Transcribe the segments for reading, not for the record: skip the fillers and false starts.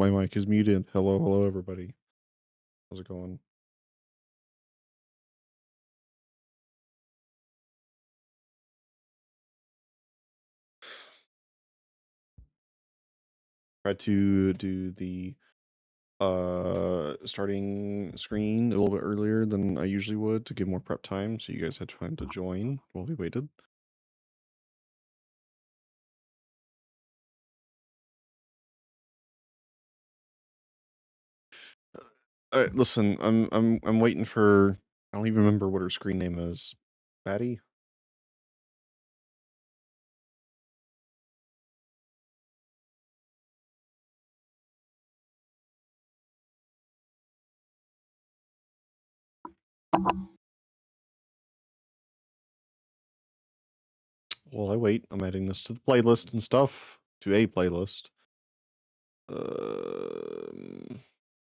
My mic is muted. Hello, hello, everybody. How's it going? Tried to do the starting screen a little bit earlier than I usually would to give more prep time, so you guys had time to join while we waited. Listen, I'm waiting for. I don't even remember what her screen name is. Batty. While I wait, I'm adding this to the playlist and stuff. To a playlist.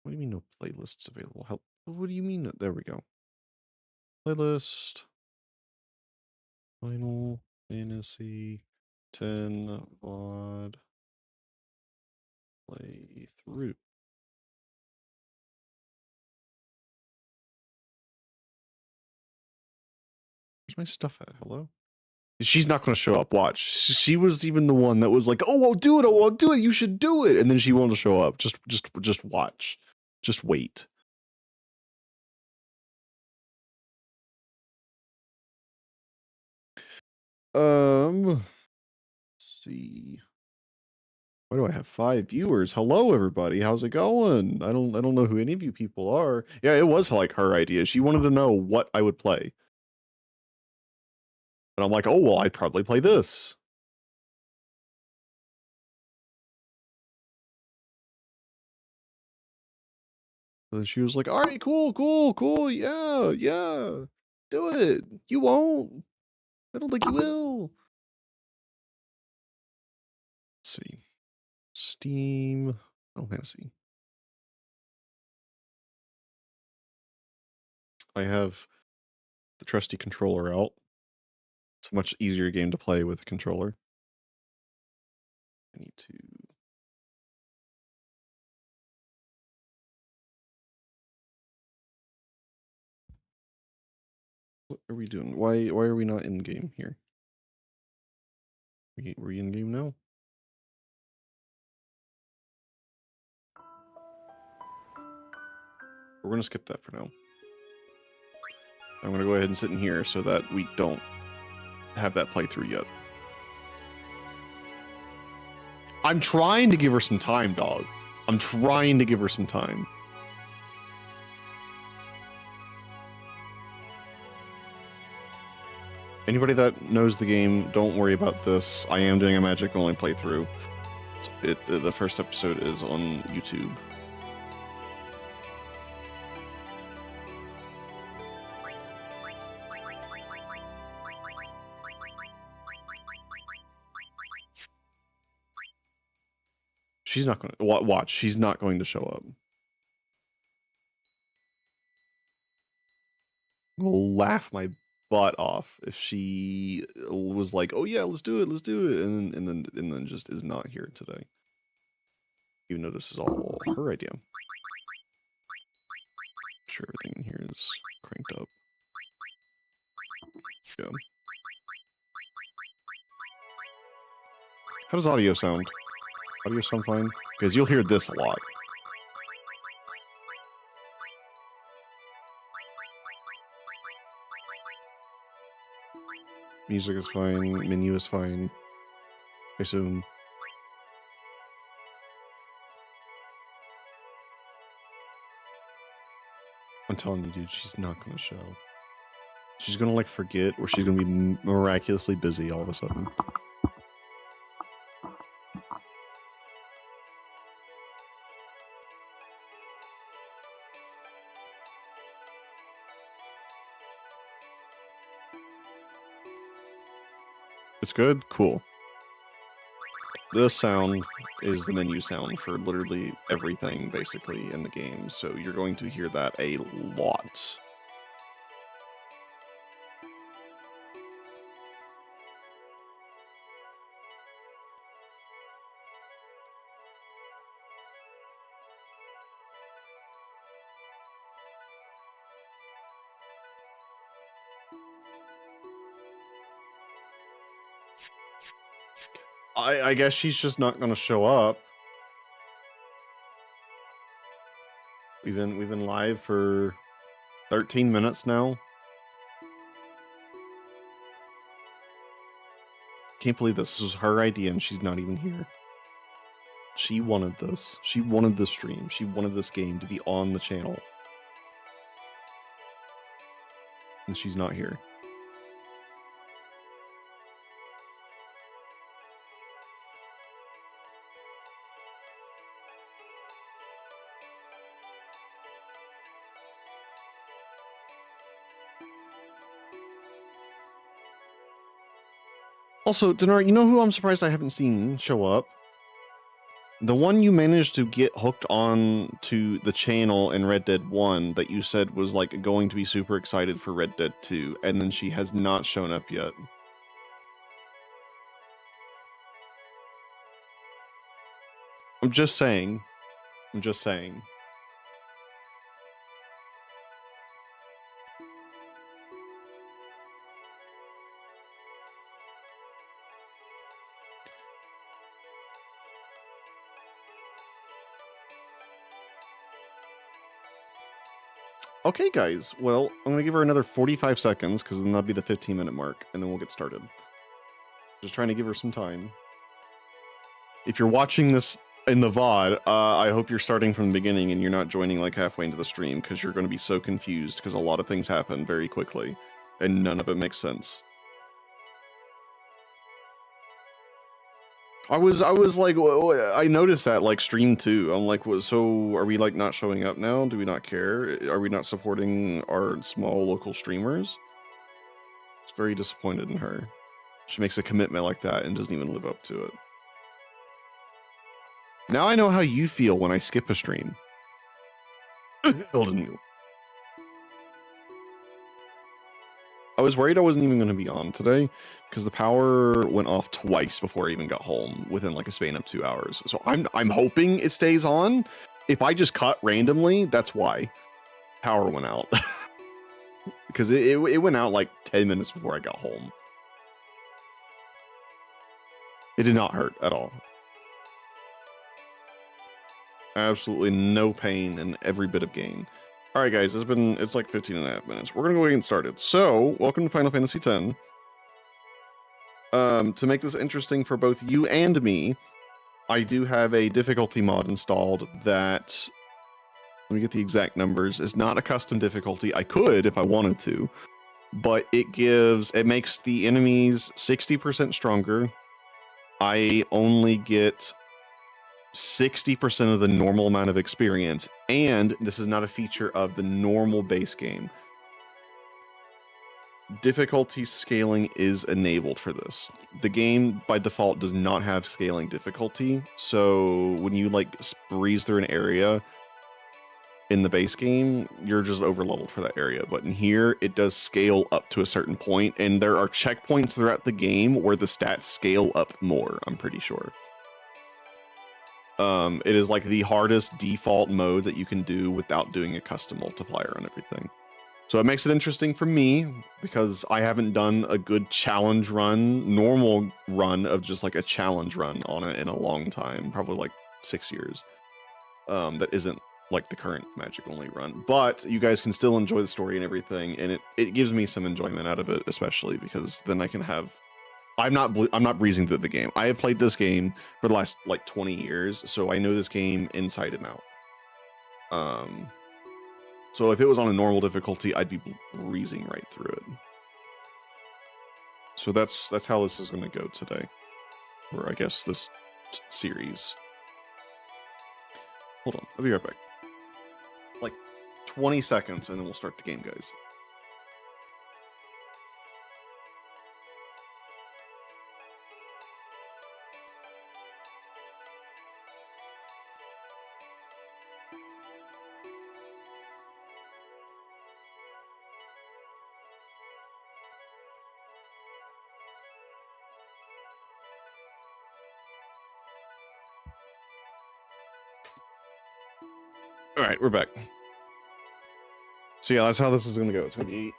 What do you mean no playlists available? Help. What do you mean? There we go. Playlist. Final Fantasy 10 VOD playthrough. Where's my stuff at? Hello? She's not going to show up. Watch. She was even the one that was like, "Oh, I'll do it. Oh, I'll do it. You should do it." And then she won't show up. Just watch. Just wait. Let's see. Why do I have 5 viewers? Hello, everybody. How's it going? I don't know who any of you people are. Yeah, it was like her idea. She wanted to know what I would play. And I'm like, "Oh, well, I'd probably play this." And then she was like, "All right, cool. Yeah. Do it. You won't. I don't think you will." Let's see. Steam. Oh, Fantasy. I have the trusty controller out. It's a much easier game to play with a controller. I need to. What are we doing? Why are we not in game here? We in game now? We're gonna skip that for now. I'm gonna go ahead and sit in here so that we don't have that playthrough yet. I'm trying to give her some time, dog. I'm trying to give her some time. Anybody that knows the game, don't worry about this. I am doing a magic only playthrough. The first episode is on YouTube. She's not going to watch. She's not going to show up. I'll laugh my butt off if she was like, "Oh yeah, let's do it," and then just is not here today. Even though this is all her idea. Make sure everything in here is cranked up. Yeah. How does audio sound? Audio sound fine? Because you'll hear this a lot. Music is fine. Menu is fine. I assume. I'm telling you, dude, she's not going to show. She's going to like forget, or she's going to be miraculously busy all of a sudden. It's good? Cool. This sound is the menu sound for literally everything, basically, in the game, so you're going to hear that a lot. I guess she's just not gonna show up. We've been live for 13 minutes now. Can't believe this was her idea and she's not even here. She wanted this. She wanted the stream. She wanted this game to be on the channel. And she's not here. Also, Dinar, you know who I'm surprised I haven't seen show up? The one you managed to get hooked on to the channel in Red Dead 1 that you said was like going to be super excited for Red Dead 2, and then she has not shown up yet. I'm just saying. I'm just saying. Okay, guys. Well, I'm gonna give her another 45 seconds because then that'll be the 15-minute mark, and then we'll get started. Just trying to give her some time. If you're watching this in the VOD, I hope you're starting from the beginning and you're not joining like halfway into the stream because you're going to be so confused because a lot of things happen very quickly and none of it makes sense. I was like, I noticed that like stream too. I'm like, what? So are we like not showing up now? Do we not care? Are we not supporting our small local streamers? It's very disappointed in her. She makes a commitment like that and doesn't even live up to it. Now I know how you feel when I skip a stream. I was worried I wasn't even going to be on today because the power went off twice before I even got home within like a span of 2 hours. So I'm hoping it stays on. If I just cut randomly, that's why power went out. Because it went out like 10 minutes before I got home. It did not hurt at all. Absolutely no pain and every bit of gain. All right, guys, it's like 15 and a half minutes. We're gonna go ahead and get started. So, welcome to Final Fantasy X. To make this interesting for both you and me, I do have a difficulty mod installed that, let me get the exact numbers, is not a custom difficulty. I could if I wanted to, but it makes the enemies 60% stronger. I only get 60% of the normal amount of experience, and this is not a feature of the normal base game. Difficulty scaling is enabled for this. The game by default does not have scaling difficulty, so when you like breeze through an area in the base game, you're just over leveled for that area. But in here, it does scale up to a certain point, and there are checkpoints throughout the game where the stats scale up more, I'm pretty sure. It is like the hardest default mode that you can do without doing a custom multiplier on everything. So it makes it interesting for me because I haven't done a good challenge run, normal run of just like a challenge run on it in a long time, probably like 6 years. That isn't like the current Magic only run, but you guys can still enjoy the story and everything, and it gives me some enjoyment out of it, especially because then I can have. I'm not breezing through the game. I have played this game for the last like 20 years, so I know this game inside and out. So if it was on a normal difficulty, I'd be breezing right through it. So that's how this is going to go today, or I guess this series. Hold on, I'll be right back. Like 20 seconds, and then we'll start the game, guys. All right, we're back. So yeah, that's how this is going to go. It's going to be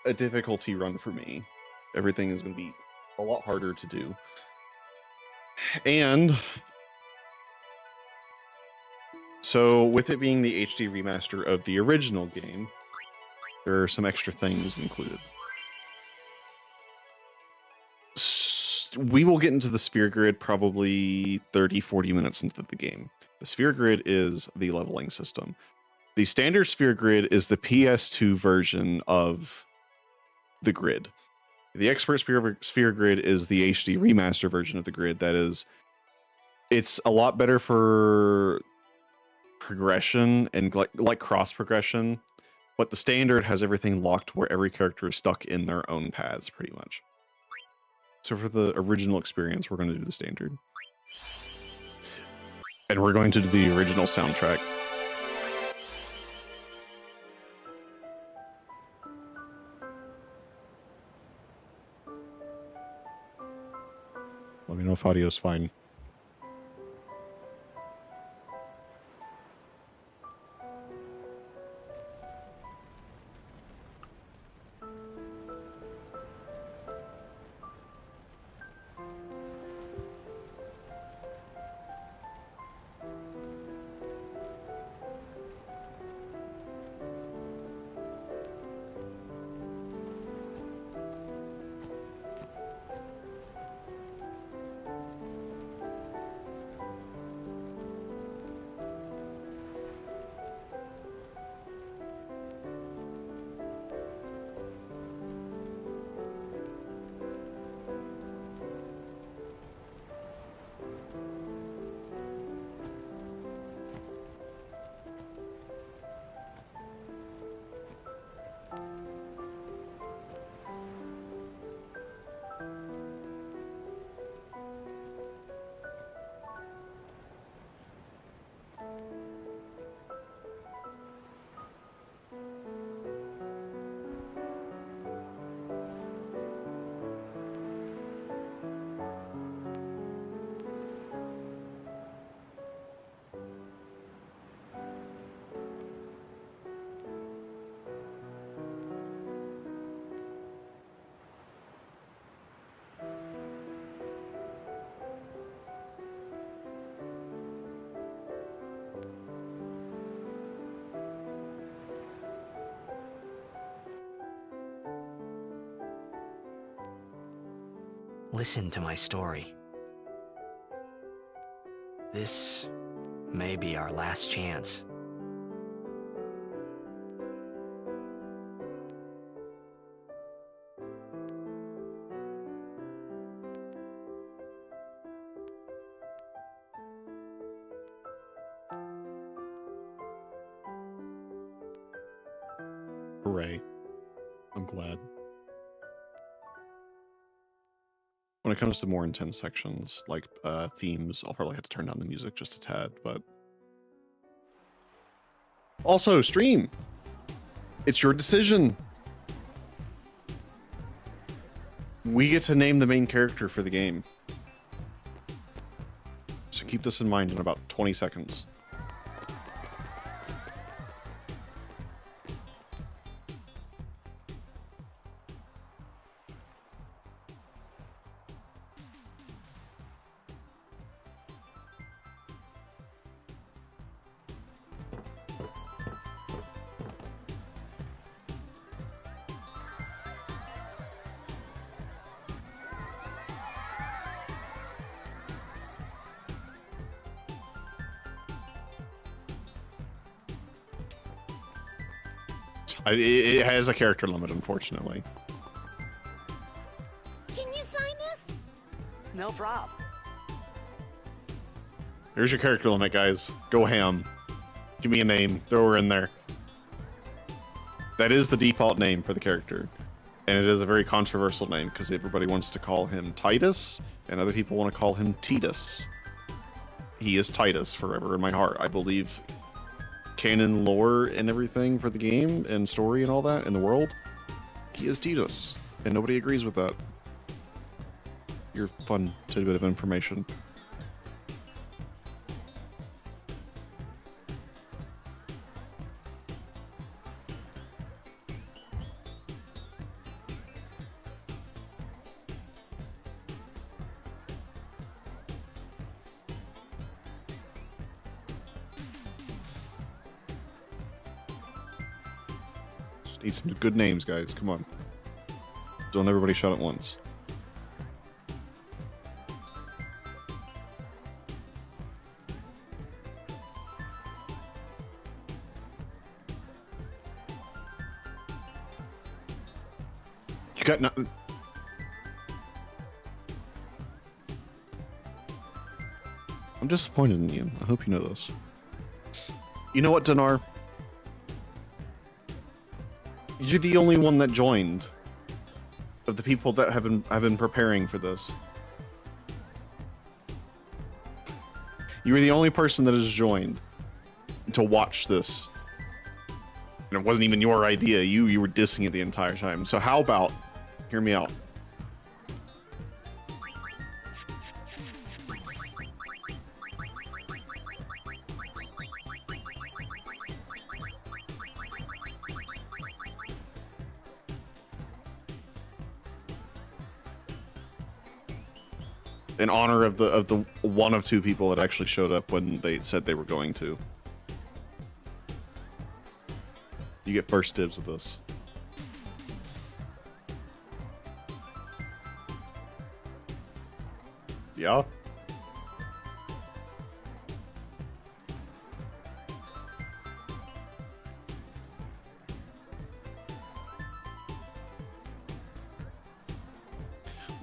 a difficulty run for me. Everything is going to be a lot harder to do. And so with it being the HD remaster of the original game, there are some extra things included. We will get into the sphere grid probably 30-40 minutes into the game. The sphere grid is the leveling system. The standard sphere grid is the PS2 version of the grid. The expert sphere grid is the HD remaster version of the grid. That is, it's a lot better for progression and like cross progression, but the standard has everything locked where every character is stuck in their own paths pretty much. So for the original experience, we're going to do the standard. And we're going to do the original soundtrack. Let me know if audio's fine. Listen to my story. This may be our last chance. Hooray. I'm glad. When it comes to more intense sections, like themes, I'll probably have to turn down the music just a tad, but... Also, stream! It's your decision! We get to name the main character for the game. So keep this in mind in about 20 seconds. It has a character limit, unfortunately. Can you sign this? No problem. Here's your character limit, guys. Go ham. Give me a name. Throw her in there. That is the default name for the character. And it is a very controversial name because everybody wants to call him Titus, and other people want to call him Titus. He is Titus forever in my heart. I believe canon lore and everything for the game and story and all that in the world, he is Titus, and nobody agrees with that. Your fun tidbit of information. Need some good names, guys. Come on. Don't everybody shout at once. You got nothing. I'm disappointed in you. I hope you know this. You know what, Dinar? You're the only one that joined of the people that have been preparing for this. You were the only person that has joined to watch this. And it wasn't even your idea. You were dissing it the entire time. So how about, hear me out. In honor of the one of two people that actually showed up when they said they were going to. You get first dibs of this. Yeah?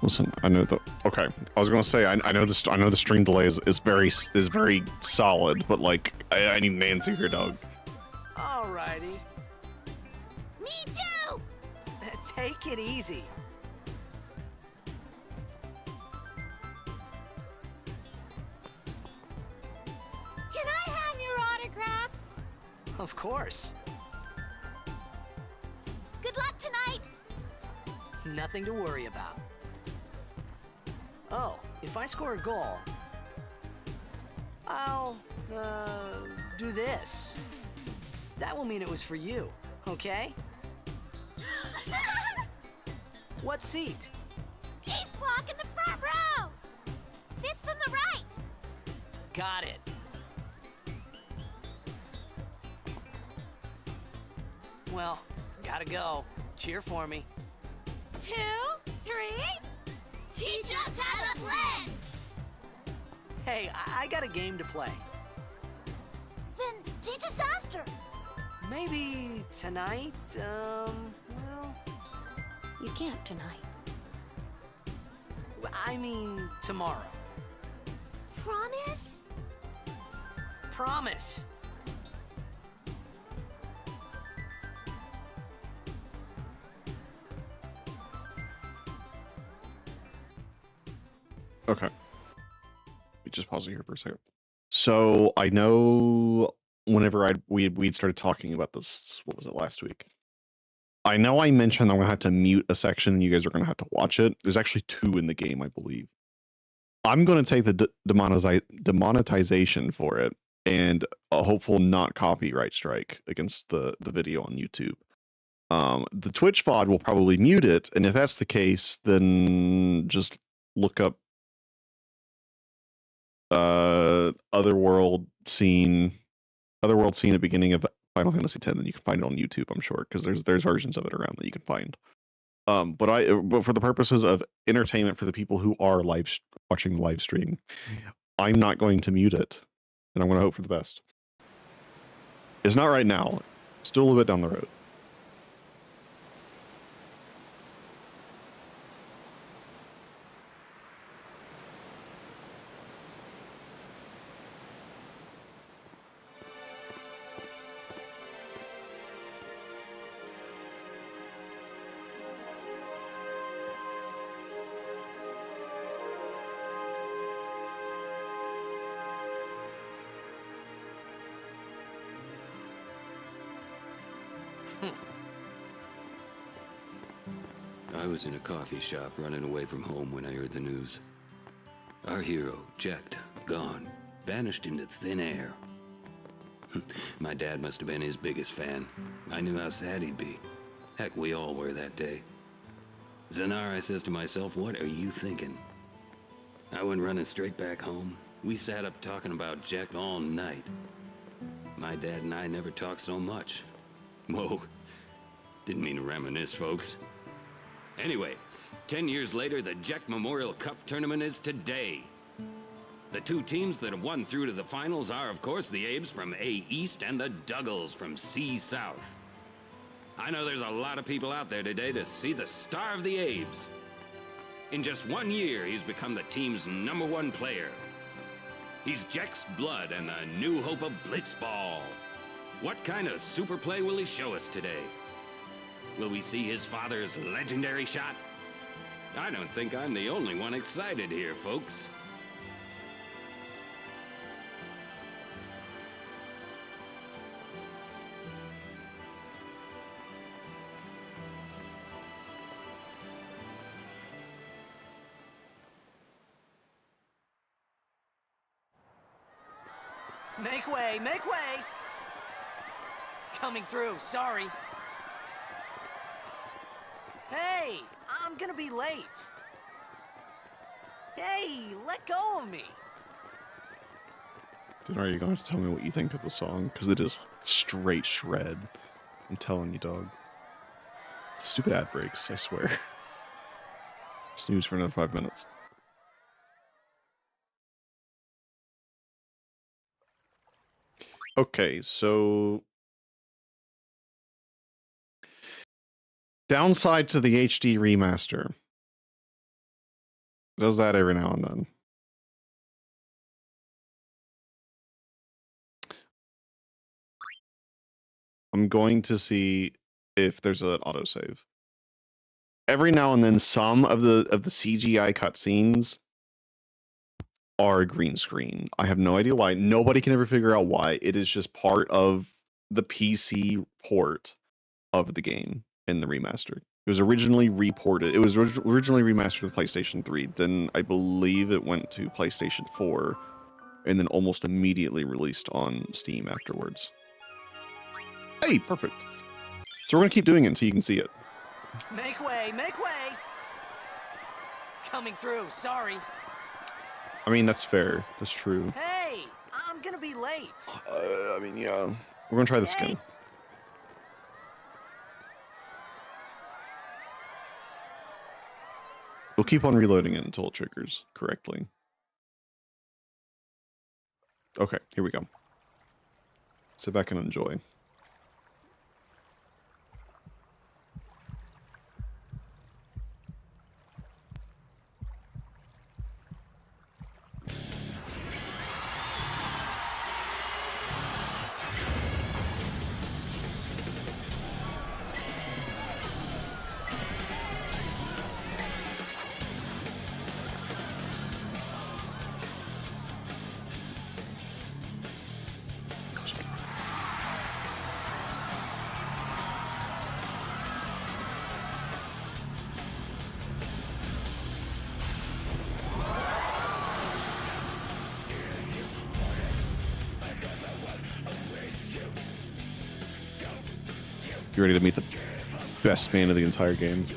Listen, I know the. Okay, I was gonna say I know the stream delay is very solid, but like I need an answer here, dog. Alrighty. Me too! Take it easy. Can I have your autograph? Of course. Good luck tonight! Nothing to worry about. Oh, if I score a goal, I'll, do this. That will mean it was for you, okay? What seat? He's blocking the front row! Fifth from the right! Got it. Well, gotta go. Cheer for me. 2, 3... Teach us how to blend! Hey, I got a game to play. Then teach us after! Maybe tonight, well... You can't tonight. I mean, tomorrow. Promise? Promise. Okay. Let me just pause it here for a second. So I know whenever we'd started talking about this, what was it, last week? I know I mentioned I'm gonna have to mute a section and you guys are gonna have to watch it. There's actually 2 in the game, I believe. I'm gonna take the demonetization for it and a hopeful not copyright strike against the video on YouTube. The Twitch VOD will probably mute it, and if that's the case, then just look up Otherworld scene at the beginning of Final Fantasy X, then you can find it on YouTube, I'm sure, because there's versions of it around that you can find. But for the purposes of entertainment for the people who are watching the live stream, I'm not going to mute it, and I'm going to hope for the best. It's not right now. Still a little bit down the road. I was in a coffee shop running away from home when I heard the news. Our hero, Jacked, gone, vanished into thin air. My dad must have been his biggest fan. I knew how sad he'd be. Heck, we all were that day. Zanar, I says to myself, what are you thinking? I went running straight back home. We sat up talking about Jack all night. My dad and I never talked so much. Whoa, Didn't mean to reminisce, folks. Anyway, 10 years later, the Jack Memorial Cup tournament is today. The two teams that have won through to the finals are, of course, the Abes from A East and the Duggles from C South. I know there's a lot of people out there today to see the star of the Abes. In just 1 year, he's become the team's #1 player. He's Jack's blood and the new hope of Blitzball. What kind of super play will he show us today? Will we see his father's legendary shot? I don't think I'm the only one excited here, folks. Make way, make way! Coming through, sorry. Hey, I'm gonna be late. Hey, let go of me. Then are you going to tell me what you think of the song? Because it is straight shred. I'm telling you, dog. Stupid ad breaks, I swear. Snooze for another 5 minutes. Okay, so downside to the HD remaster. It does that every now and then. I'm going to see if there's an autosave. Every now and then, some of the CGI cutscenes are green screen. I have no idea why. Nobody can ever figure out why. It is just part of the PC port of the game in the remaster. It was originally reported. It was originally remastered with PlayStation 3. Then I believe it went to PlayStation 4, and then almost immediately released on Steam afterwards. Hey, perfect. So we're gonna keep doing it until you can see it. Make way, make way! Coming through, sorry. I mean, that's fair. That's true. Hey, I'm gonna be late. I mean, yeah. We're gonna try this again. We'll keep on reloading it until it triggers correctly. Okay, here we go. Sit back and enjoy. You ready to meet the best man of the entire game?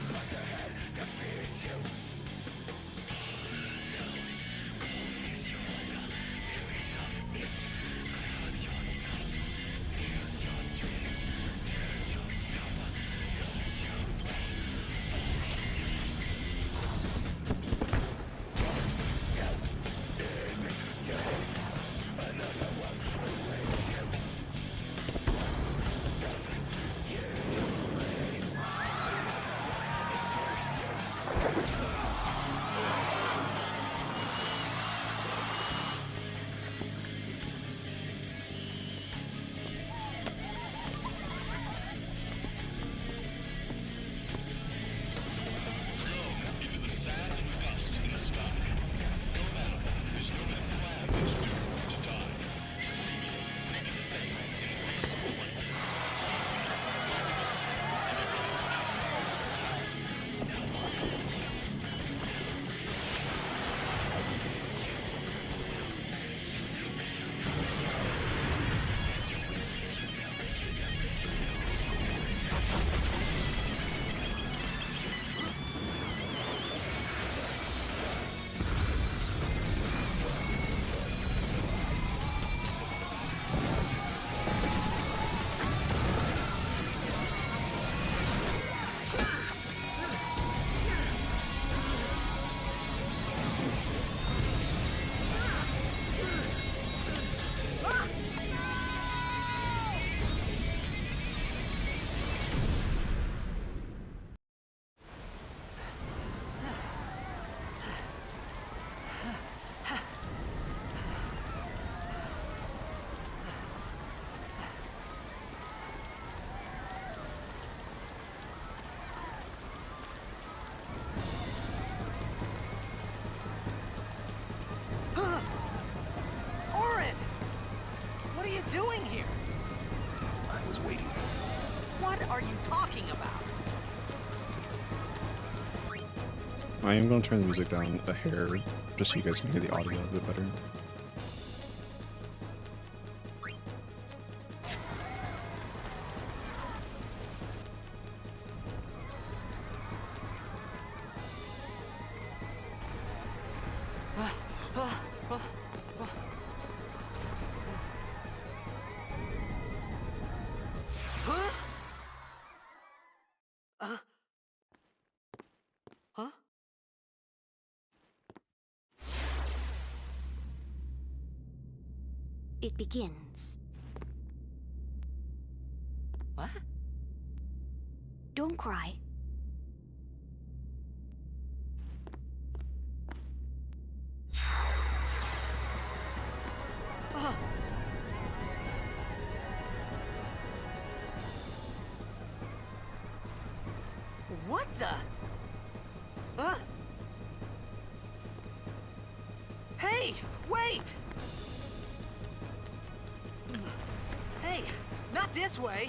I am going to turn the music down a hair, just so you guys can hear the audio a bit better. Huh? It begins. What? Don't cry. What the? Huh? Hey, wait! Hey, not this way.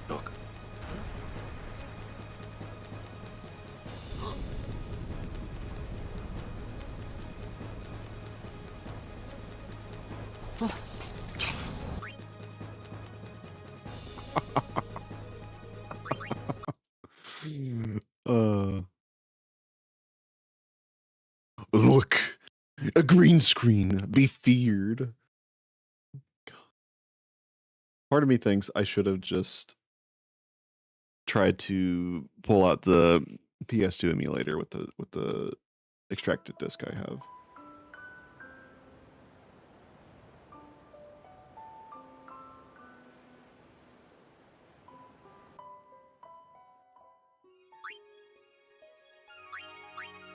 Look. Look! A green screen! Be feared! Part of me thinks I should have just tried to pull out the PS2 emulator with the extracted disc I have.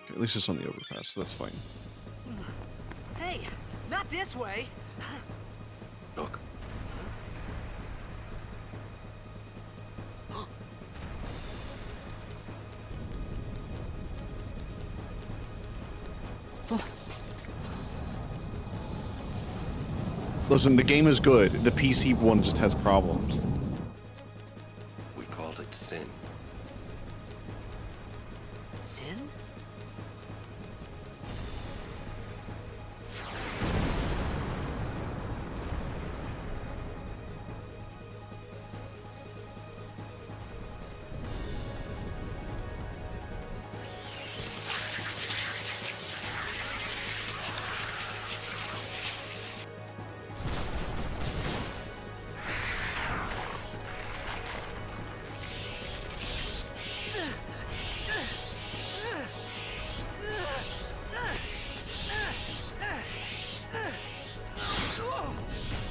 Okay, at least it's on the overpass, so that's fine. Hey, not this way. Look. Listen, the game is good. The PC one just has problems. We called it sin. Sin?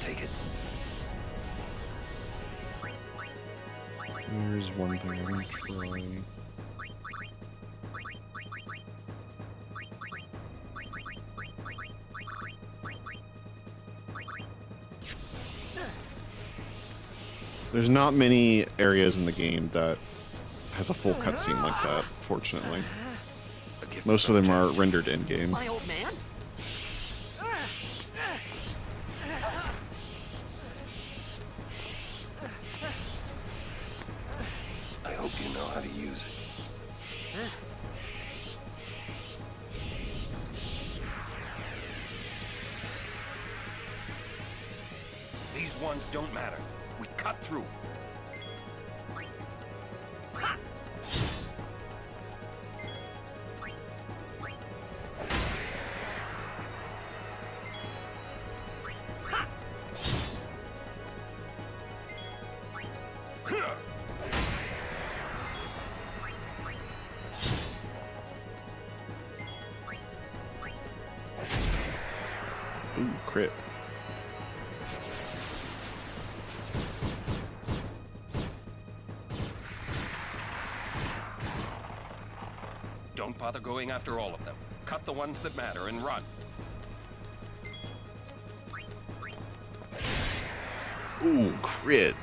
Take it. There's one thing I'm gonna try. There's not many areas in the game that has a full cutscene like that, fortunately. A gift Most of from them are Jack. rendered in-game. My old man? I hope you know how to use it. These ones don't matter. We cut through. Ooh, crit. Don't bother going after all of them. Cut the ones that matter and run. Ooh, crit.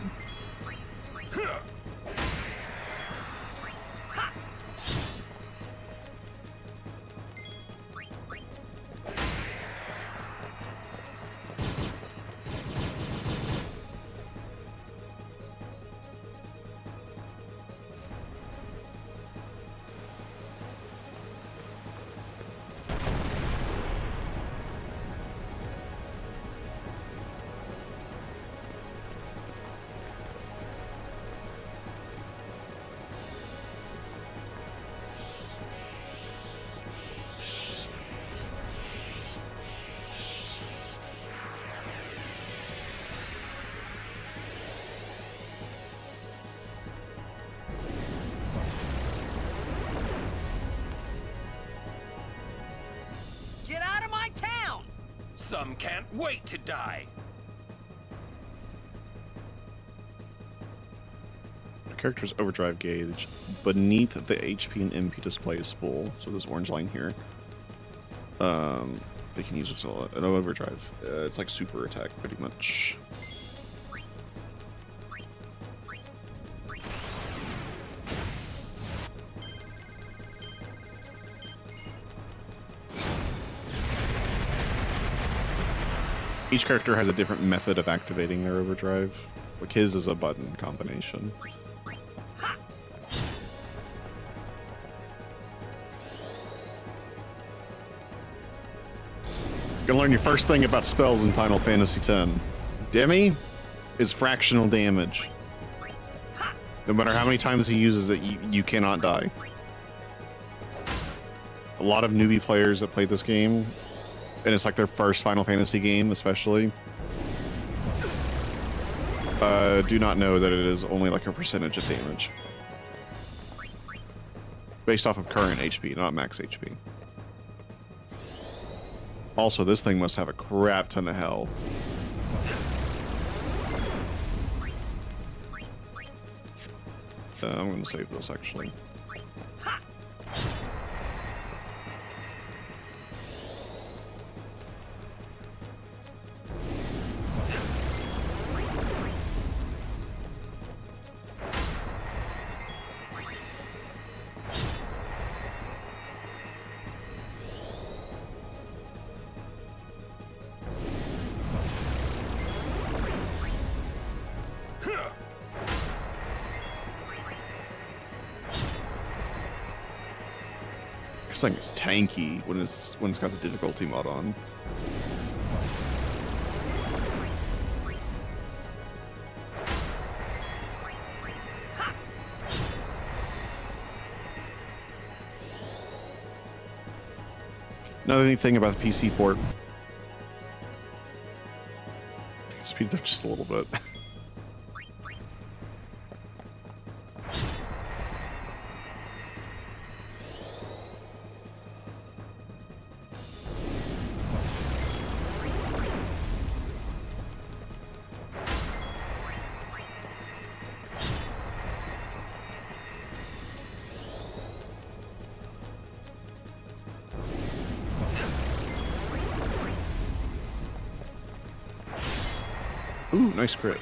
Some can't wait to die. The character's overdrive gauge beneath the HP and MP display is full. So this orange line here. They can use it an overdrive. It's like super attack, pretty much. Each character has a different method of activating their overdrive. Like his is a button combination. You're gonna learn your first thing about spells in Final Fantasy X. Demi is fractional damage. No matter how many times he uses it, you cannot die. A lot of newbie players that play this game, and it's like their first Final Fantasy game especially, do not know that it is only like a percentage of damage. Based off of current HP, not max HP. Also, this thing must have a crap ton of health. I'm gonna save this actually. This thing is tanky when it's got the difficulty mod on. Another thing about the PC port. Speed it up just a little bit. Ooh, nice crit.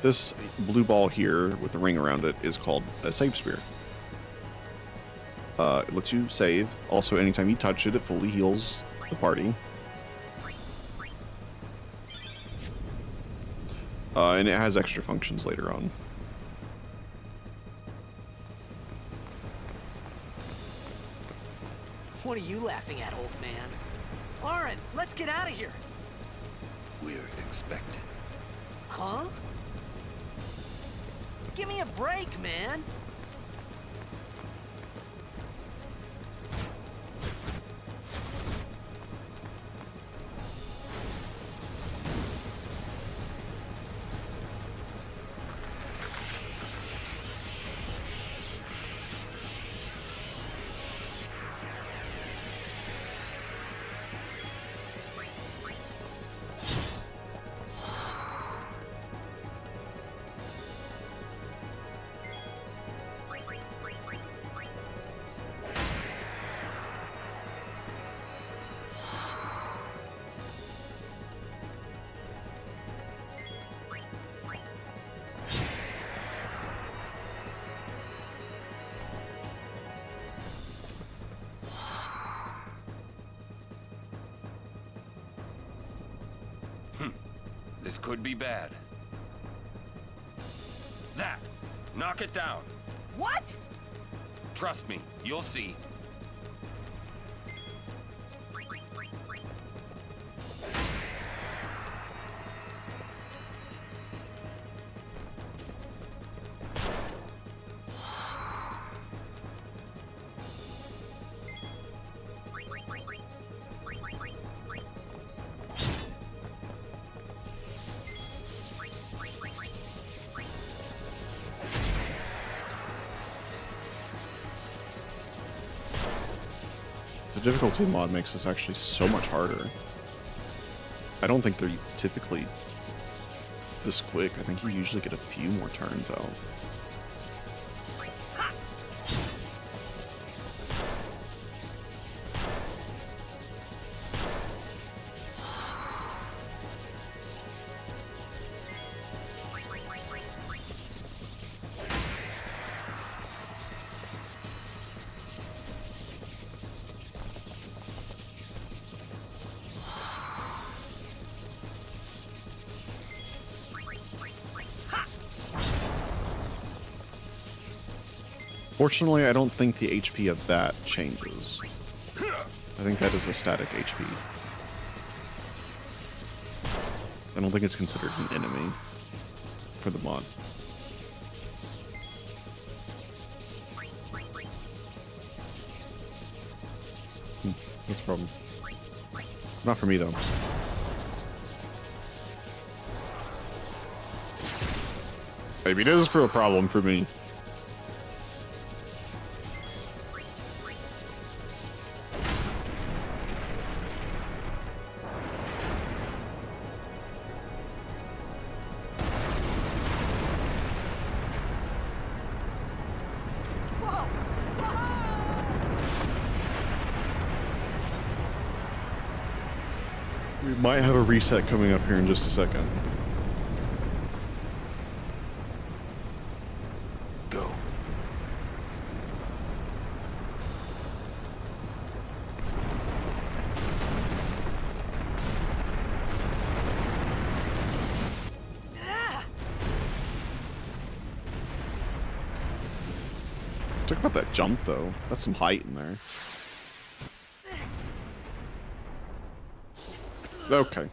This blue ball here with the ring around it is called a save spear. It lets you save. Also, anytime you touch it, it fully heals the party. And it has extra functions later on. What are you laughing at, old man? Aaron, let's get out of here. We're expected. Huh? Give me a break, man. This could be bad. That! Knock it down. What? Trust me, you'll see. The difficulty mod makes this actually so much harder. I don't think they're typically this quick. I think you usually get a few more turns out. Fortunately, I don't think the HP of that changes. I think that is a static HP. I don't think it's considered an enemy for the mod. That's a problem. Not for me, though. Maybe it is for a problem for me. We might have a reset coming up here in just a second. Go. Talk about that jump, though. That's some height in there. Okay.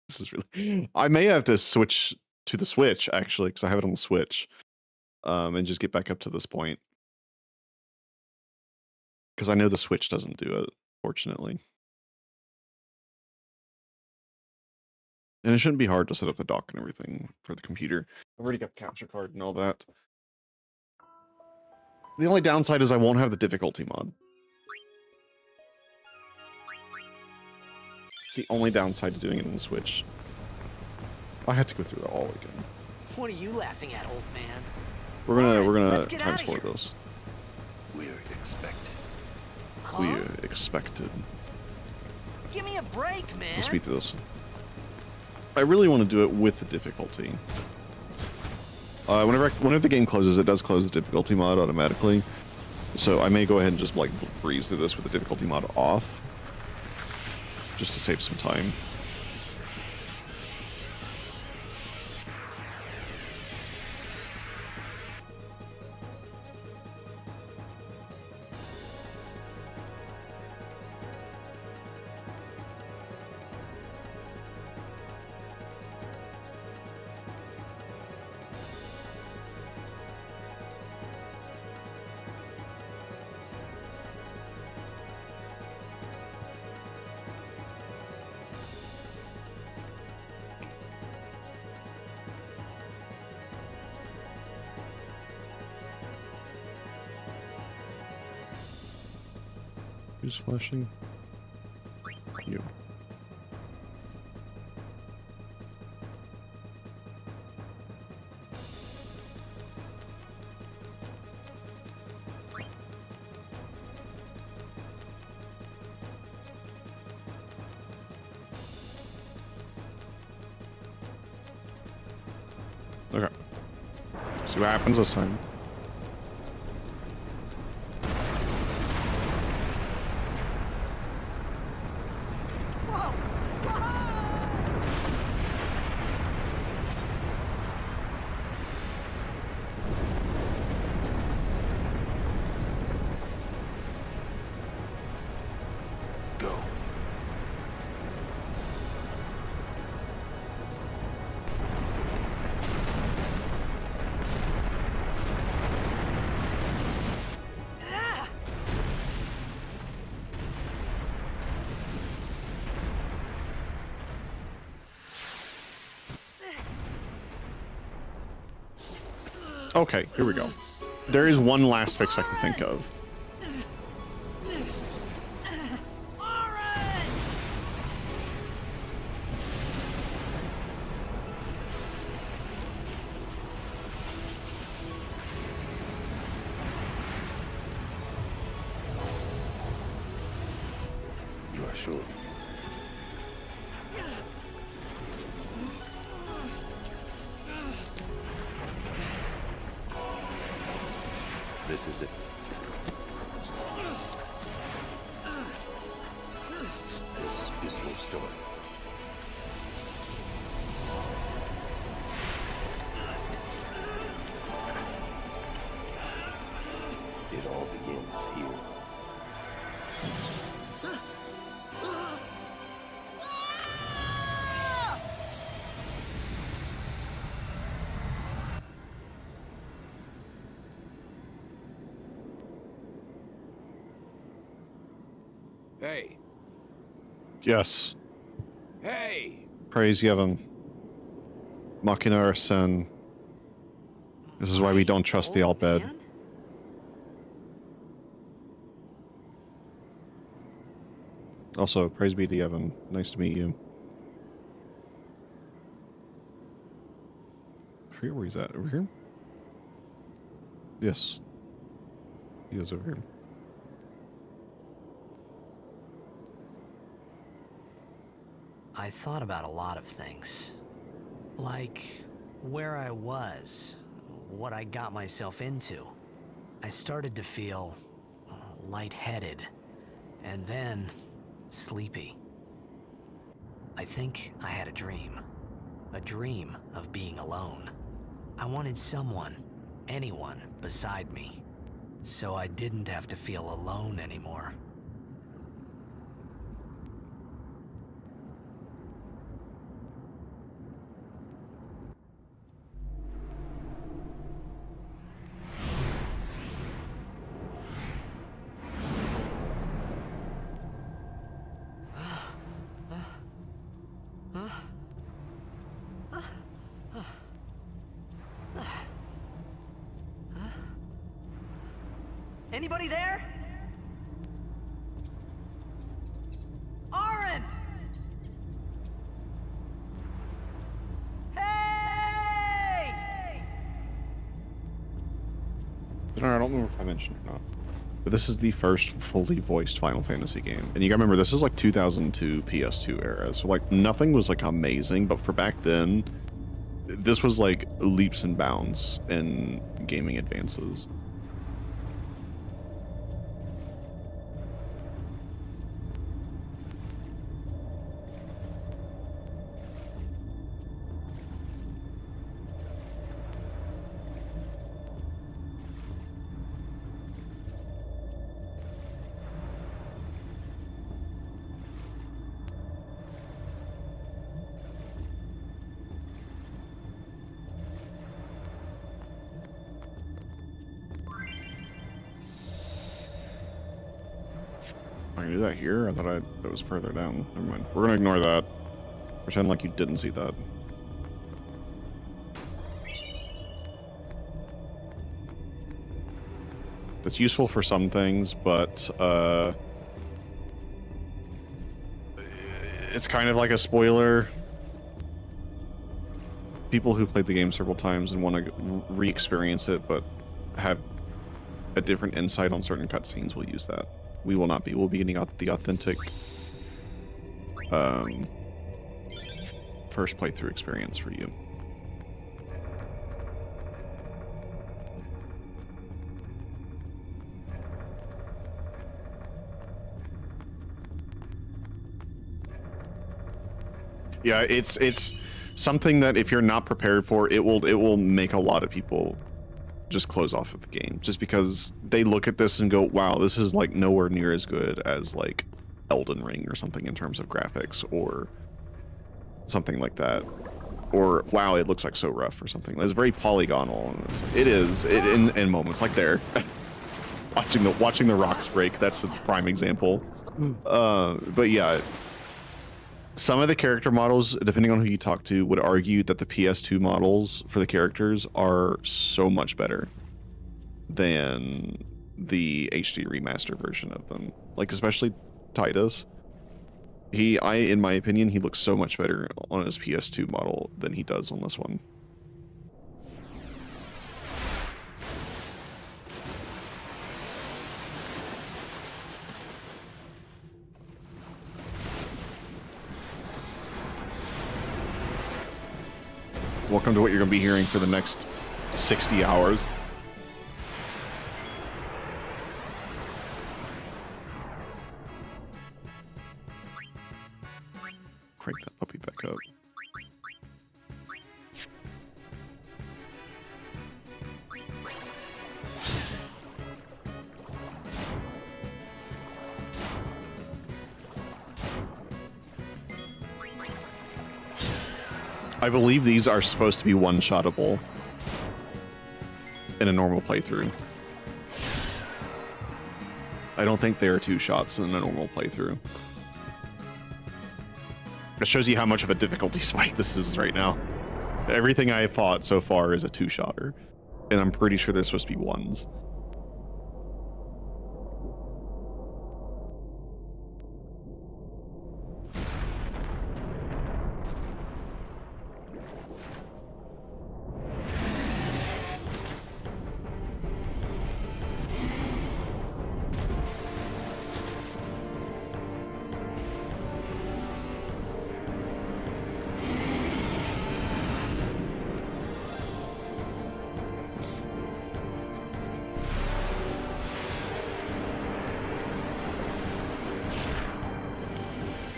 This is really... I may have to switch to the Switch, actually, because I have it on the Switch. And just get back up to this point. Because I know the Switch doesn't do it, fortunately. And it shouldn't be hard to set up the dock and everything for the computer. I've already got the capture card and all that. The only downside is I won't have the difficulty mod. It's the only downside to doing it on the Switch. I had to go through it all again. What are you laughing at, old man? We're gonna let's get time outta explore here. this. We're expected. Huh? We expected. Give me a break, man. We'll speed through this. I really want to do it with the difficulty. Whenever the game closes, it does close the difficulty mod automatically. So I may go ahead and just like breeze through this with the difficulty mod off, just to save some time. Who's flashing? You. Okay. See what happens this time. Go. Okay, here we go. There is one last fix I can think of. sure. This is it. This is your story. It all begins here. Hey! Yes. Hey! Praise Yevon. Machina Sen. This is why we don't trust the Old Al-Bhed. man? Also, praise be to Yevon. Nice to meet you. I forget where he's at. Over here? Yes. He is over here. I thought about a lot of things. Like where I was, what I got myself into. I started to feel lightheaded, and then sleepy. I think I had a dream of being alone. I wanted someone, anyone beside me, so I didn't have to feel alone anymore. Anybody there? Aaron! Hey! I don't remember if I mentioned it or not. But this is the first fully voiced Final Fantasy game. And you gotta remember, this is like 2002 PS2 era. So like nothing was like amazing, but for back then, this was like leaps and bounds in gaming advances. I can do that here? I thought that was further down. Never mind. We're gonna ignore that. Pretend like you didn't see that. That's useful for some things, but it's kind of like a spoiler. People who played the game several times and want to re-experience it, but have a different insight on certain cutscenes will use that. We will not be. We'll be getting out the authentic first playthrough experience for you. Yeah, it's something that if you're not prepared for, it will make a lot of people just close off of the game, just because they look at this and go, wow, this is like nowhere near as good as like Elden Ring or something in terms of graphics or something like that, or wow, it looks like so rough or something. It's very polygonal, and it is in moments like there. watching the rocks break, that's a prime example. But yeah, some of the character models, depending on who you talk to, would argue that the PS2 models for the characters are so much better than the HD remaster version of them. Like, especially Titus. In my opinion, he looks so much better on his PS2 model than he does on this one. Welcome to what you're going to be hearing for the next 60 hours. Crank that puppy back up. I believe these are supposed to be one-shottable in a normal playthrough. I don't think there are two shots in a normal playthrough. It shows you how much of a difficulty spike this is right now. Everything I have fought so far is a two-shotter, and I'm pretty sure there's supposed to be ones.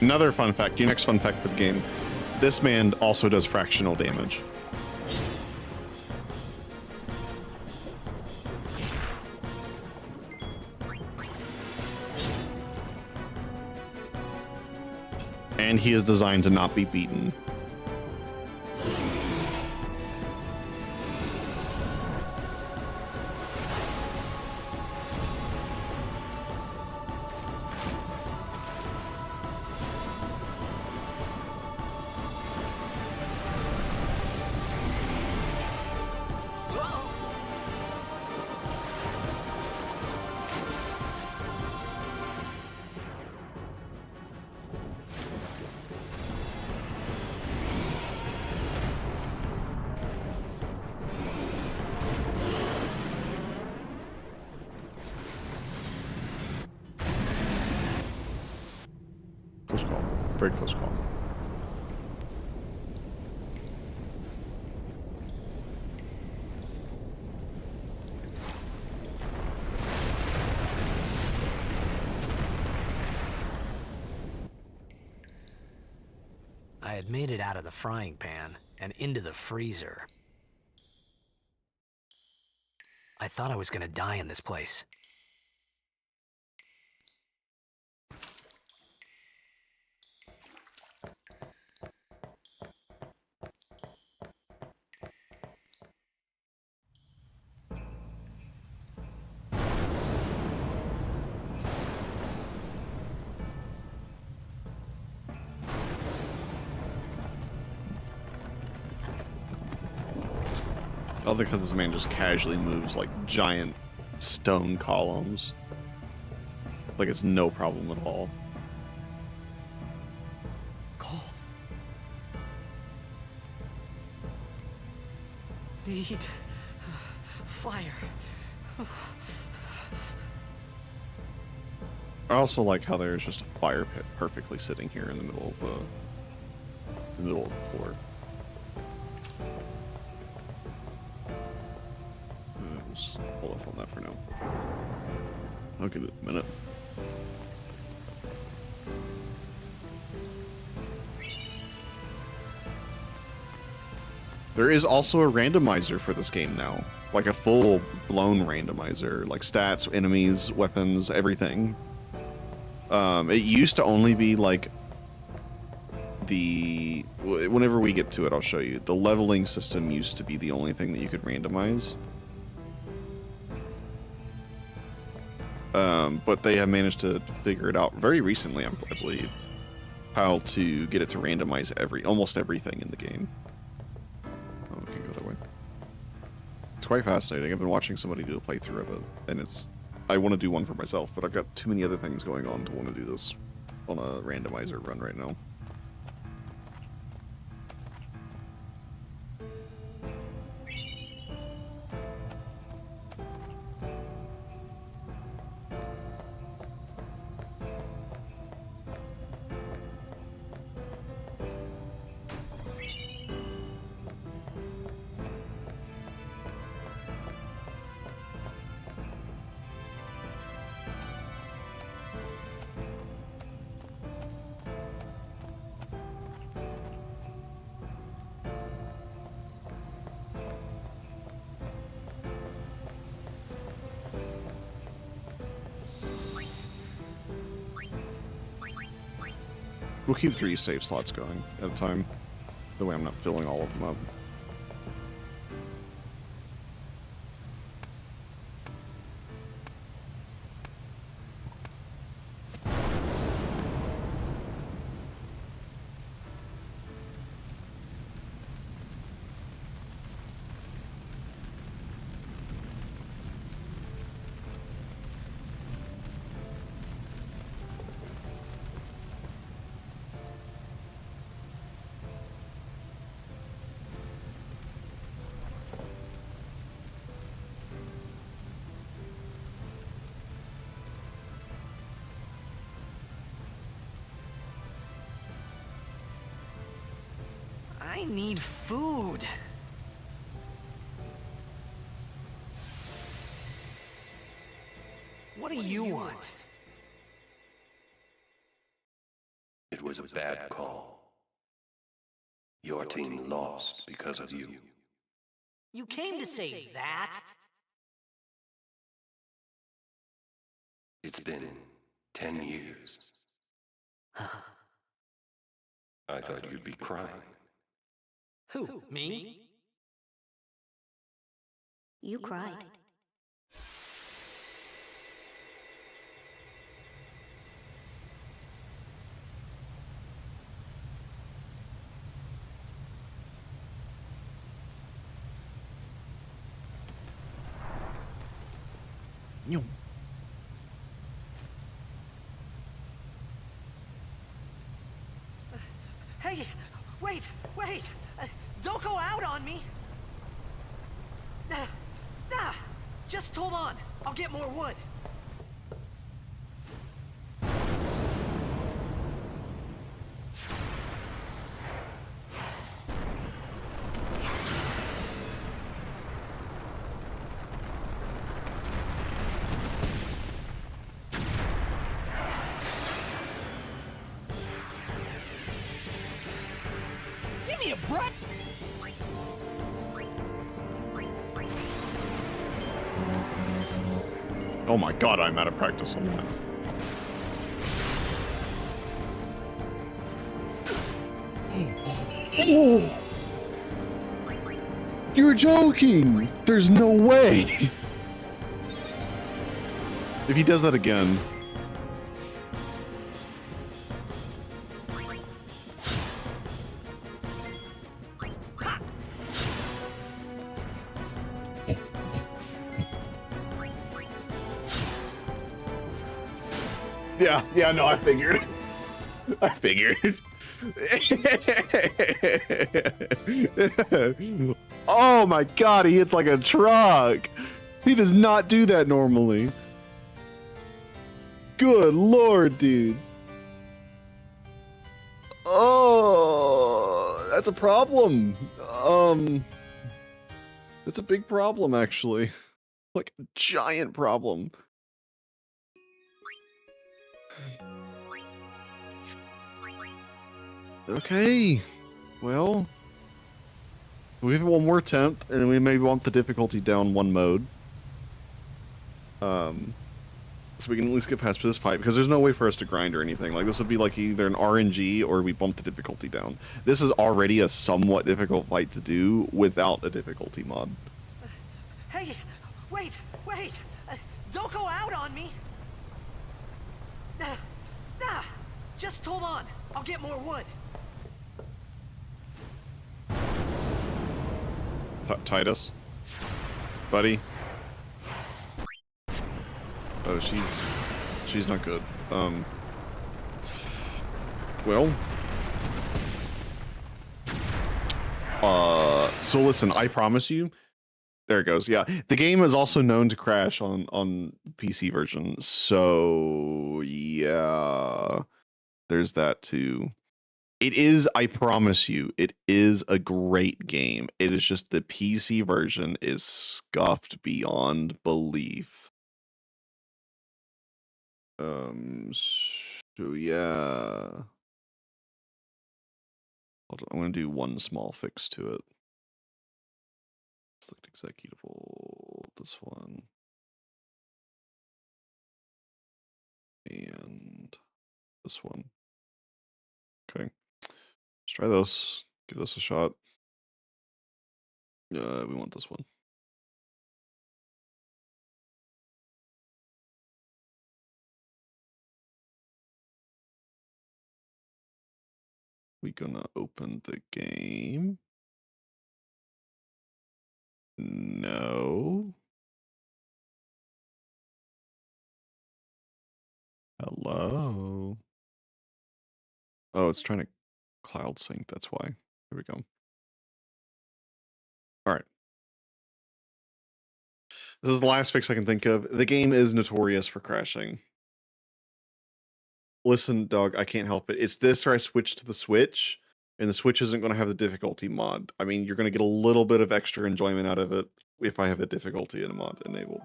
Another fun fact, next fun fact for the game. This man also does fractional damage. And he is designed to not be beaten. Close call. Very close call. I had made it out of the frying pan and into the freezer. I thought I was gonna die in this place. I like how this man just casually moves like giant stone columns. Like it's no problem at all. Cold. Need fire. I also like how there's just a fire pit perfectly sitting here in the middle of the floor. Just hold off on that for now. I'll give it a minute. There is also a randomizer for this game now. Like a full-blown randomizer. Like stats, enemies, weapons, everything. It used to only be like whenever we get to it, I'll show you. The leveling system used to be the only thing that you could randomize. But they have managed to figure it out very recently, I believe, how to get it to randomize almost everything in the game. Oh, we can't go that way. It's quite fascinating. I've been watching somebody do a playthrough of it, and I want to do one for myself, but I've got too many other things going on to want to do this on a randomizer run right now. We'll keep 3 save slots going at a time. That way I'm not filling all of them up. I need food. What do you want? It was a bad call. Your team lost because of you. You came to say that? It's been 10 years. I thought you'd be crying. Who, me? You cried. You. Hey, wait! Don't go out on me! Just hold on. I'll get more wood. Give me a break! Oh my god, I'm out of practice on that. Oh. You're joking! There's no way! If he does that again... Yeah, no, I figured. I figured. Oh my god, he hits like a truck. He does not do that normally. Good lord, dude. Oh, that's a problem. That's a big problem, actually. Like a giant problem. Okay, well, we have one more attempt, and we maybe want the difficulty down 1 mode. So we can at least get past this fight, because there's no way for us to grind or anything. Like, this would be like either an RNG or we bump the difficulty down. This is already a somewhat difficult fight to do without a difficulty mod. Hey, wait! Don't go out on me! Just hold on. I'll get more wood. Titus? Buddy? Oh, she's not good. Well. So listen, I promise you. There it goes. Yeah, the game is also known to crash on PC version. So yeah, there's that too. It is, I promise you, it is a great game. It is just the PC version is scuffed beyond belief. So yeah. I'm gonna do one small fix to it. Select executable, this one. And this one. Okay. Let's try this. Give this a shot. We want this one. We gonna open the game. No. Hello. Oh, it's trying to cloud sync. That's why. Here we go. All right. This is the last fix I can think of. The game is notorious for crashing. Listen, dog, I can't help it. It's this or I switch to the Switch, and the Switch isn't going to have the difficulty mod. I mean, you're going to get a little bit of extra enjoyment out of it if I have a difficulty in a mod enabled.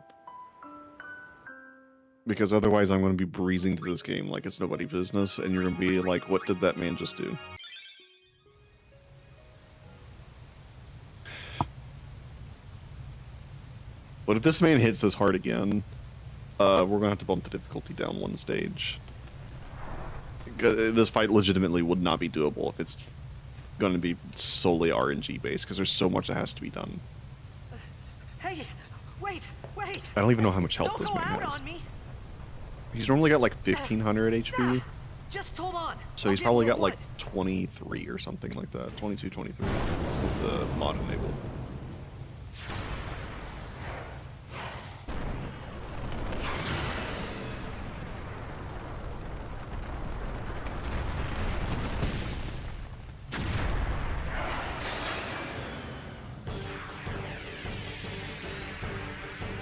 Because otherwise I'm going to be breezing through this game like it's nobody's business, and you're going to be like, what did that man just do? But if this man hits this hard again, we're going to have to bump the difficulty down one stage. This fight legitimately would not be doable if it's going to be solely RNG based, because there's so much that has to be done. Hey, wait! I don't even know how much health this man has. He's normally got like 1500 HP. Just hold on. So he's probably got like 23 or something like that. 22, 23 with the mod enabled.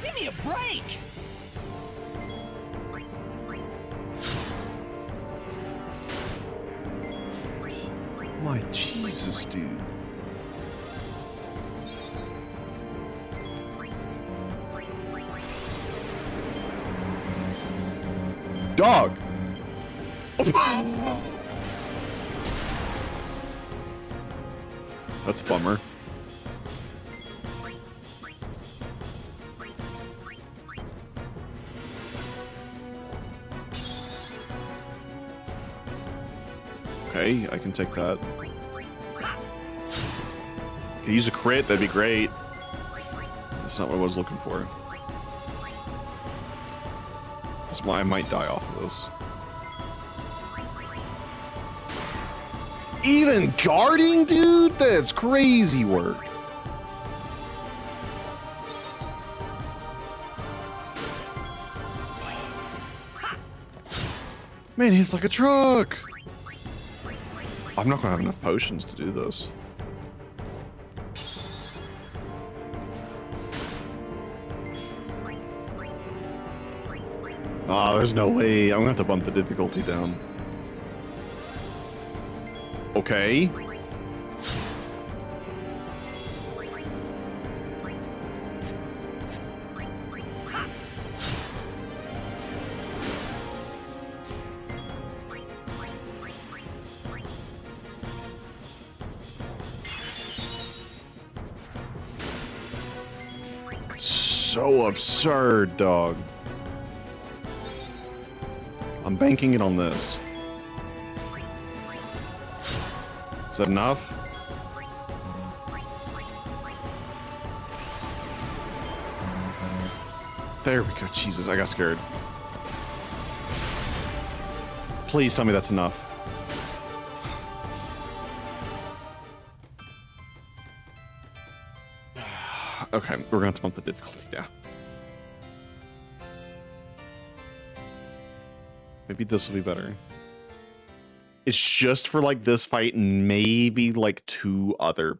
Give me a break! My Jesus, dude. Dog! That's a bummer. Okay, I can take that. Could use a crit, that'd be great. That's not what I was looking for. That's why I might die off of this. Even guarding, dude? That's crazy work. Man, he hits like a truck. I'm not gonna have enough potions to do this. Ah, there's no way. I'm gonna have to bump the difficulty down. Okay. So absurd, dog. I'm banking it on this. Is that enough? There we go. Jesus, I got scared. Please tell me that's enough. Okay, we're gonna have to bump the difficulty down. Maybe this will be better. It's just for like this fight and maybe like 2 other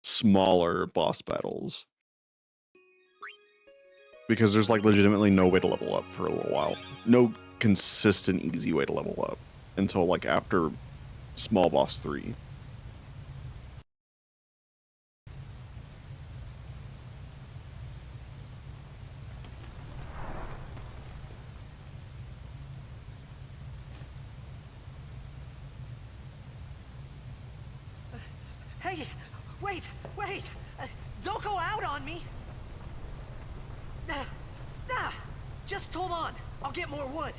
smaller boss battles. Because there's like legitimately no way to level up for a little while. No consistent easy way to level up until like after small boss 3. Hey, wait! Don't go out on me! Just hold on. I'll get more wood.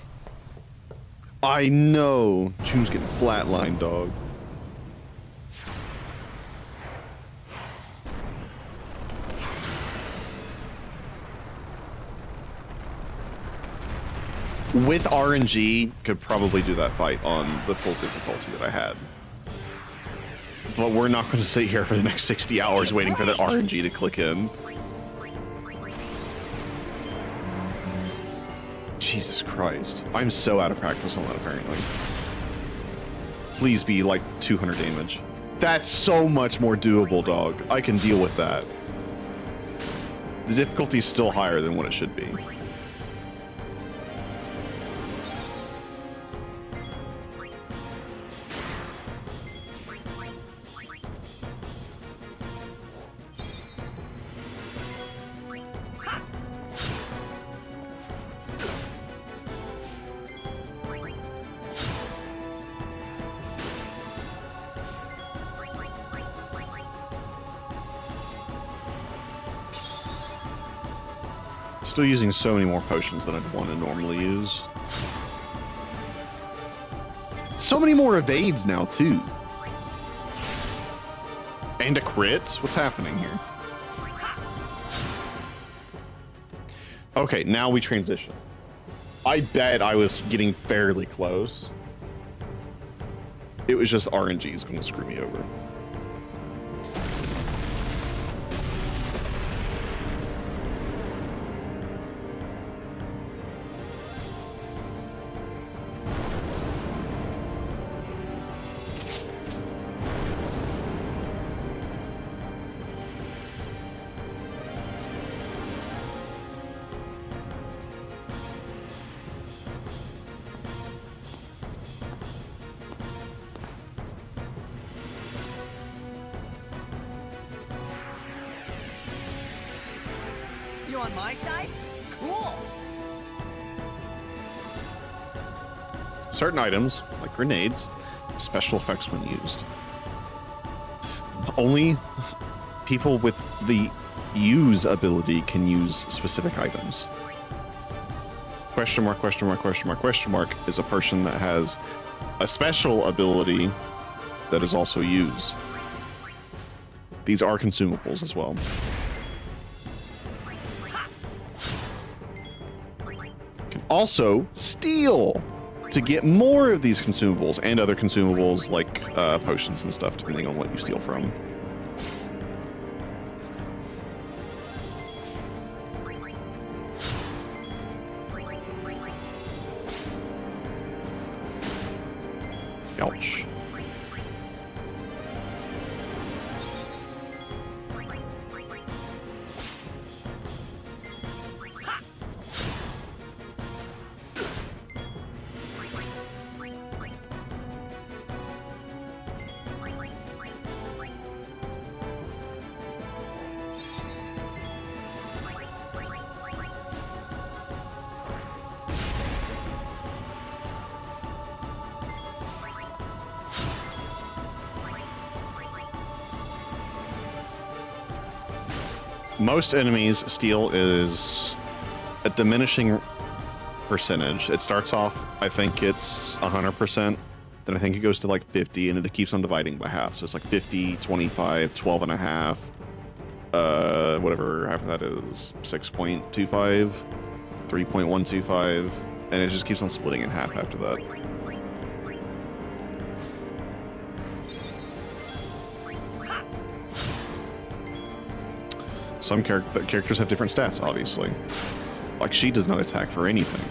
I know. Chew's getting flatlined, dog. With RNG, could probably do that fight on the full difficulty that I had. But we're not going to sit here for the next 60 hours waiting for that RNG to click in. Jesus Christ. I'm so out of practice on that, apparently. Please be like 200 damage. That's so much more doable, dog. I can deal with that. The difficulty is still higher than what it should be. Still using so many more potions than I'd want to normally use. So many more evades now, too. And a crit? What's happening here? Okay, now we transition. I bet I was getting fairly close. It was just RNG is going to screw me over. You on my side? Cool. Certain items, like grenades, have special effects when used. Only people with the use ability can use specific items. Question mark, question mark, question mark, question mark is a person that has a special ability that is also use. These are consumables as well. Can also steal to get more of these consumables and other consumables like potions and stuff, depending on what you steal from. Ouch. Most enemies steal is a diminishing percentage. It starts off, I think it's 100%, then I think it goes to like 50, and it keeps on dividing by half. So it's like 50, 25, 12 and a half, whatever half of that is, 6.25, 3.125, and it just keeps on splitting in half after that. Some characters have different stats, obviously. Like, she does not attack for anything.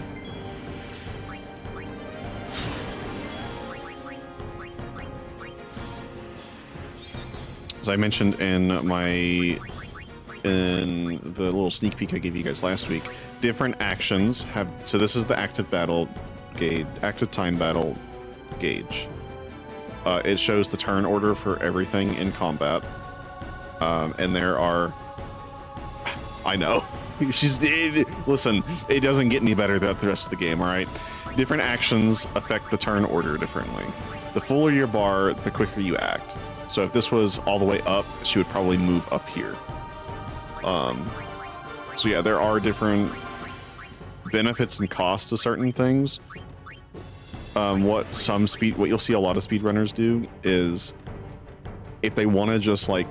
As I mentioned in the little sneak peek I gave you guys last week, different actions have, so this is the active battle gauge, active time battle gauge. It shows the turn order for everything in combat. And there are, I know. Listen, it doesn't get any better throughout the rest of the game, all right? Different actions affect the turn order differently. The fuller your bar, the quicker you act. So if this was all the way up, she would probably move up here. So yeah, there are different benefits and costs to certain things. what you'll see a lot of speedrunners do is if they want to just like,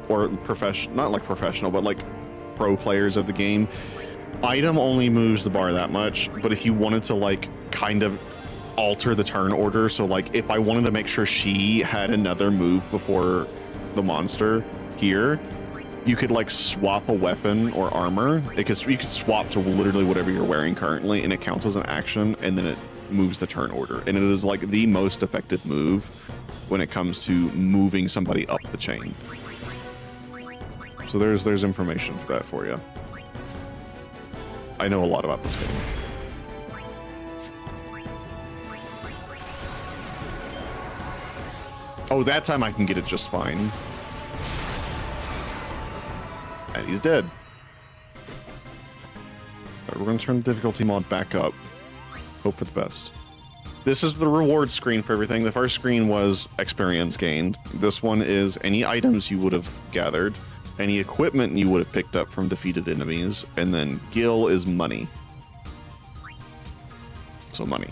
or not like professional, but like pro players of the game, item only moves the bar that much. But if you wanted to like kind of alter the turn order, so like if I wanted to make sure she had another move before the monster here, you could like swap a weapon or armor. You could swap to literally whatever you're wearing currently, and it counts as an action, and then it moves the turn order. And it is like the most effective move when it comes to moving somebody up the chain. So there's information for that for you. I know a lot about this game. Oh, that time I can get it just fine. And he's dead. All right, we're going to turn the difficulty mod back up. Hope for the best. This is the reward screen for everything. The first screen was experience gained. This one is any items you would have gathered, any equipment you would have picked up from defeated enemies, and then gil is money. So money.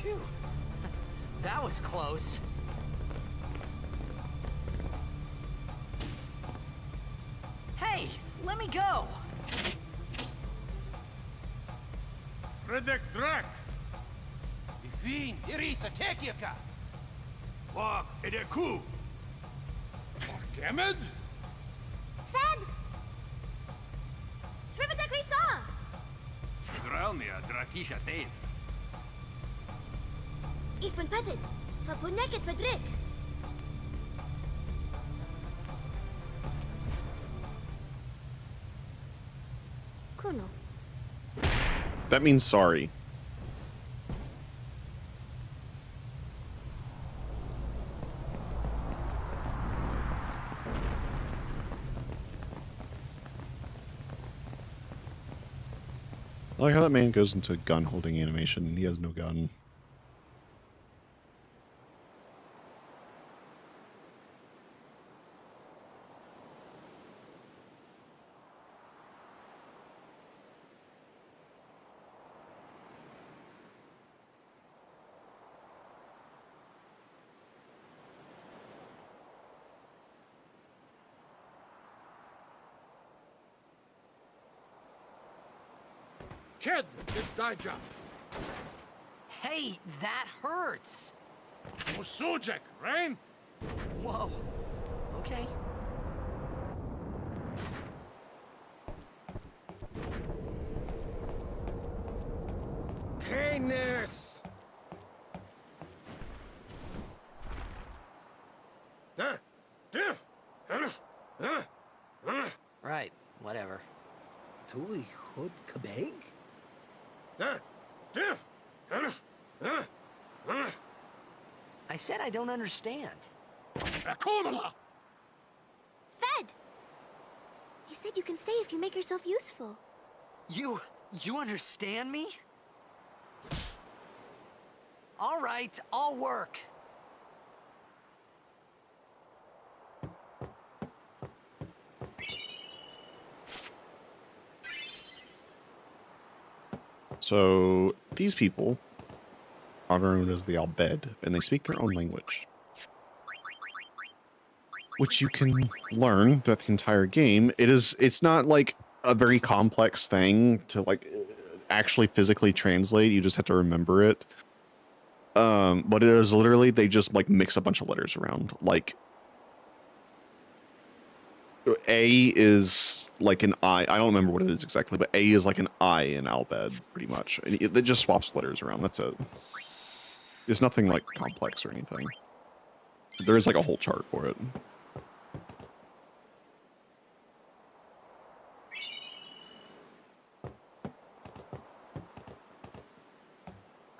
Phew. That was close. Hey, let me go! Fredek Drak! Ifin, Irisa Tekiaka! Wag Edeku! Gemed? Fed! Shrivadak Risa! Drelmia Drakisha Tate. Ifun Petted! Fapuneket Fedrik! Kuno. That means sorry. I like how that man goes into gun holding animation and he has no gun. Kid, it Daija. Hey, that hurts! Musujek, Rain? Whoa. Okay. Canis! Right, whatever. Tui Hood Kabeg? I said I don't understand. Akumala! Fed! He said you can stay if you make yourself useful. You understand me? All right, I'll work. So these people are known as the Albed, and they speak their own language, which you can learn throughout the entire game. It's not like a very complex thing to like actually physically translate. You just have to remember it. But it is literally, they just like mix a bunch of letters around. Like A is like an I. I don't remember what it is exactly, but A is like an I in Albed, pretty much. And it just swaps letters around. That's it. It's nothing like complex or anything. There is like a whole chart for it.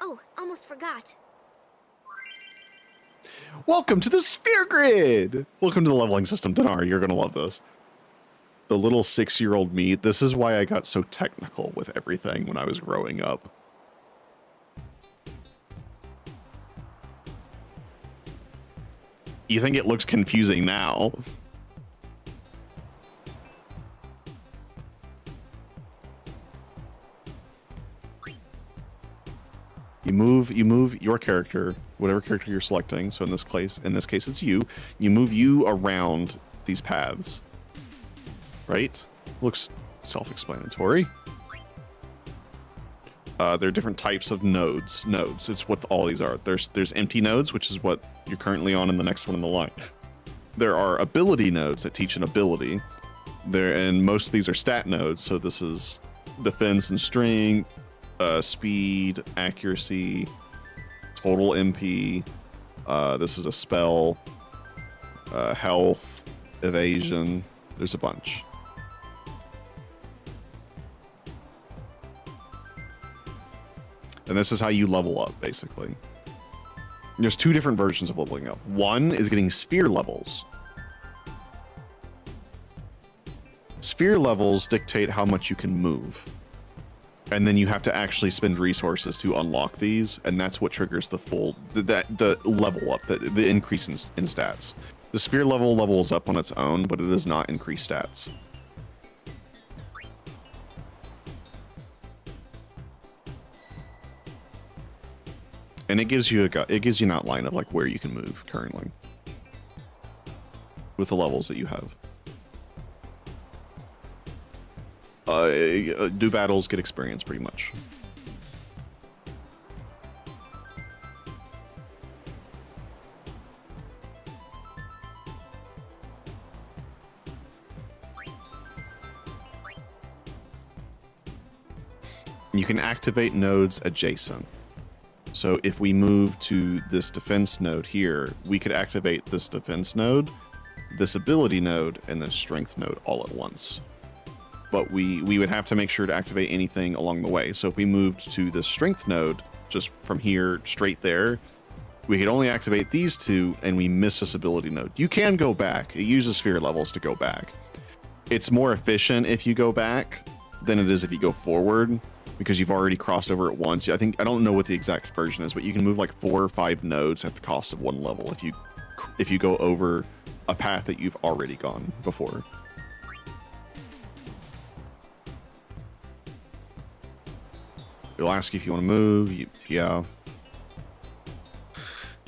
Oh, almost forgot. Welcome to the Sphere Grid! Welcome to the leveling system, Dinar. You're gonna love this. a little 6-year-old me. This is why I got so technical with everything when I was growing up. You think it looks confusing now? You move your character, whatever character you're selecting. So in this case, it's you. You move you around these paths, right? Looks self-explanatory. There are different types of nodes. It's what all these are. There's empty nodes, which is what you're currently on, and the next one in the line. There are ability nodes that teach an ability. And most of these are stat nodes. So this is defense and strength, speed, accuracy, total MP. This is a spell, health, evasion. There's a bunch. And this is how you level up, basically. There's 2 different versions of leveling up. One is getting sphere levels. Sphere levels dictate how much you can move. And then you have to actually spend resources to unlock these, and that's what triggers the level up, the increase in stats. The sphere level levels up on its own, but it does not increase stats. And it gives you an outline of like where you can move currently with the levels that you have. Do battles, get experience, pretty much. You can activate nodes adjacent. So if we move to this defense node here, we could activate this defense node, this ability node, and this strength node all at once. But we would have to make sure to activate anything along the way. So if we moved to the strength node, just from here straight there, we could only activate these 2, and we miss this ability node. You can go back. It uses sphere levels to go back. It's more efficient if you go back than it is if you go forward, because you've already crossed over it once. I don't know what the exact version is, but you can move like 4 or 5 nodes at the cost of 1 level if you go over a path that you've already gone before. It'll ask you if you want to move. Yeah.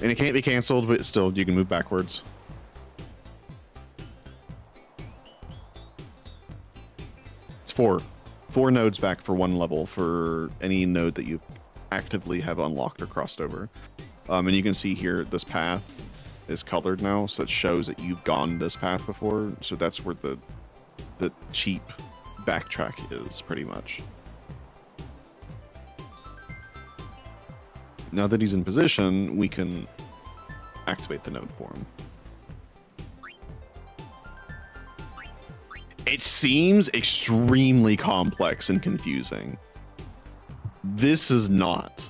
And it can't be canceled, but still, you can move backwards. It's 4 nodes back for 1 level for any node that you actively have unlocked or crossed over. And you can see here, this path is colored now, so it shows that you've gone this path before. So that's where the cheap backtrack is, pretty much. Now that he's in position, we can activate the node for him. It seems extremely complex and confusing. This is not.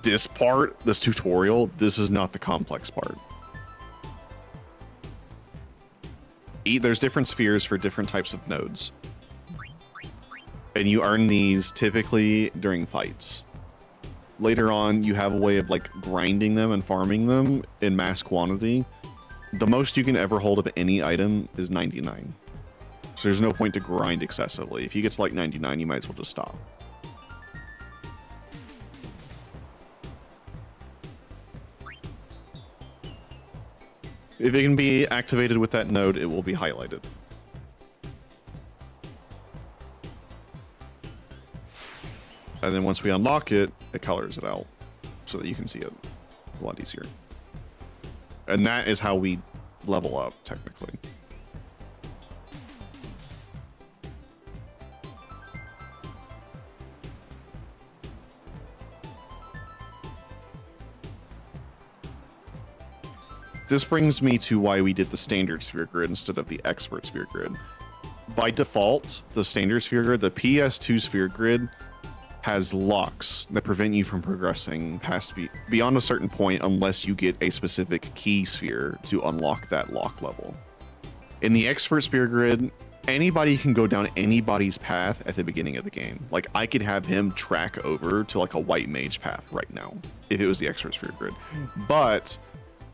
This part, this tutorial, this is not the complex part. There's different spheres for different types of nodes. And you earn these typically during fights. Later on, you have a way of like grinding them and farming them in mass quantity. The most you can ever hold of any item is 99. So there's no point to grind excessively. If you get to like 99, you might as well just stop. If it can be activated with that node, it will be highlighted. And then once we unlock it, it colors it out so that you can see it a lot easier. And that is how we level up, technically. This brings me to why we did the standard sphere grid instead of the expert sphere grid. By default, the standard sphere grid, the PS2 sphere grid, has locks that prevent you from progressing past beyond a certain point unless you get a specific key sphere to unlock that lock level. In the expert sphere grid, anybody can go down anybody's path at the beginning of the game. Like, I could have him track over to like a white mage path right now if it was the expert sphere grid, but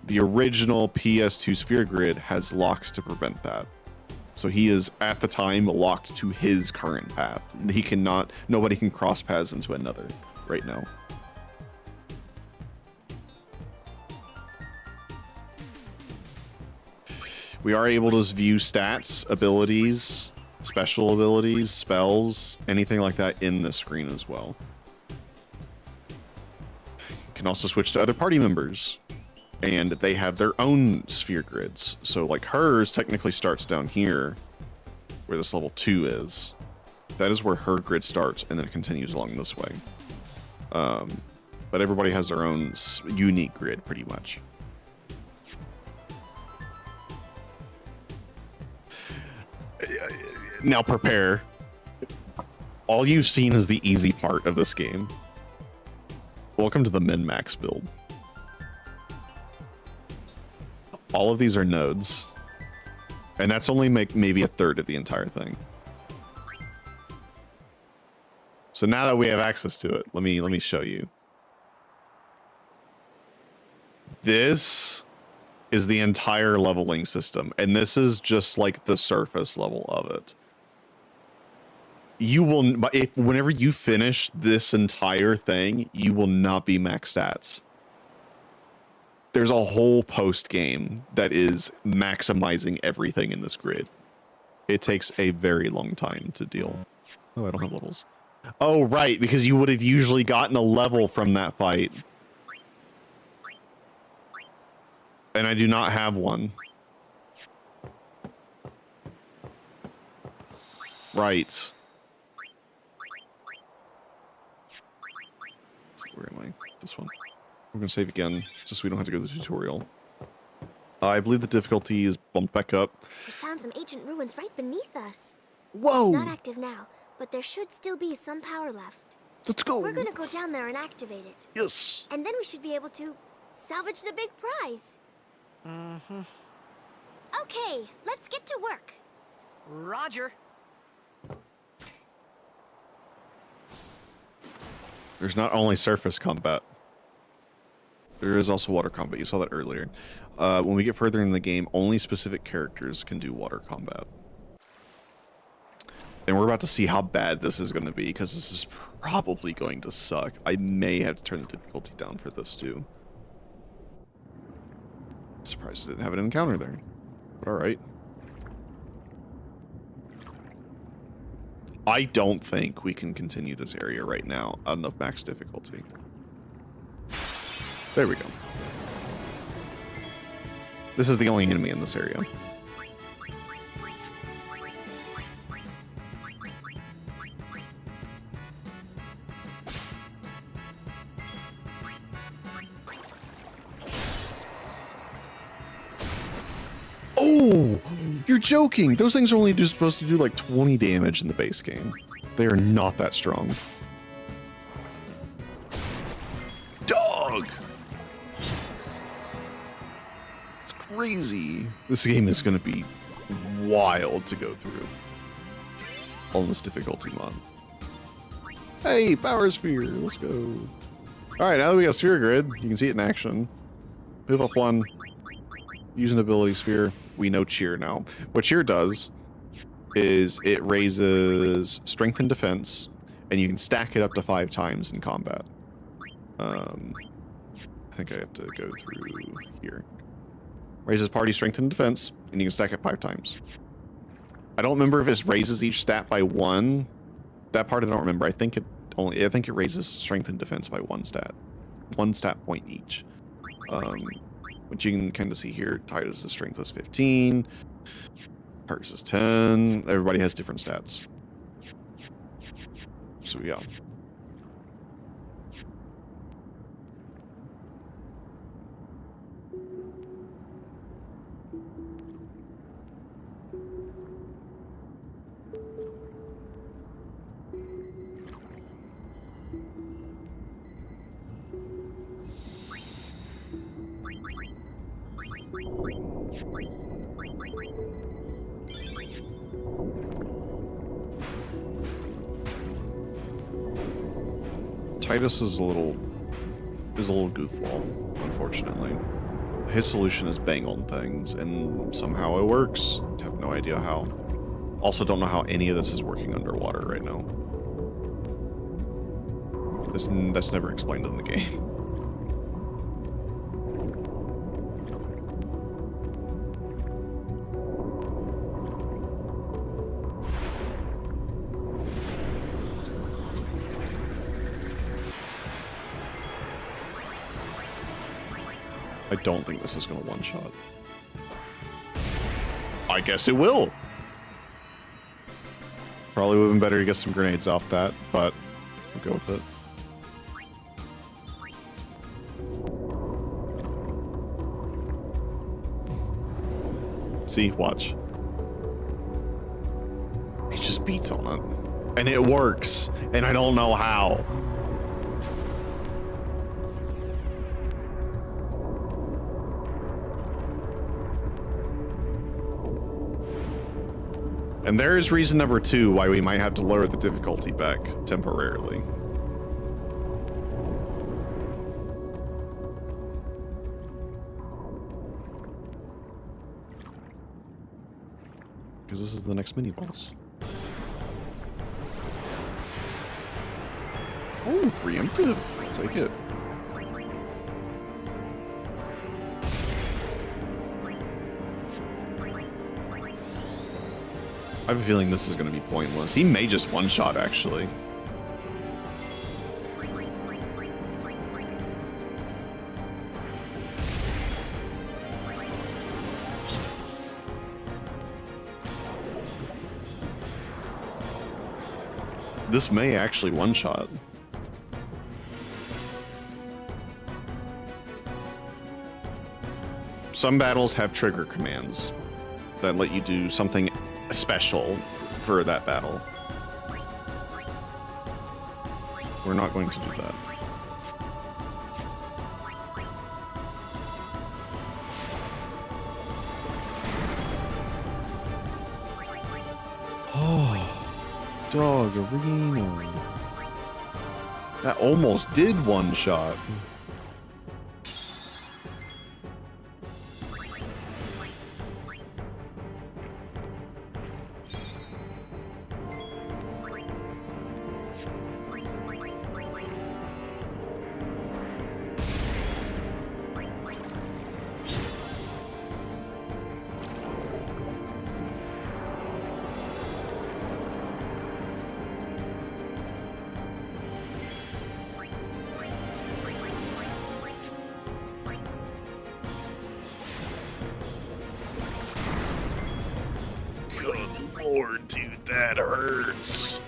the original PS2 sphere grid has locks to prevent that. So he is at the time locked to his current path. He cannot, nobody can cross paths into another right now. We are able to view stats, abilities, special abilities, spells, anything like that in the screen as well. You can also switch to other party members, and they have their own sphere grids. So like hers technically starts down here, where this level 2 is. That is where her grid starts, and then it continues along this way. But everybody has their own unique grid, pretty much. Now prepare. All you've seen is the easy part of this game. Welcome to the min-max build. All of these are nodes, and that's only maybe a third of the entire thing. So now that we have access to it, let me show you. This is the entire leveling system, and this is just like the surface level of it. You will, whenever you finish this entire thing, you will not be max stats. There's a whole post game that is maximizing everything in this grid. It takes a very long time to deal. Oh, I don't have levels. Oh, right, because you would have usually gotten a level from that fight. And I do not have one. Right. Where am I? This one. We're going to save again, just so we don't have to go to the tutorial. I believe the difficulty is bumped back up. We found some ancient ruins right beneath us. Whoa! It's not active now, but there should still be some power left. Let's go! We're gonna go down there and activate it. Yes! And then we should be able to salvage the big prize. Mm-hmm. Okay, let's get to work. Roger. There's not only surface combat. There is also water combat. You saw that earlier. When we get further in the game, only specific characters can do water combat. And we're about to see how bad this is going to be, because this is probably going to suck. I may have to turn the difficulty down for this too. Surprised I didn't have an encounter there. But alright. I don't think we can continue this area right now out of max difficulty. There we go. This is the only enemy in this area. Oh, you're joking. Those things are only just supposed to do like 20 damage in the base game. They are not that strong. Dog! It's crazy. This game is going to be wild to go through on this difficulty mod. Hey, power sphere, let's go. All right, now that we got sphere grid, you can see it in action. Move up one. Use an ability sphere. We know cheer now. What cheer does is it raises strength and defense, and you can stack it up to 5 times in combat. I think I have to go through here. Raises party strength and defense, and you can stack it 5 times. I don't remember if it raises each stat by 1. That part I don't remember. I think it raises strength and defense by 1 stat. 1 stat point each. Which you can kind of see here. Titus' strength is 15. Parks is 10. Everybody has different stats. So yeah. Titus is a little goofball, unfortunately. His solution is bang on things, and somehow it works. I have no idea how. Also don't know how any of this is working underwater right now. That's never explained in the game. I don't think this is going to one-shot. I guess it will. Probably would have been better to get some grenades off that, but I'll go with it. See, watch. It just beats on it. And it works. And I don't know how. And there is reason number 2 why we might have to lower the difficulty back temporarily. Because this is the next mini boss. Oh, preemptive. I'll take it. I have a feeling this is going to be pointless. He may just one-shot, actually. This may actually one-shot. Some battles have trigger commands that let you do something special for that battle. We're not going to do that. Oh, dog arena. That almost did one shot. Lord, dude, that hurts.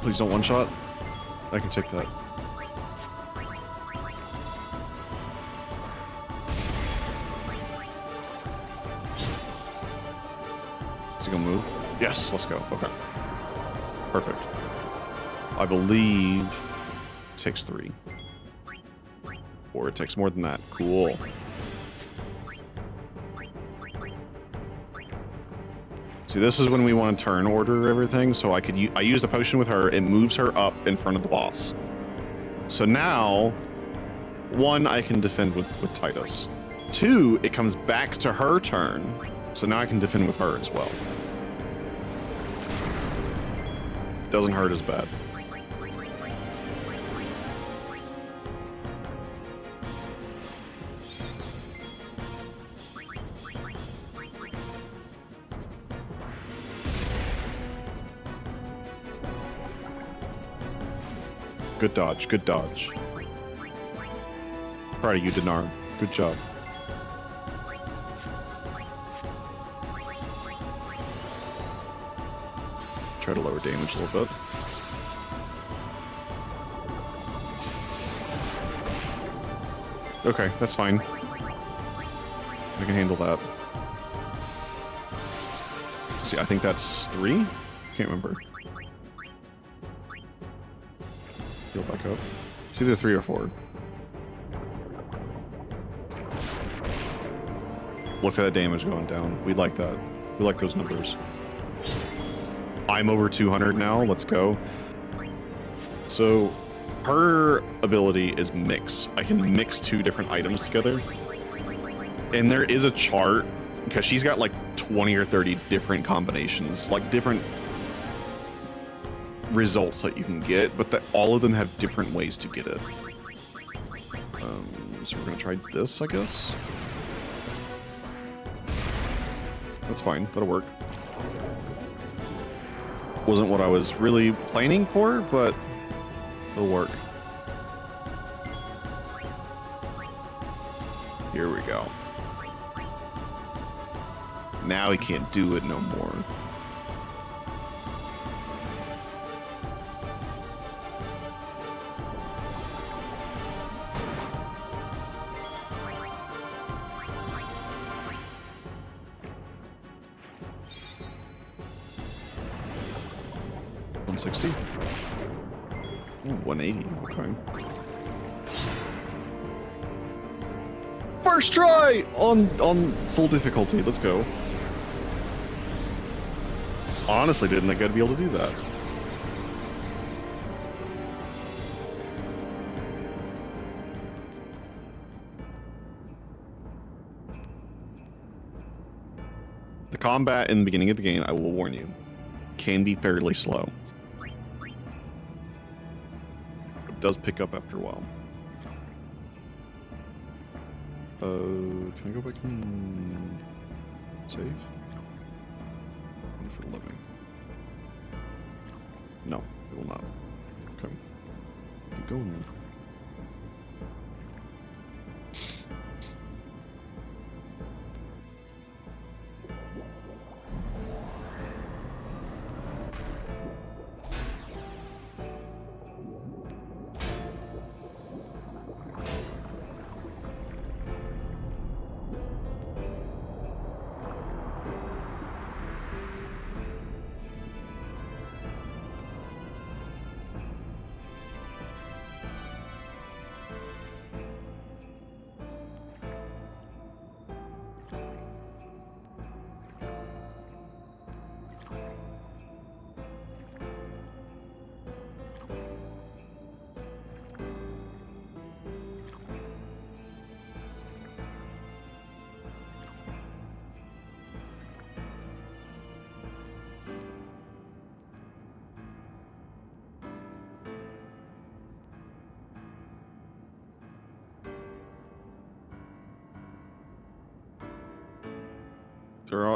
Please don't one shot. I can take that. Is he gonna move? Yes, let's go. Okay. Perfect. I believe it takes 3. Or it takes more than that. Cool. See, this is when we want to turn order everything, so I used a potion with her, it moves her up in front of the boss. So now, 1, I can defend with Titus. 2, it comes back to her turn, so now I can defend with her as well. Doesn't hurt as bad. Good dodge, good dodge. Proud of you, Dinar. Good job. Try to lower damage a little bit. Okay, that's fine. I can handle that. See, I think that's 3? Can't remember. Heal back up. It's either 3 or 4. Look at that damage going down. We like that. We like those numbers. I'm over 200 now. Let's go. So her ability is mix. I can mix 2 different items together. And there is a chart because she's got like 20 or 30 different combinations, like different results that you can get, but that all of them have different ways to get it. So we're gonna try this, I guess. That's fine, that'll work. Wasn't what I was really planning for, but it'll work. Here we go. Now he can't do it no more. $160. Ooh, 180. Okay. First try on full difficulty. Let's go. Honestly, didn't think I'd be able to do that. The combat in the beginning of the game, I will warn you, can be fairly slow. It does pick up after a while. Can I go back and save? For living. No, it will not. Okay. Keep going then.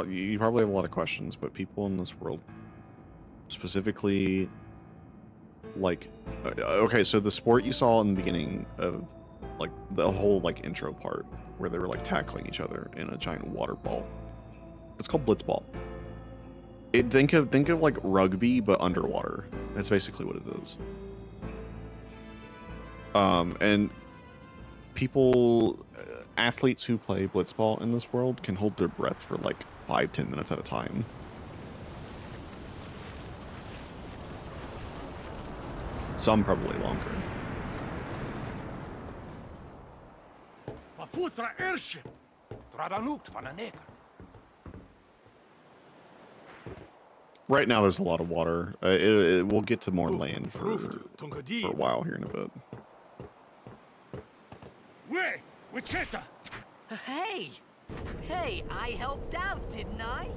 You probably have a lot of questions, but people in this world, specifically, like, okay, so the sport you saw in the beginning of, like, the whole, like, intro part, where they were, like, tackling each other in a giant water ball, it's called blitzball. Think of like rugby, but underwater. That's basically what it is. And people, athletes who play blitzball in this world can hold their breath for like 5-10 minutes at a time. Some probably longer. Verfutra airship. Tradanukt van een neker. Right now, there's a lot of water. We'll get to more land for a while here in a bit. Way, Wichita. Hey! Hey, I helped out, didn't I?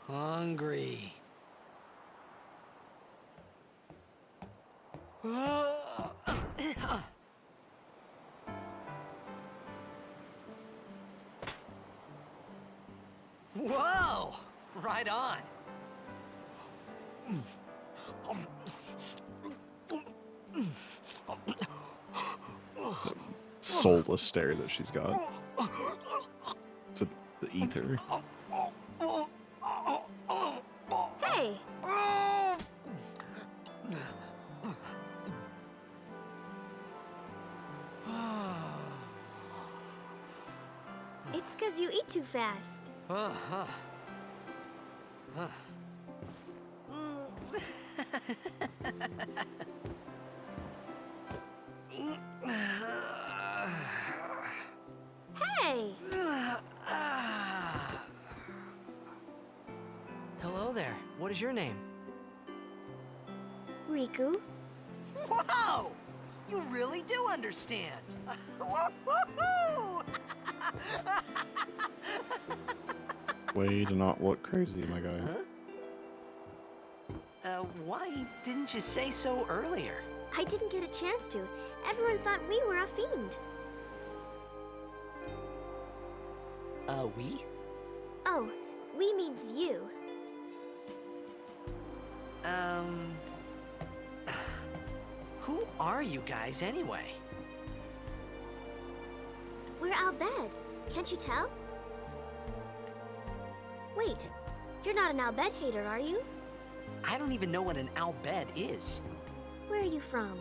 Hungry. Whoa! Right on. Soulless stare that she's got. To the ether. Hey! It's 'cause you eat too fast. Hey! Hello there. What is your name? Riku? Whoa! You really do understand. Woo-hoo-hoo! Way to not look crazy, my guy. Why didn't you say so earlier? I didn't get a chance to. Everyone thought we were a fiend. We? Oh, we means you. Who are you guys anyway? We're Al Bhed. Can't you tell? Wait, you're not an Al Bhed hater, are you? I don't even know what an Al Bhed is. Where are you from?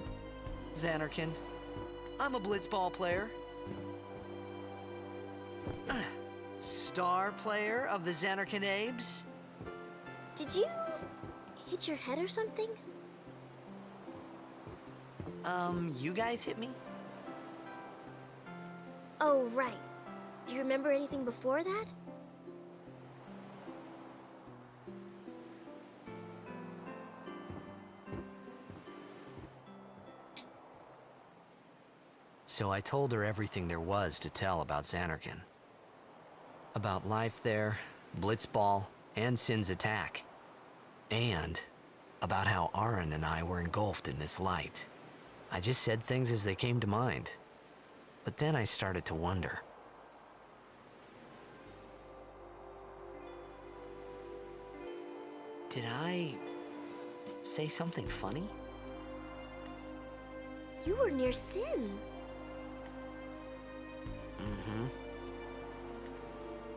Xanarkand. I'm a blitzball player. Star player of the Xanarkand Abes. Did you hit your head or something? You guys hit me? Oh, right. Do you remember anything before that? So I told her everything there was to tell about Xanarkand. About life there, Blitzball, and Sin's attack. And about how Aaron and I were engulfed in this light. I just said things as they came to mind. But then I started to wonder. Did I say something funny? You were near Sin. Mm-hmm.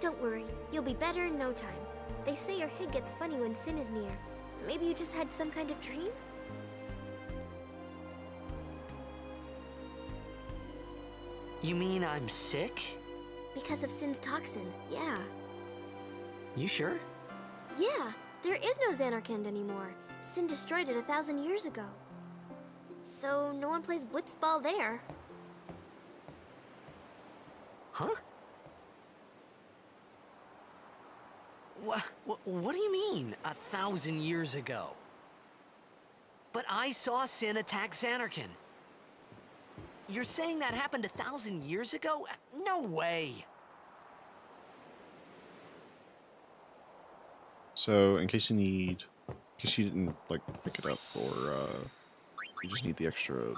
Don't worry, you'll be better in no time. They say your head gets funny when Sin is near. Maybe you just had some kind of dream? You mean I'm sick? Because of Sin's toxin, yeah. You sure? Yeah, there is no Xanarkand anymore. Sin destroyed it 1,000 years ago. So no one plays blitzball there. Huh? What do you mean, 1,000 years ago? But I saw Sin attack Xanarkand. You're saying that happened 1,000 years ago? No way! So, in case you didn't, like, pick it up, or, you just need the extra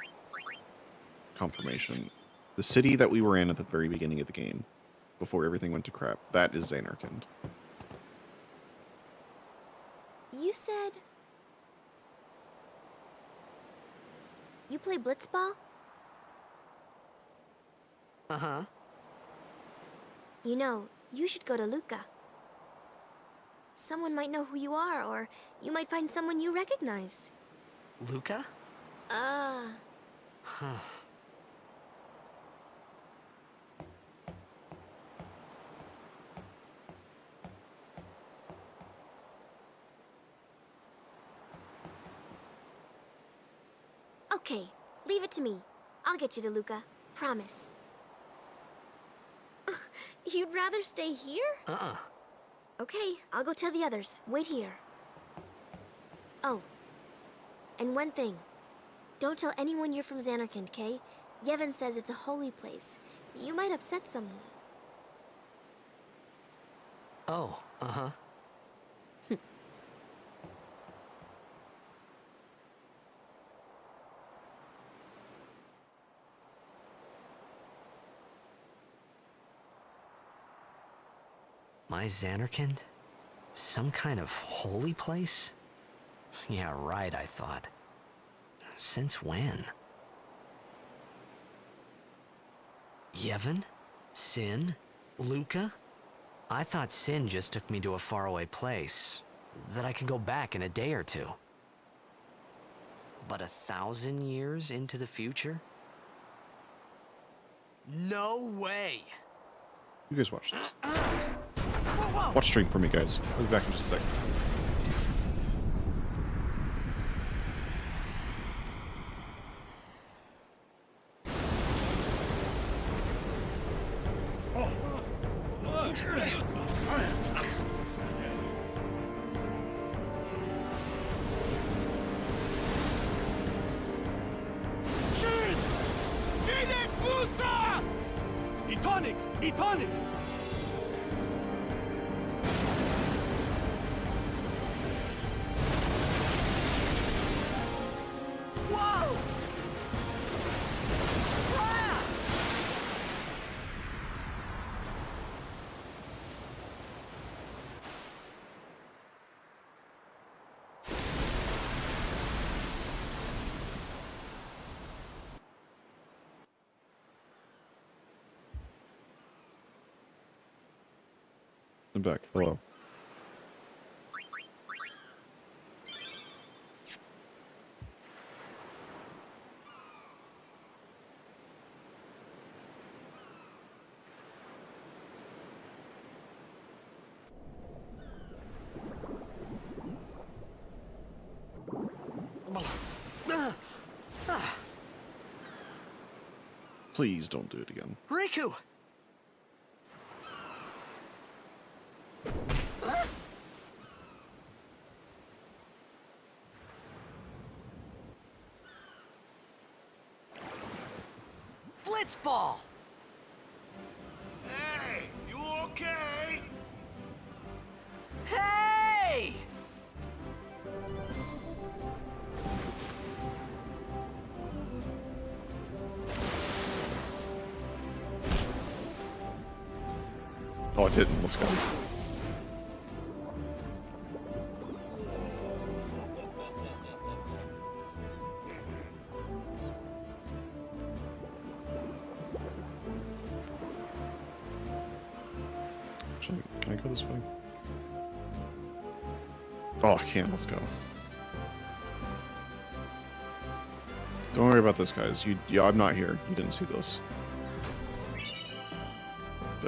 confirmation. The city that we were in at the very beginning of the game, before everything went to crap, that is Xanarkand. You said... You play blitzball? Uh-huh. You know, you should go to Luca. Someone might know who you are, or you might find someone you recognize. Luca? Ah. Huh. Okay, leave it to me. I'll get you to Luca. Promise. You'd rather stay here? Uh-uh. Okay, I'll go tell the others. Wait here. Oh, and one thing. Don't tell anyone you're from Xanarkand, okay? Yevon says it's a holy place. You might upset someone. Oh, uh-huh. My Xanarkand? Some kind of holy place? Yeah, right, I thought. Since when? Yevon? Sin? Luca? I thought Sin just took me to a faraway place, that I could go back in a day or two. But 1,000 years into the future? No way! You guys watch this. Watch stream for me, guys. I'll be back in just a second. Etonic! Etonic! Whoa! Ah! I'm back. Hello. Please don't do it again. Riku! Blitzball! Hey, you okay? Hey! Oh, it didn't. Let's go. Actually, can I go this way? Oh, I can't. Let's go. Don't worry about this, guys. Yeah, I'm not here. You didn't see this.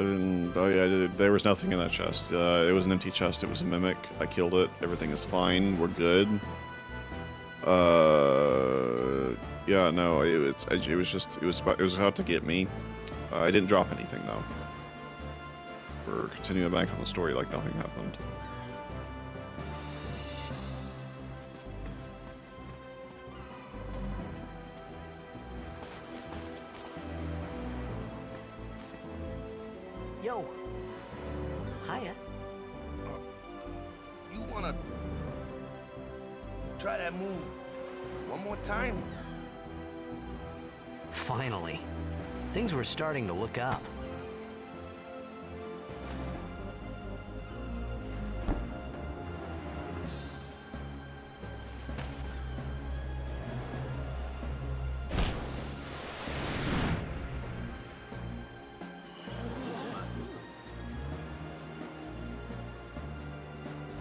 Oh yeah, there was nothing in that chest. It was an empty chest. It was a mimic. I killed it. Everything is fine. We're good. Yeah, no, it was out to get me. I didn't drop anything though. We're continuing back on the story like nothing happened. Yo. Hiya. You wanna try that move one more time? Finally. Things were starting to look up.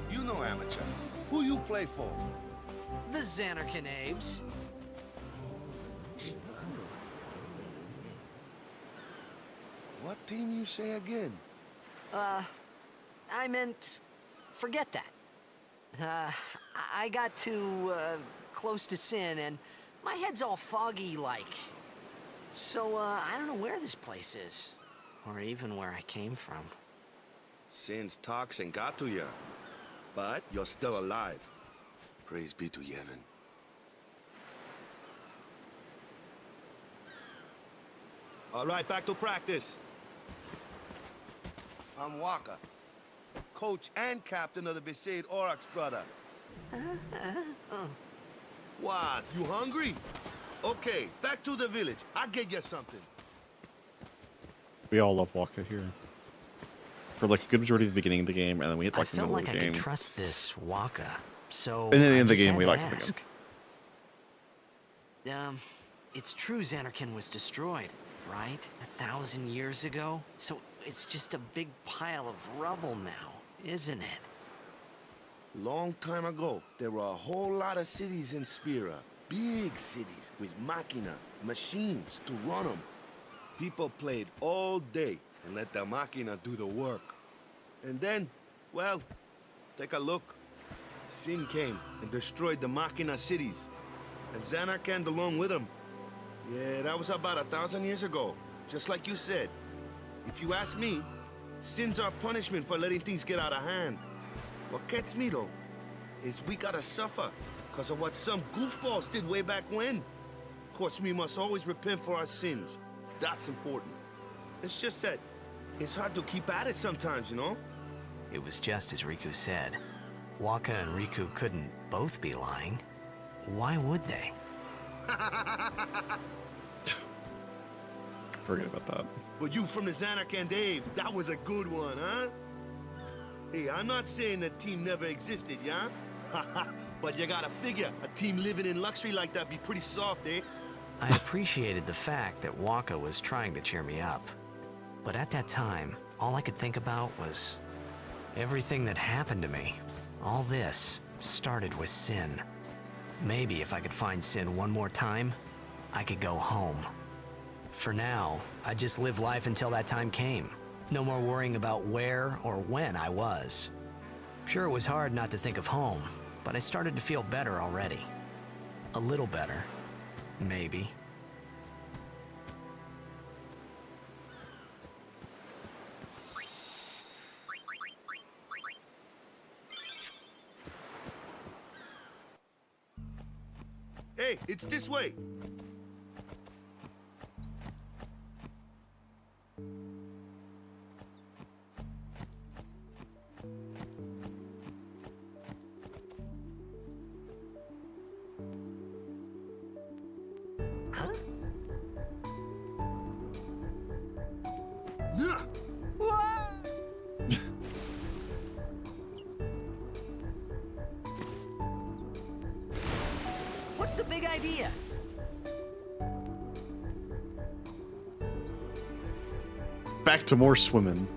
You know amateur. Who you play for? The Xanarkanabes. What team you say again? I meant, forget that. I got too, close to Sin, and my head's all foggy like. So, I don't know where this place is. Or even where I came from. Sin's toxin got to you. But you're still alive. Praise be to Yevon. All right, back to practice. I'm Waka, coach and captain of the Besaid Aurochs, brother. What, you hungry? Okay, back to the village. I'll get you something. We all love Waka here. For like a good majority of the beginning of the game, and then we hit I like the felt middle like of the I game. could trust this Waka, so And then at the I end of the just game, had we to like him again. ask. It's true Xanarkin was destroyed, right? 1,000 years ago? So it's just a big pile of rubble now, isn't it? Long time ago, there were a whole lot of cities in Spira. Big cities with machina, machines to run them. People played all day and let the machina do the work. And then, well, take a look. Sin came and destroyed the Machina cities. And Zanarkand along with him. Yeah, that was about 1,000 years ago. Just like you said. If you ask me, Sin's our punishment for letting things get out of hand. What gets me, though, is we gotta suffer because of what some goofballs did way back when. Of course, we must always repent for our sins. That's important. It's just that it's hard to keep at it sometimes, you know? It was just as Riku said. Waka and Riku couldn't both be lying. Why would they? Forget about that. But you from the Zanarkand Daves, that was a good one, huh? Hey, I'm not saying that team never existed, yeah? But you gotta figure, a team living in luxury like that be pretty soft, eh? I appreciated the fact that Waka was trying to cheer me up. But at that time, all I could think about was everything that happened to me. All this started with Sin. Maybe if I could find Sin one more time, I could go home. For now, I just live life until that time came. No more worrying about where or when I was. Sure, it was hard not to think of home, but I started to feel better already. A little better, maybe. Hey, it's this way. What's the big idea? Back to more swimming.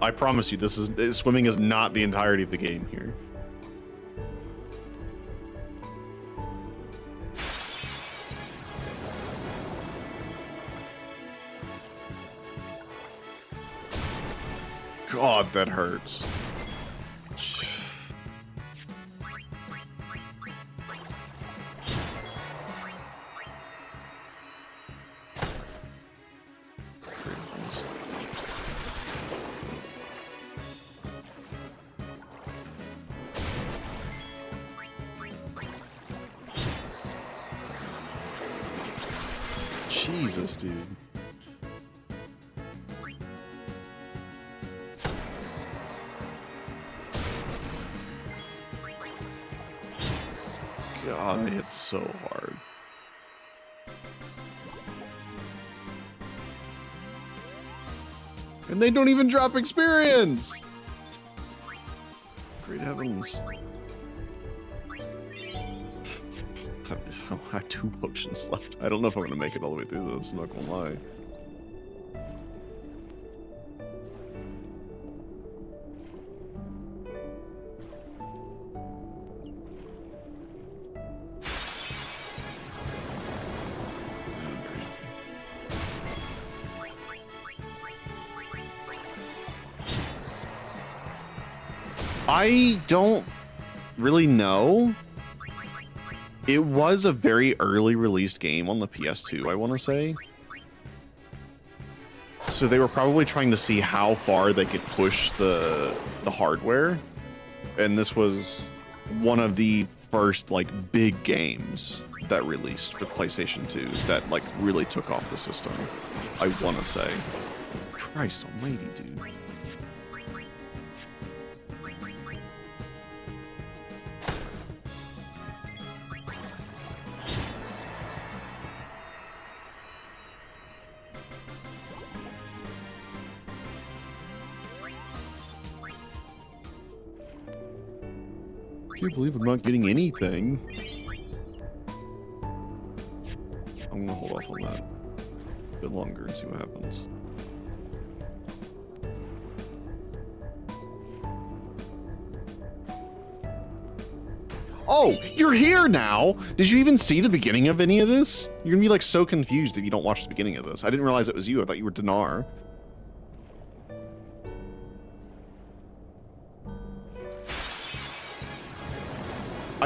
I promise you, swimming is not the entirety of the game here. God, that hurts. Jesus, dude. God, it's so hard. And they don't even drop experience! Great heavens. I have 2 potions left. I don't know if I'm gonna make it all the way through this, I'm not gonna lie. I don't really know. It was a very early released game on the PS2, I want to say. So they were probably trying to see how far they could push the hardware. And this was one of the first like big games that released for the PlayStation 2 that like really took off the system, I want to say. Christ almighty, dude. I can't believe I'm not getting anything. I'm gonna hold off on that a bit longer and see what happens. Oh, you're here now! Did you even see the beginning of any of this? You're gonna be like so confused if you don't watch the beginning of this. I didn't realize it was you. I thought you were Dinar.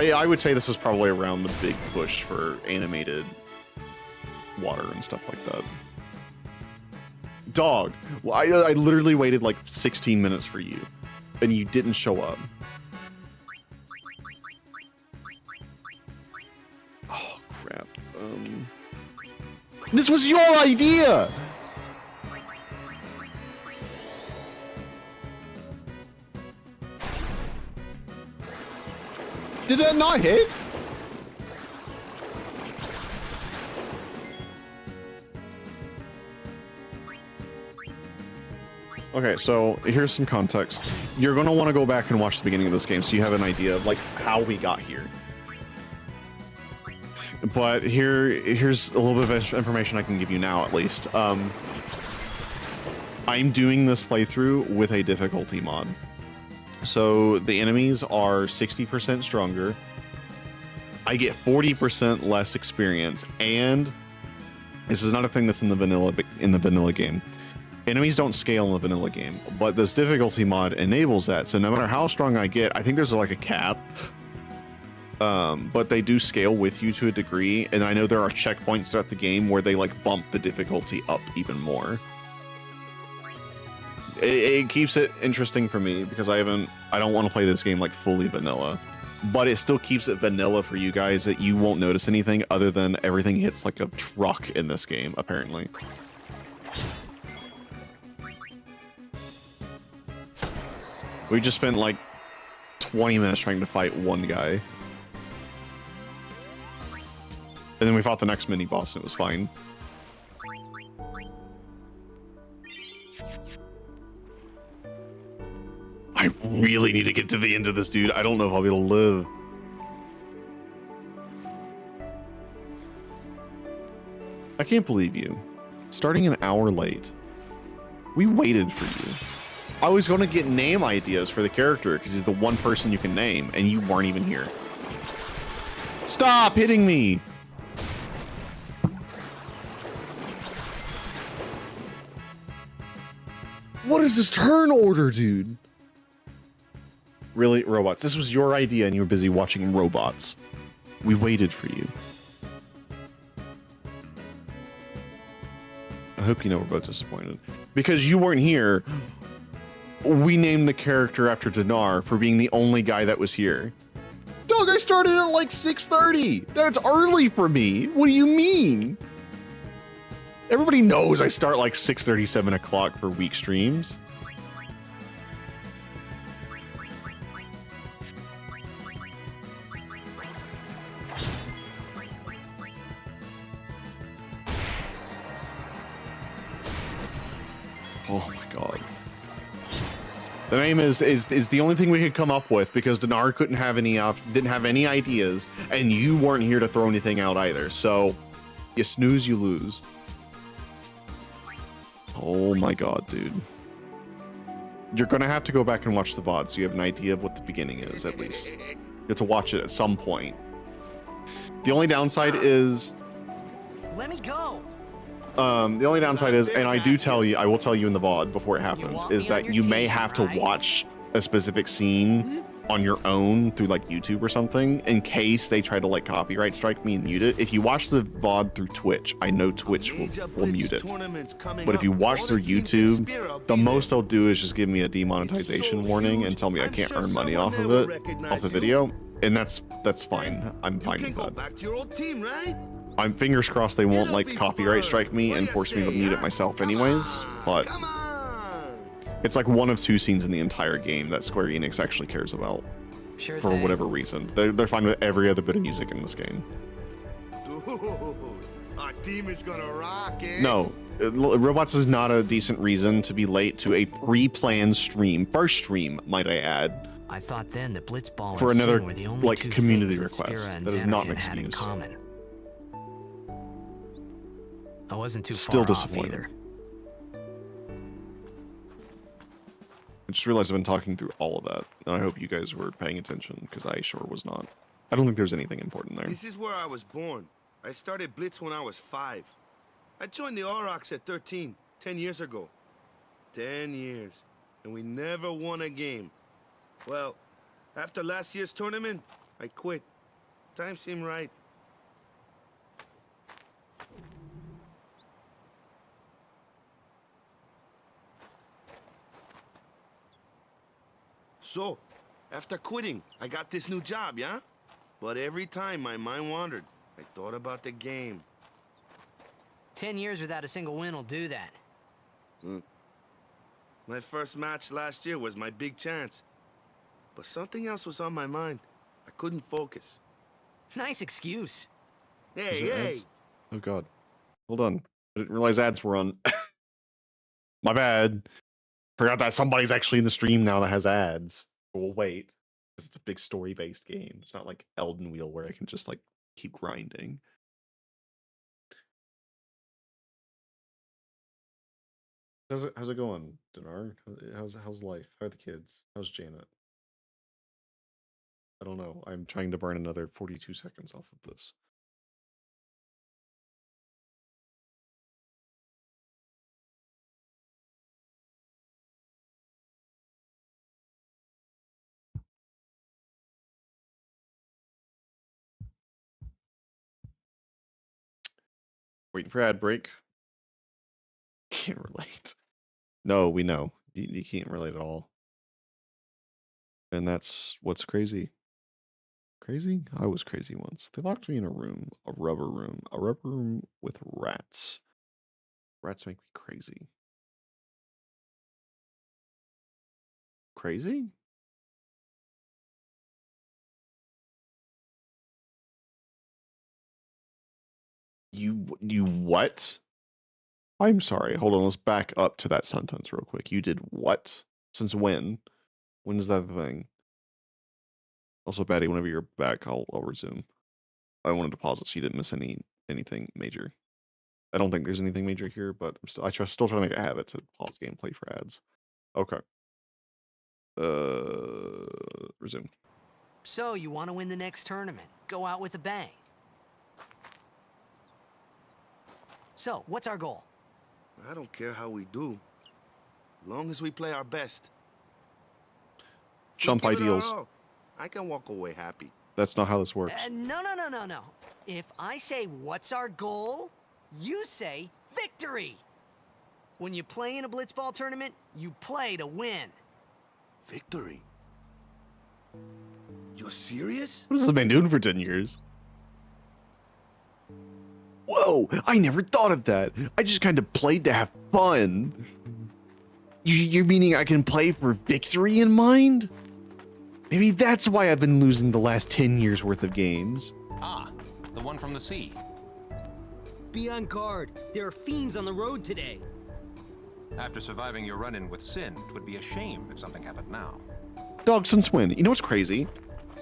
I would say this is probably around the big push for animated water and stuff like that. Dog, well, I literally waited like 16 minutes for you, and you didn't show up. Oh, crap. This was your idea! Did that not hit? Okay, so here's some context. You're gonna want to go back and watch the beginning of this game so you have an idea of like how we got here. But here's a little bit of information I can give you now, at least. I'm doing this playthrough with a difficulty mod. So the enemies are 60% stronger. I get 40% less experience, and this is not a thing that's in the vanilla game. Enemies don't scale in the vanilla game, but this difficulty mod enables that. So no matter how strong I get, I think there's like a cap. But they do scale with you to a degree, and I know there are checkpoints throughout the game where they like bump the difficulty up even more. It keeps it interesting for me because I don't want to play this game like fully vanilla, but it still keeps it vanilla for you guys that you won't notice anything other than everything hits like a truck in this game, apparently. We just spent like 20 minutes trying to fight one guy. And then we fought the next mini boss and it was fine. I really need to get to the end of this, dude. I don't know if I'll be able to live. I can't believe you. Starting an hour late. We waited for you. I was going to get name ideas for the character because he's the one person you can name, and you weren't even here. Stop hitting me! What is this turn order, dude? Really, robots? This was your idea and you were busy watching robots. We waited for you. I hope you know we're both disappointed. Because you weren't here, we named the character after Dinar for being the only guy that was here. Dog, I started at like 6:30. That's early for me. What do you mean? Everybody knows I start like 6:30, 7 o'clock for week streams. Oh my god. The name is the only thing we could come up with because Dinar didn't have any ideas, and you weren't here to throw anything out either. So you snooze, you lose. Oh my god, dude. You're gonna have to go back and watch the VOD so you have an idea of what the beginning is, at least. You have to watch it at some point. The only downside is... Let me go! The only downside is, and I will tell you in the VOD before it happens, is that you may have to watch a specific scene on your own through like YouTube or something in case they try to like copyright strike me and mute it. If you watch the VOD through Twitch, I know Twitch will mute it. But if you watch through YouTube, the most they'll do is just give me a demonetization warning and tell me I can't earn money off of it, off the video. And that's fine. I'm fine with that. I'm fingers crossed they won't like copyright strike me and force me to mute it myself anyways, but it's like one of two scenes in the entire game that Square Enix actually cares about for whatever reason. They're fine with every other bit of music in this game. Dude, our team is gonna rock, eh? No, Robots is not a decent reason to be late to a pre-planned stream. First stream, might I add. I thought then that Blitzball For and another Sin were the only like two community things that request. Spira and That is not an Xanarkin had in excuse. common. I wasn't too Still far off disappointed. either. I just realized I've been talking through all of that, and I hope you guys were paying attention, because I sure was not. I don't think there's anything important there. This is where I was born. I started Blitz when I was 5. I joined the Aurochs at 13, 10 years ago. 10 years, and we never won a game. Well, after last year's tournament, I quit. Time seemed right. So, after quitting, I got this new job, yeah? But every time my mind wandered, I thought about the game. 10 years without a single win will do that. My first match last year was my big chance. But something else was on my mind. I couldn't focus. Nice excuse. Hey, Is it hey! ads? Oh god. Hold on. I didn't realize ads were on. My bad. Forgot that somebody's actually in the stream now that has ads. But we'll wait. Because it's a big story-based game. It's not like Elden Wheel where I can just like keep grinding. How's it going, Dinar? How's life? How are the kids? How's Janet? I don't know. I'm trying to burn another 42 seconds off of this. Waiting for ad break. Can't relate. No, we know. You can't relate at all. And that's what's crazy. Crazy? I was crazy once. They locked me in a room, a rubber room with rats. Rats make me crazy. Crazy? You what? I'm sorry. Hold on. Let's back up to that sentence real quick. You did what? Since when? When is that the thing? Also, Batty, whenever you're back, I'll resume. I wanted to pause it so you didn't miss anything major. I don't think there's anything major here, but I'm still trying to make a habit to pause gameplay for ads. Okay. Resume. So, you want to win the next tournament. Go out with a bang. So, what's our goal? I don't care how we do. Long as we play our best. If we Chump give it our ideals. all, I can walk away happy. That's not how this works. No. If I say, what's our goal? You say, victory! When you play in a blitzball tournament, you play to win. Victory? You're serious? What has this been doing for 10 years? Whoa, I never thought of that. I just kind of played to have fun. You're meaning I can play for victory in mind? Maybe that's why I've been losing the last 10 years worth of games. Ah, the one from the sea. Be on guard. There are fiends on the road today. After surviving your run-in with Sin, it would be a shame if something happened now. Dog, since when? You know what's crazy?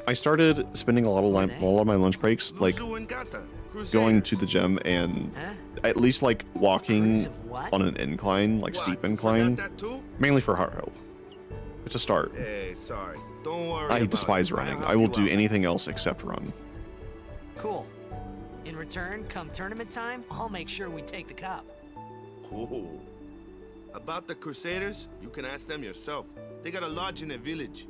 I started spending a lot of my lunch breaks like Luzu and Gata, going Crusaders. to the gym and Huh? at least like walking Cruise of what? on an incline, like What, steep you incline, forgot that too? mainly for heart health. It's a start. Hey, sorry. Don't worry I about despise it. running. I'll I will help do you out. anything else except run. Cool. In return, come tournament time, I'll make sure we take the cup. Cool. About the Crusaders, you can ask them yourself. They got a lodge in a village.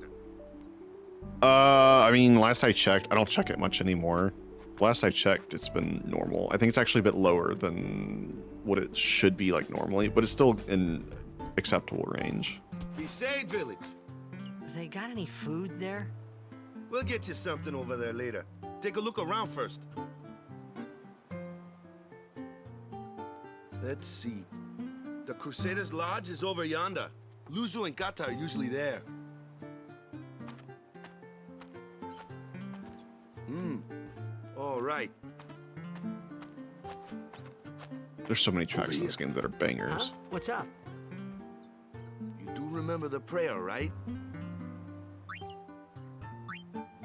I mean, last I checked, I don't check it much anymore. Last I checked, it's been normal. I think it's actually a bit lower than what it should be like normally, but it's still in acceptable range. Crusade village. They got any food there? We'll get you something over there later. Take a look around first. Let's see. The Crusaders' Lodge is over yonder. Luzu and Gata are usually there. All right. There's so many tracks in this game that are bangers. Huh? What's up? You do remember the prayer, right?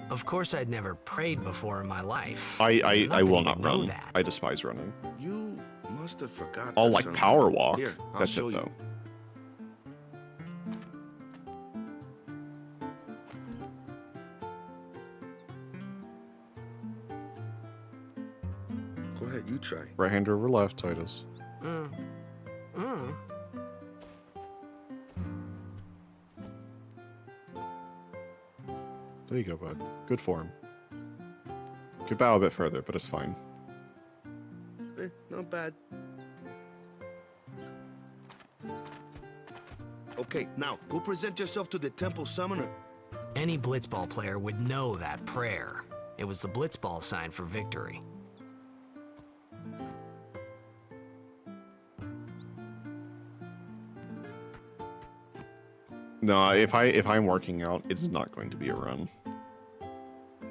Of course I'd never prayed before in my life. I Not will that not you know run. that. I despise running. You must have forgotten. I'll like something. power walk. Here, I'll That's show it you. though. Go ahead, you try. Right hand over left, Titus. There you go, bud. Good form. Could bow a bit further, but it's fine. Not bad. Okay, now, go present yourself to the temple summoner. Any blitzball player would know that prayer. It was the blitzball sign for victory. No, if I'm working out, it's not going to be a run.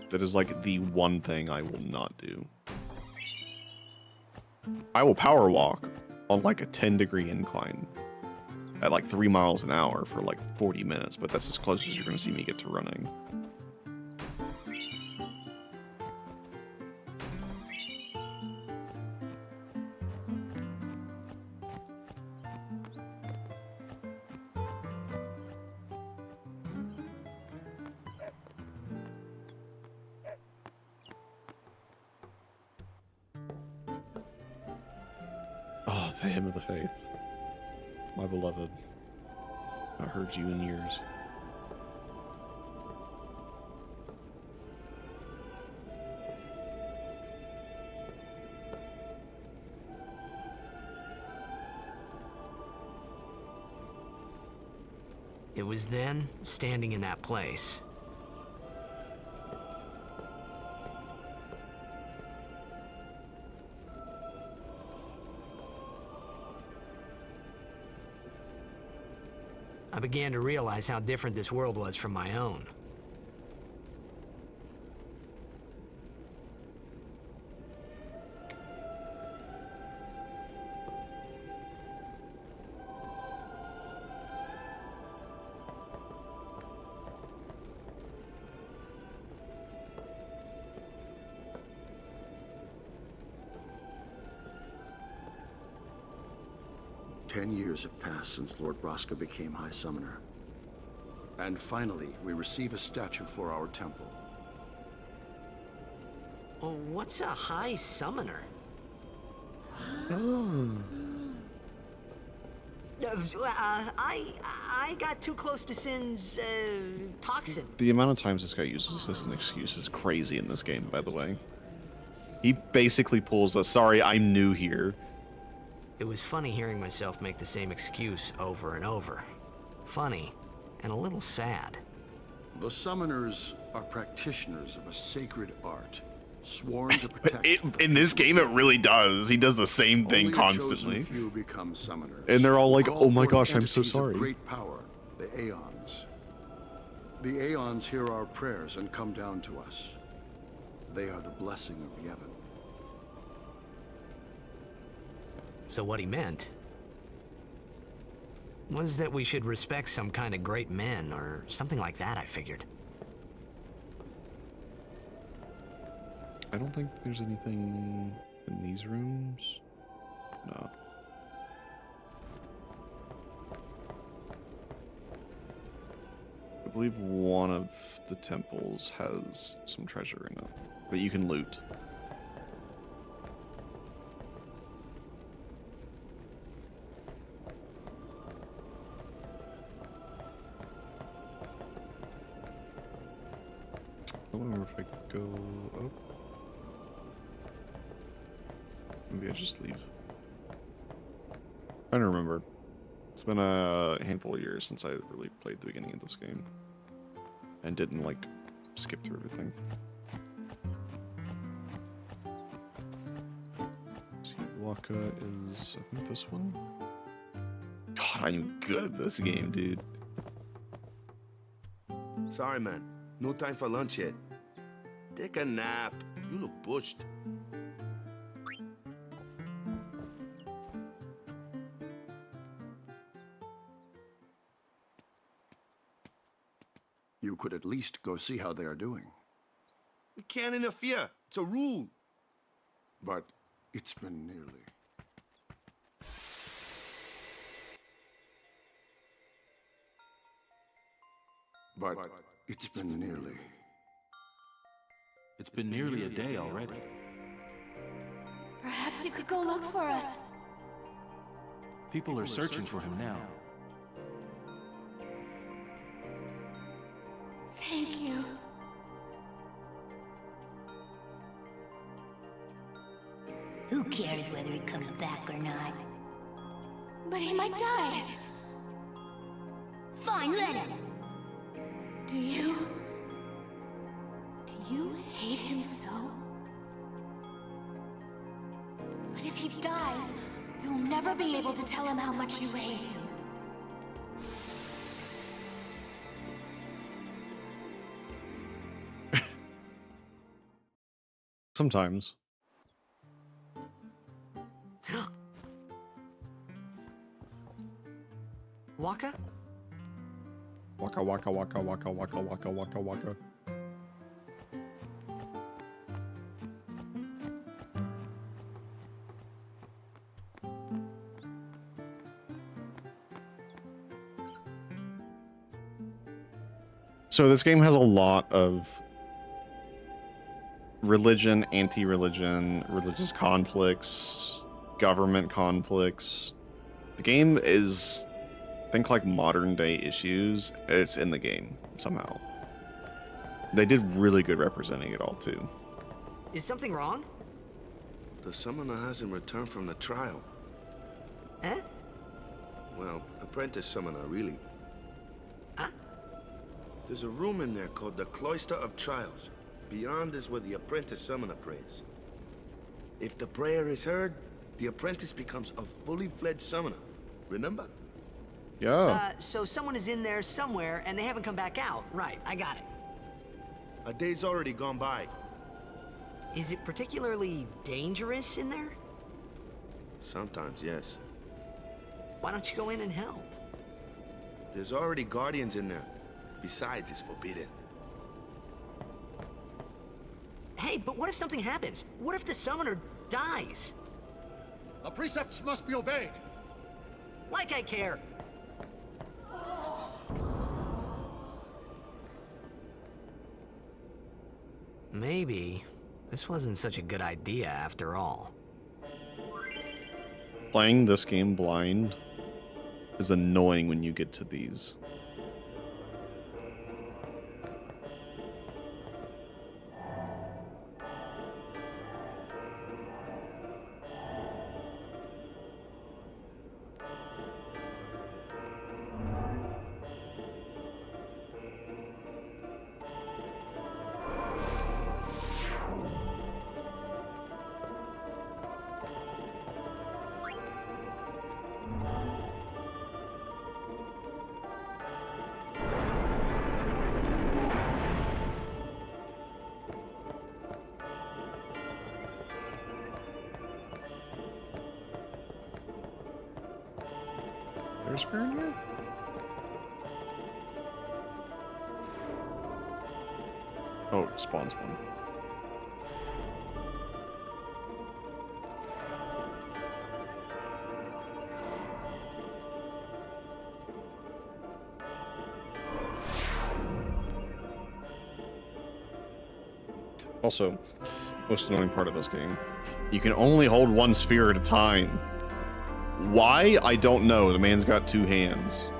That is like the one thing I will not do. I will power walk on like a 10-degree incline at like 3 miles an hour for like 40 minutes, but that's as close as you're going to see me get to running. Oh, the hymn of the faith. My beloved. Not heard you in years. It was then, standing in that place, I began to realize how different this world was from my own. Ten years have passed since Lord Braska became High Summoner. And finally, we receive a statue for our temple. Oh, what's a High Summoner? I got too close to Sin's, toxin. The amount of times this guy uses this as an excuse is crazy in this game, by the way. He basically pulls a, sorry, I'm new here. It was funny hearing myself make the same excuse over and over. Funny, and a little sad. The summoners are practitioners of a sacred art, sworn to protect. In this game, it really does. He does the same thing Only constantly. A chosen few become summoners. And they're all like, Call oh my forth gosh, I'm so entities of sorry. Great power, the Aeons. The Aeons hear our prayers and come down to us. They are the blessing of Yevon. So what he meant was that we should respect some kind of great men, or something like that, I figured. I don't think there's anything in these rooms. No. I believe one of the temples has some treasure in it that you can loot. I wonder if I go up. Maybe I just leave. I don't remember. It's been a handful of years since I really played the beginning of this game. And didn't, like, skip through everything. Waka is, I think, this one? God, I'm good at this game, dude. Sorry, man. No time for lunch yet. Take a nap. You look bushed. You could at least go see how they are doing. We can't interfere. It's a rule. But it's been nearly. But it's been nearly. It's been nearly a day already. Perhaps you could go look for us. People are searching for him now. Thank you. cares whether he comes back or not? But he might die. Fine, let him. Do you hate him so? But if he dies, you'll never be able to tell him how much you hate him. Sometimes. Waka? Waka waka waka waka waka waka waka waka. So this game has a lot of religion, anti-religion, religious conflicts, government conflicts. The game is, think like modern day issues. It's in the game somehow. They did really good representing it all too. Is something wrong? The summoner hasn't returned from the trial. Eh? Well, apprentice summoner, really. Huh? There's a room in there called the Cloister of Trials. Beyond is where the apprentice summoner prays. If the prayer is heard, the apprentice becomes a fully fledged summoner. Remember? Yeah. So someone is in there somewhere and they haven't come back out. Right, I got it. A day's already gone by. Is it particularly dangerous in there? Sometimes, yes. Why don't you go in and help? There's already guardians in there. Besides, it's forbidden. Hey, but what if something happens? What if the summoner dies? The precepts must be obeyed. Like I care. Maybe this wasn't such a good idea after all. Playing this game blind is annoying when you get to these. There's fair in here? Oh, it spawns one. Also, most annoying part of this game, you can only hold one sphere at a time. Why? I don't know. The man's got two hands.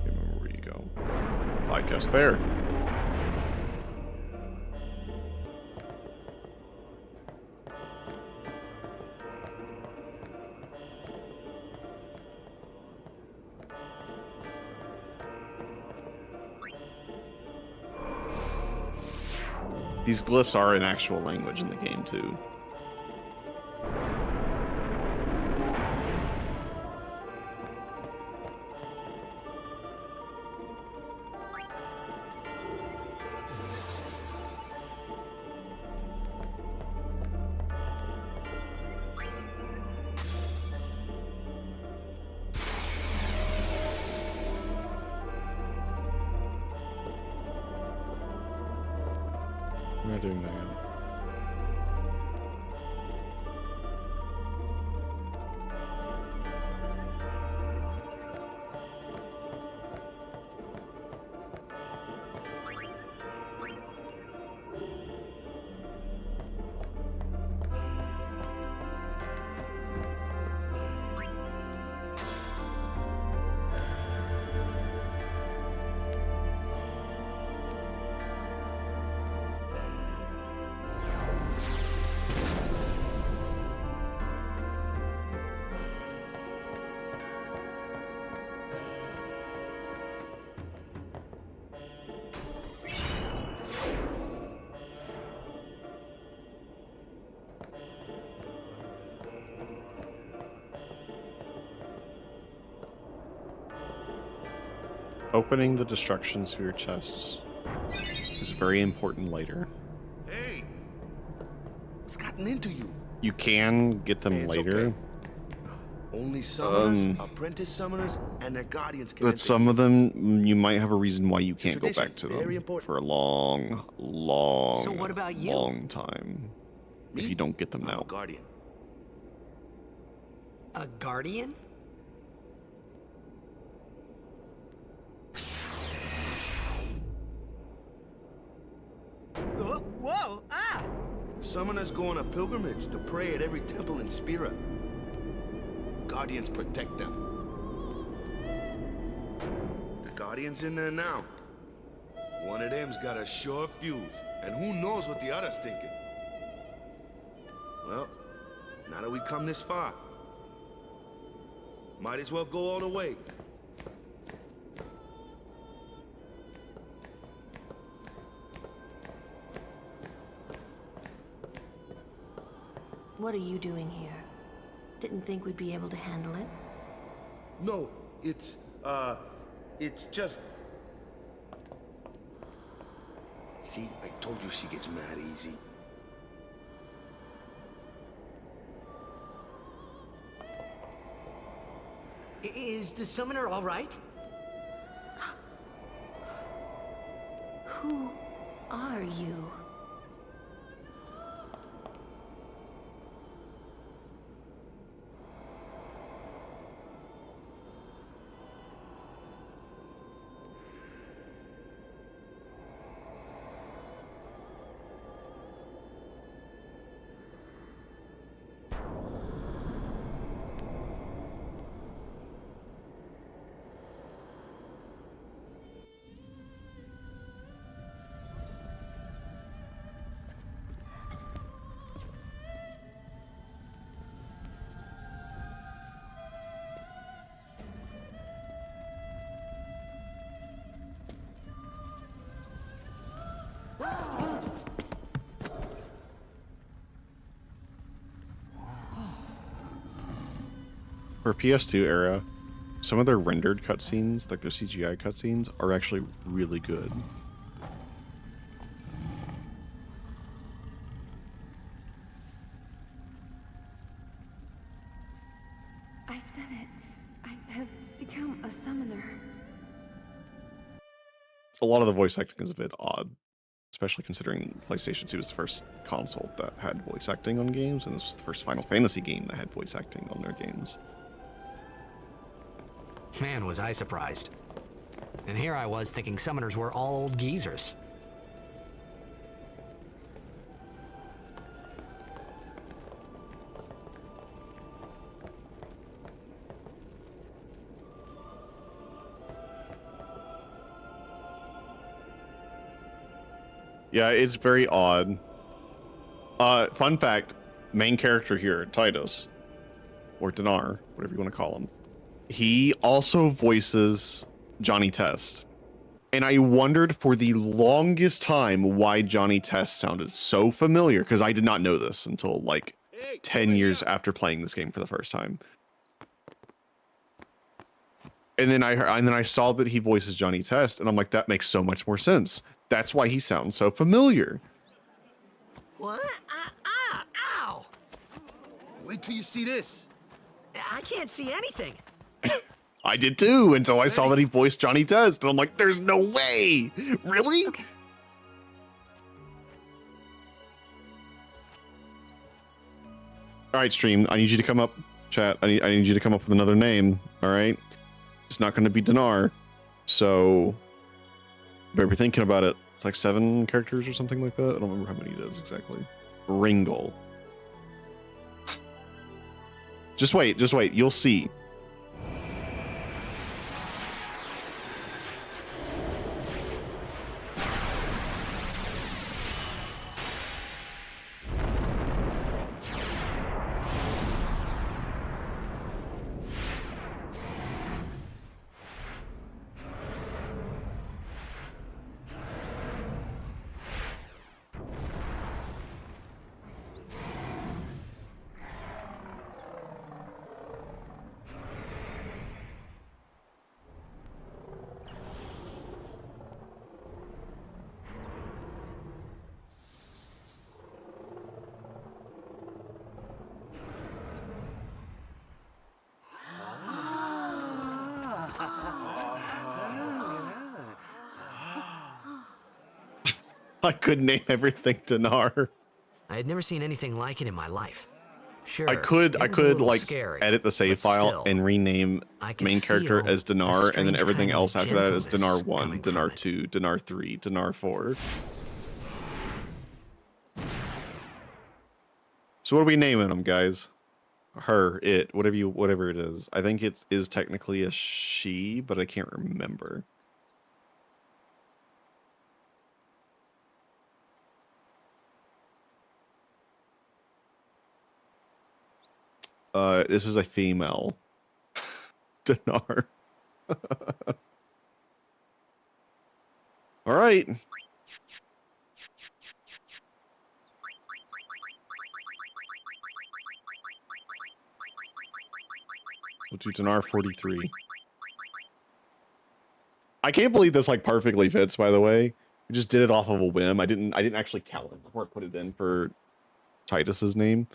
Can't remember where you go. I guess there. These glyphs are an actual language in the game, too. We're not doing that yet. Opening the destruction sphere chests is very important later. Hey, what's gotten into you? You can get them Hey, it's later. okay. Only summoners, apprentice summoners, and their guardians can But enter some here. of them, you might have a reason why you It's a can't go tradition, back to very them important. for a long, long, So what about you? long time. Me? If you don't get them I'm now. a guardian. A guardian? Whoa! Ah! Summoners go on a pilgrimage to pray at every temple in Spira. Guardians protect them. The Guardian's in there now. One of them's got a sure fuse, and who knows what the other's thinking. Well, now that we come this far, might as well go all the way. What are you doing here? Didn't think we'd be able to handle it? No, it's just... See, I told you she gets mad easy. Is the summoner all right? Who are you? For PS2 era, some of their rendered cutscenes, like their CGI cutscenes, are actually really good. I've done it. I have become a summoner. A lot of the voice acting is a bit odd, especially considering PlayStation 2 was the first console that had voice acting on games, and this was the first Final Fantasy game that had voice acting on their games. Man, was I surprised. And here I was thinking summoners were all old geezers. Yeah, it's very odd. Fun fact, main character here, Titus, or Dinar, whatever you want to call him, he also voices Johnny Test. And I wondered for the longest time why Johnny Test sounded so familiar, because I did not know this until like 10 years after playing this game for the first time. And then I saw that he voices Johnny Test, and I'm like, that makes so much more sense. That's why he sounds so familiar. What? Ow! Wait till you see this. I can't see anything. I did too, until I saw that he voiced Johnny Test, and I'm like, there's no way! Really? Okay. Alright, stream, I need you to come up. Chat, I need you to come up with another name, alright? It's not going to be Dinar, so better be thinking about it. It's like 7 characters or something like that. I don't remember how many it is exactly. Ringle. Just wait, you'll see. I could name everything Dinar. I had never seen anything like it in my life. Sure, I could it was a little like scary, edit the save but file still, and rename I could main character feel as a Dinar, and then strange everything kind of else after that is Dinar gentleness 1, coming Dinar from it. 2, Dinar 3, Dinar 4. So what are we naming them, guys? Her, it, whatever it is. I think it is technically a she, but I can't remember. This is a female. Dinar. All right. We'll do Dinar 43. I can't believe this like perfectly fits, by the way. I just did it off of a whim. I didn't actually count it before I put it in for Titus's name.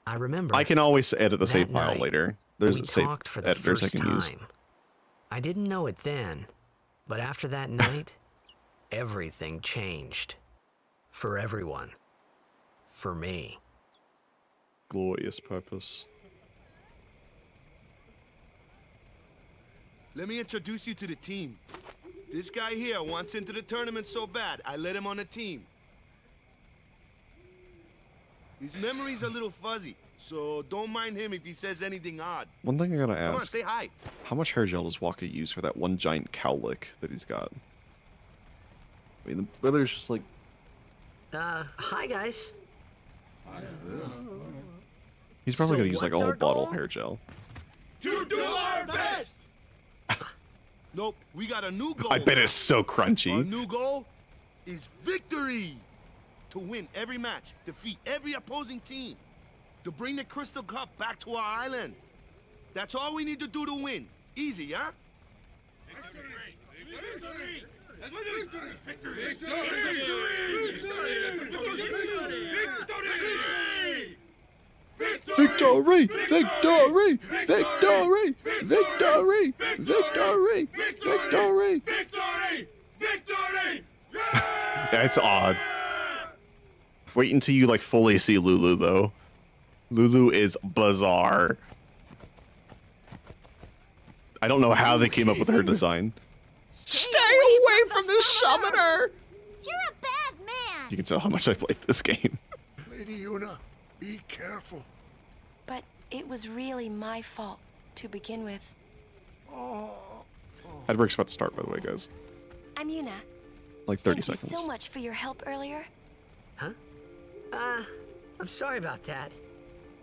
I remember. I can always edit the save that file night, later. There's we a save talked for the editors I first can use. time. I didn't know it then, but after that night, everything changed. For everyone. For me. Glorious purpose. Let me introduce you to the team. This guy here wants into the tournament so bad, I let him on the team. His memory's a little fuzzy, so don't mind him if he says anything odd. One thing I gotta Come on, ask. say hi. How much hair gel does Waka use for that one giant cowlick that he's got? I mean, the brother's just like... Hi guys. He's probably So gonna use like a what's whole our bottle of goal? hair gel. To do our best! Nope, we got a new goal. I bet now. it's so Our crunchy. new goal is victory. To win every match, defeat every opposing team, to bring the Crystal Cup back to our island. That's all we need to do to win. Easy, huh? Victory! Victory! Victory! Victory! Victory! Victory! Victory! Victory! Victory! Victory! Yeah, it's odd. Wait until you like fully see Lulu though. Lulu is bizarre. I don't know how they came up with her design. Stay away from the summoner! You're a bad man! You can tell how much I played this game. Lady Una, be careful. But it was really my fault to begin with. Headbreak's about to start, by the way, guys. I'm Yuna. Like 30 Thank seconds. you so much for your help earlier. Huh? I'm sorry about that.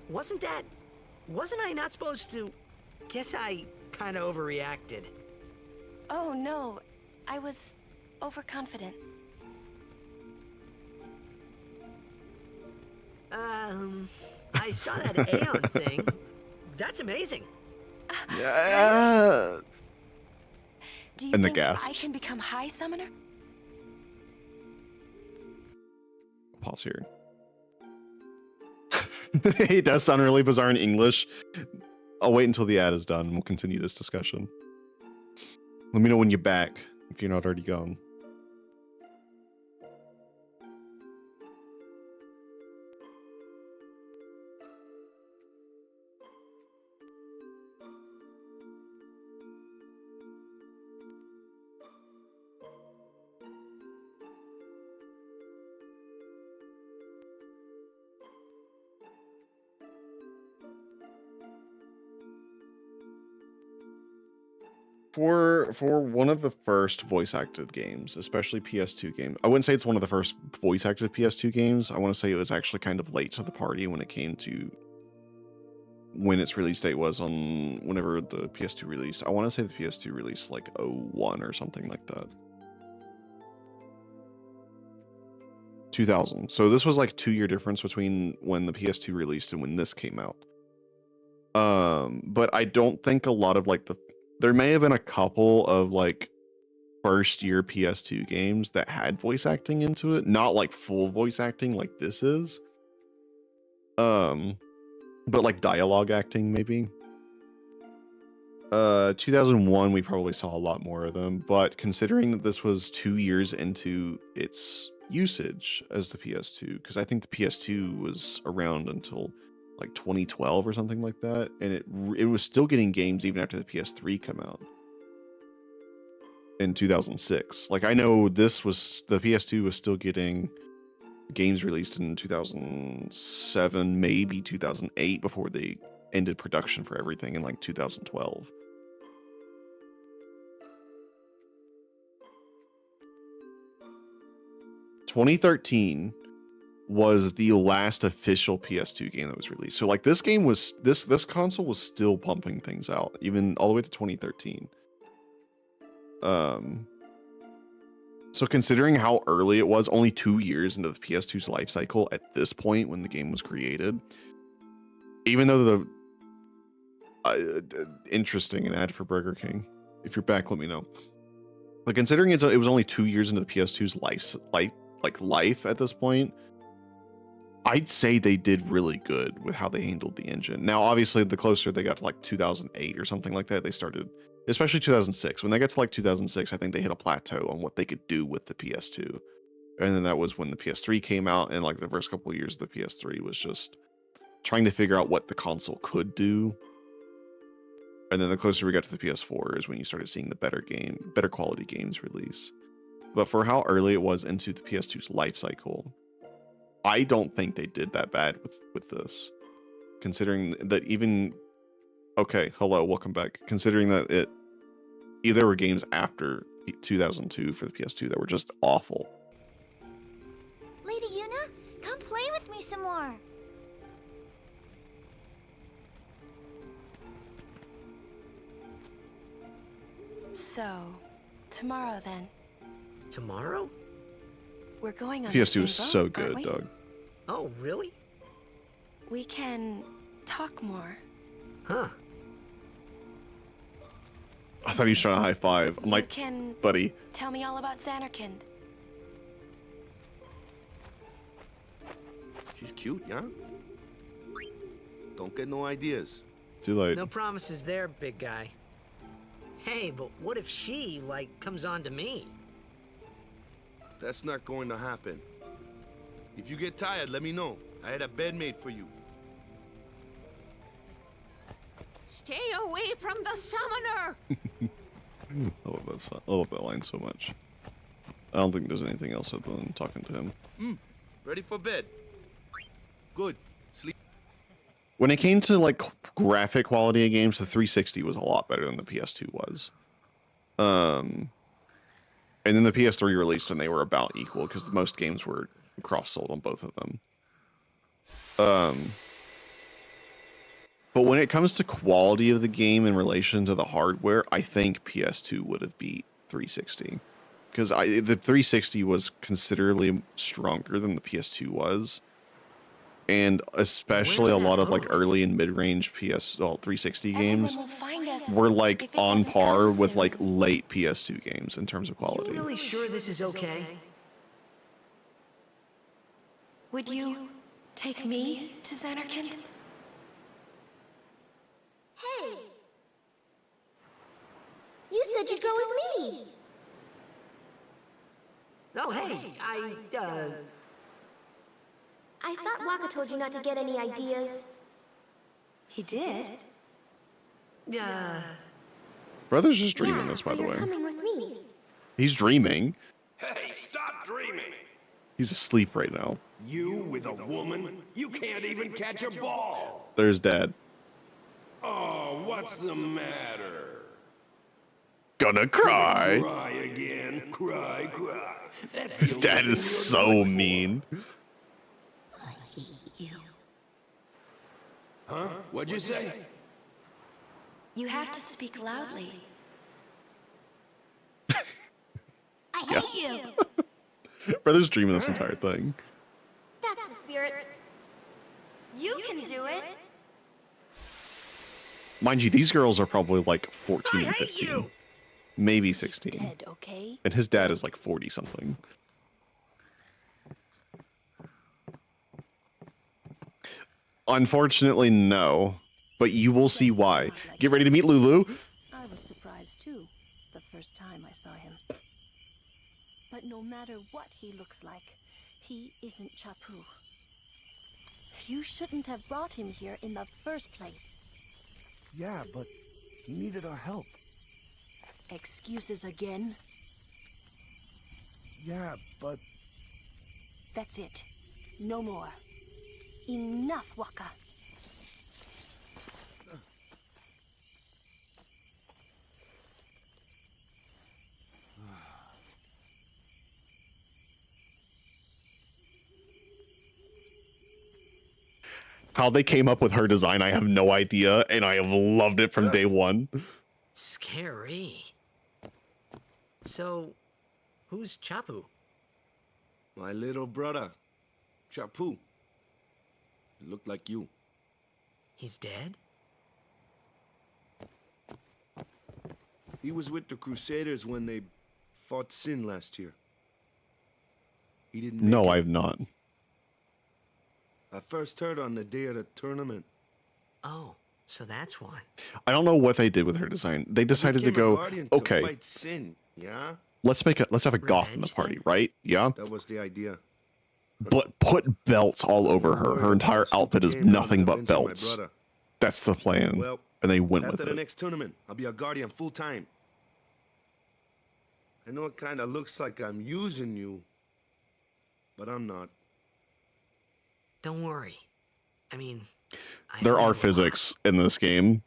Wasn't I not supposed to? Guess I kind of overreacted. Oh no, I was overconfident. I saw that Aeon thing. That's amazing. Yeah. Do you And the think I gasps. can become High Summoner? Pause here. It does sound really bizarre in English. I'll wait until the ad is done and we'll continue this discussion. Let me know when you're back, if you're not already gone. For one of the first voice acted games, especially PS2 games, I wouldn't say it's one of the first voice acted PS2 games. I want to say it was actually kind of late to the party when it came to when its release date was on whenever the PS2 released. I want to say the PS2 released like 01 or something like that. 2000. So this was like 2-year difference between when the PS2 released and when this came out. But I don't think a lot of like there may have been a couple of like first year PS2 games that had voice acting into it, not like full voice acting like this is. But like dialogue acting maybe. 2001, we probably saw a lot more of them, but considering that this was 2 years into its usage as the PS2, because I think the PS2 was around until like 2012 or something like that, and it was still getting games even after the PS3 come out in 2006. Like I know the PS2 was still getting games released in 2007, maybe 2008 before they ended production for everything in like 2012. "2013 was the last official PS2 game that was released. So like this console was still pumping things out even all the way to 2013. So considering how early it was, only 2 years into the PS2's life cycle at this point when the game was created, even though interesting, an ad for Burger King. If you're back, let me know. But considering it was only 2 years into the PS2's life at this point, I'd say they did really good with how they handled the engine. Now, obviously, the closer they got to like 2008 or something like that, they started, especially 2006. When they got to like 2006, I think they hit a plateau on what they could do with the PS2. And then that was when the PS3 came out, and like the first couple of years of the PS3 was just trying to figure out what the console could do. And then the closer we got to the PS4 is when you started seeing the better quality games release. But for how early it was into the PS2's life cycle, I don't think they did that bad with this. Considering that okay, hello, welcome back. Considering that there were games after 2002 for the PS2 that were just awful. Lady Yuna, come play with me some more. So, tomorrow then. Tomorrow? We're going on PS2 is the same so boat, good, aren't we? Doug. Oh, really? We can talk more. Huh. I thought he was trying to high five. I'm like, buddy. Tell me all about Xanarkand. She's cute, yeah? Don't get no ideas. Too late. No promises there, big guy. Hey, but what if she, comes on to me? That's not going to happen. If you get tired, let me know. I had a bed made for you. Stay away from the summoner! I love that line so much. I don't think there's anything else other than talking to him. Ready for bed? Good. Sleep. When it came to like graphic quality of games, the 360 was a lot better than the PS2 was. And then the PS3 released when they were about equal because most games were cross-sold on both of them. But when it comes to quality of the game in relation to the hardware, I think PS2 would have beat 360. Because the 360 was considerably stronger than the PS2 was. And especially a lot of like early and mid-range 360 games were like on par with like late PS2 games in terms of quality. You really sure this is okay? Would you take me to Xanarkand? Hey! You said you'd go with me! Oh, hey, I thought Waka told you not to get any ideas. He did? Brother's just dreaming this, by the way. Coming with me. He's dreaming. Hey, stop dreaming! He's asleep right now. You with a woman? You can't even catch a ball! There's Dad. Oh, what's the matter? Gonna cry. Cry again. Cry. That's His dad is so mean. I hate you. Huh? What'd you say? You have to speak loudly. I hate you! Brother's dreaming this entire thing. That's the spirit. You can do it. Mind you, these girls are probably like 14 and 15. Maybe 16. Dead, okay? And his dad is like 40 something. Unfortunately, no. But you will see why. Get ready to meet Lulu. too, the first time I saw him. But no matter what he looks like, he isn't Chapu. You shouldn't have brought him here in the first place. Yeah, but he needed our help. Excuses again? Yeah, but... That's it. No more. Enough, Waka. How they came up with her design, I have no idea, and I have loved it from day one. Scary. So, who's Chapu? My little brother, Chapu. He looked like you. He's dead? He was with the Crusaders when they fought Sin last year. He didn't make No, it. I have not. I first heard on the day of the tournament. Oh, so that's why. I don't know what they did with her design. They decided to Became a go, guardian to okay, fight Sin, yeah? let's have a goth in the party, right? Yeah. That was the idea. But put belts all over her. Her entire outfit is nothing but belts. That's the plan. Well, and they went after with the it. next tournament, I'll be a guardian full time. I know it kind of looks like I'm using you, but I'm not. Don't worry. I mean, There are physics in this game,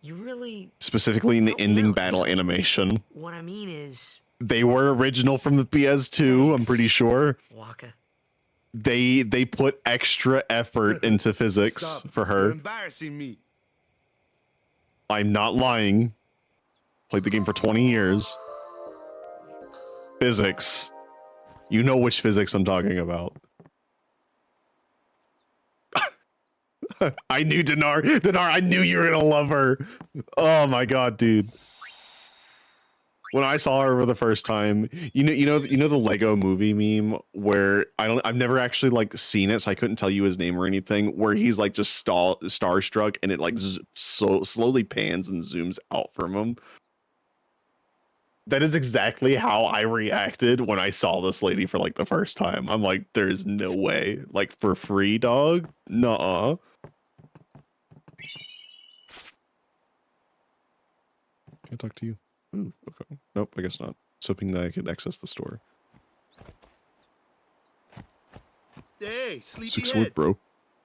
you really... specifically in the ending battle animation. What I mean is... They were original from the PS2, I'm pretty sure. Waka. They put extra effort into physics Stop. for You're her. embarrassing me. I'm not lying. Played the game for 20 years. Physics. You know which physics I'm talking about. I knew Dinar, I knew you were gonna love her. Oh my god, dude. When I saw her for the first time, you know the Lego movie meme where I've never actually like seen it, so I couldn't tell you his name or anything, where he's like just starstruck and it like slowly pans and zooms out from him. That is exactly how I reacted when I saw this lady for like the first time. I'm like, there's no way. Like, for free, dog? Nuh-uh. Can I talk to you? Ooh, okay. Nope, I guess not. Just hoping that I could access the store. Hey, Six sword, sleepyhead. bro.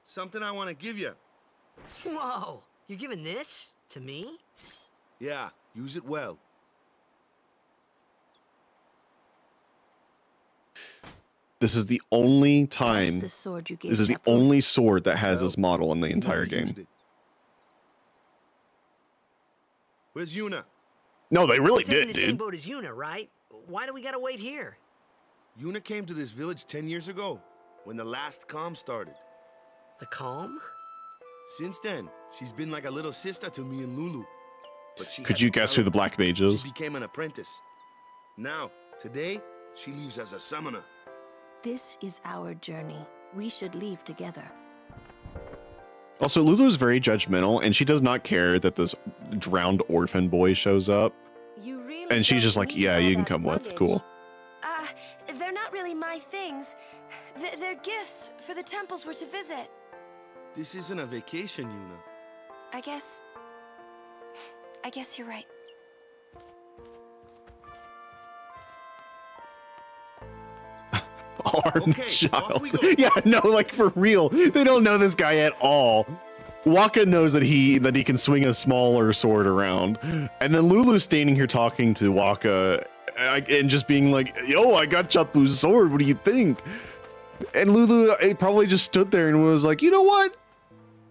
Something I want to give you. Whoa! You're giving this to me? Yeah, use it well. This is the only time. the sword you gave This is the Chapu. only sword that has this model in the entire Never used game. it. Where's Yuna? No, they really We're taking did, the same dude. boat as Yuna, right? Why do we gotta wait here? Yuna came to this village 10 years ago, when the last calm started. The calm? Since then, she's been like a little sister to me and Lulu. But she Could had you the guess who the talent. Black Mage is? She became an apprentice. Now, today, she leaves as a summoner. This is our journey. We should leave together. Also, Lulu's very judgmental, and she does not care that this drowned orphan boy shows up. You really And she's don't just like, need yeah, all you can that come with. luggage. Cool. They're not really my things. They're gifts for the temples we're to visit. This isn't a vacation, Yuna. I guess you're right. Armed Okay, off child. we go. Yeah, no, like for real. They don't know this guy at all. Waka knows that he can swing a smaller sword around. And then Lulu's standing here talking to Waka and just being like, yo, I got Chapu's sword. What do you think? And Lulu probably just stood there and was like, you know what?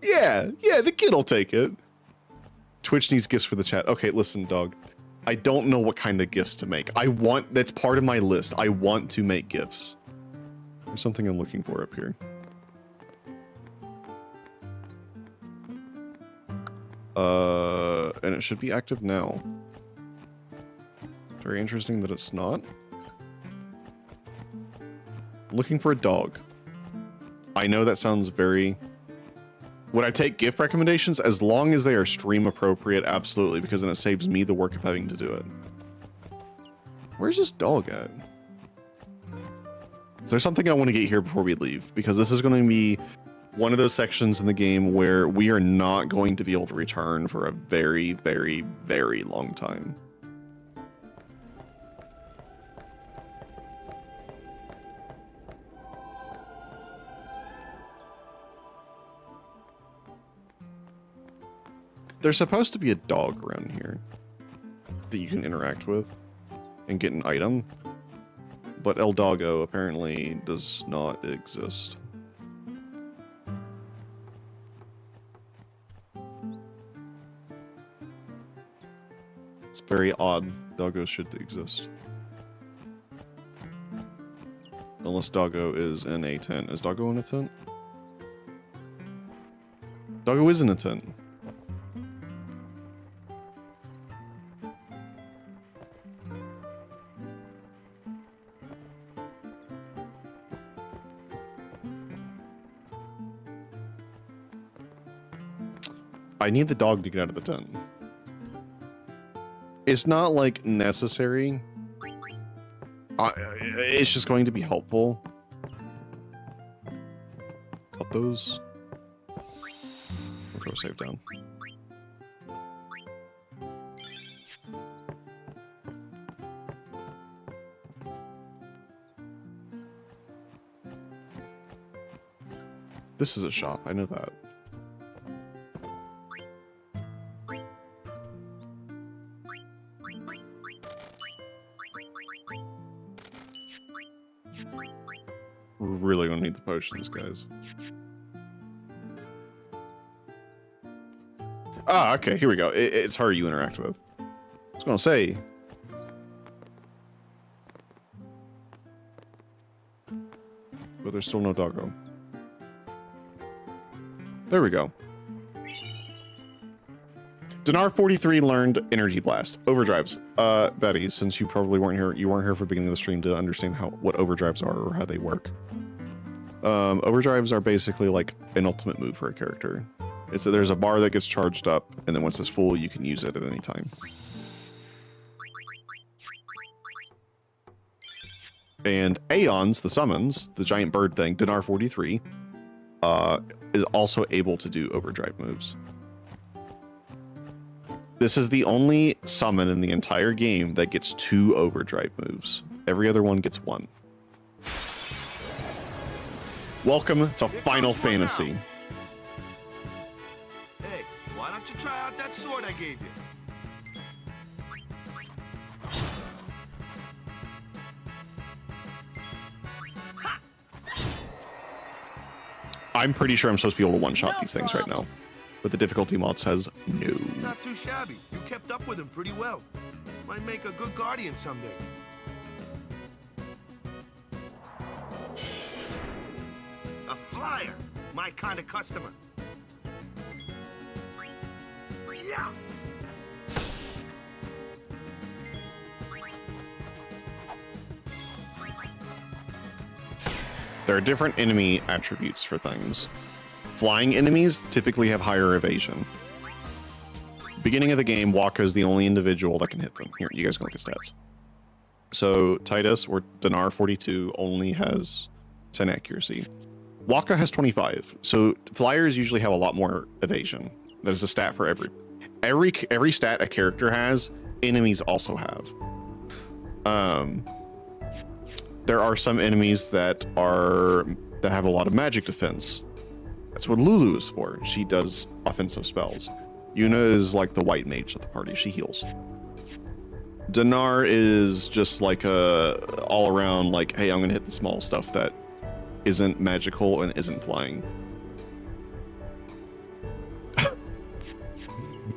Yeah, the kid'll take it. Twitch needs gifts for the chat. Okay, listen, dog. I don't know what kind of gifts to make. That's part of my list. I want to make gifts. There's something I'm looking for up here. And it should be active now. Very interesting that it's not. Looking for a dog. I know that sounds very Would I take gift recommendations? As long as they are stream appropriate, absolutely, because then it saves me the work of having to do it. Where's this dog at? Is there something I want to get here before we leave? Because this is going to be one of those sections in the game where we are not going to be able to return for a very, very, very long time. There's supposed to be a dog around here that you can interact with and get an item, but El Doggo apparently does not exist. It's very odd. Doggo should exist. Unless Doggo is in a tent. Is Doggo in a tent? Doggo is in a tent. I need the dog to get out of the tent. It's not like necessary. It's just going to be helpful. Put those. We'll throw save down. This is a shop, I know that. We're really gonna need the potions, guys. Ah, okay, here we go. It's her you interact with. I was gonna say. But there's still no doggo. There we go. Dinar 43 learned Energy Blast. Overdrives. Betty, since you probably weren't here for the beginning of the stream to understand what overdrives are or how they work. Overdrives are basically like an ultimate move for a character. There's a bar that gets charged up, and then once it's full, you can use it at any time. And Aeons, the summons, the giant bird thing, Dinar 43, is also able to do overdrive moves. This is the only summon in the entire game that gets 2 overdrive moves. Every other one gets 1. Welcome to Final Fantasy. Hey, why don't you try out that sword I gave you? I'm pretty sure I'm supposed to be able to one-shot these things right now. But the difficulty mod says no. Not too shabby. You kept up with him pretty well. Might make a good guardian someday. A flyer. My kind of customer. Yeah. There are different enemy attributes for things. Flying enemies typically have higher evasion. Beginning of the game, Waka is the only individual that can hit them. Here, you guys can look at stats. So Titus, or Dinar 42, only has 10 accuracy. Waka has 25. So flyers usually have a lot more evasion. There's a stat for every stat a character has, enemies also have. There are some enemies that have a lot of magic defense. That's what Lulu is for. She does offensive spells. Yuna is like the white mage of the party. She heals. Dinar is just like a all around like, hey, I'm gonna hit the small stuff that isn't magical and isn't flying.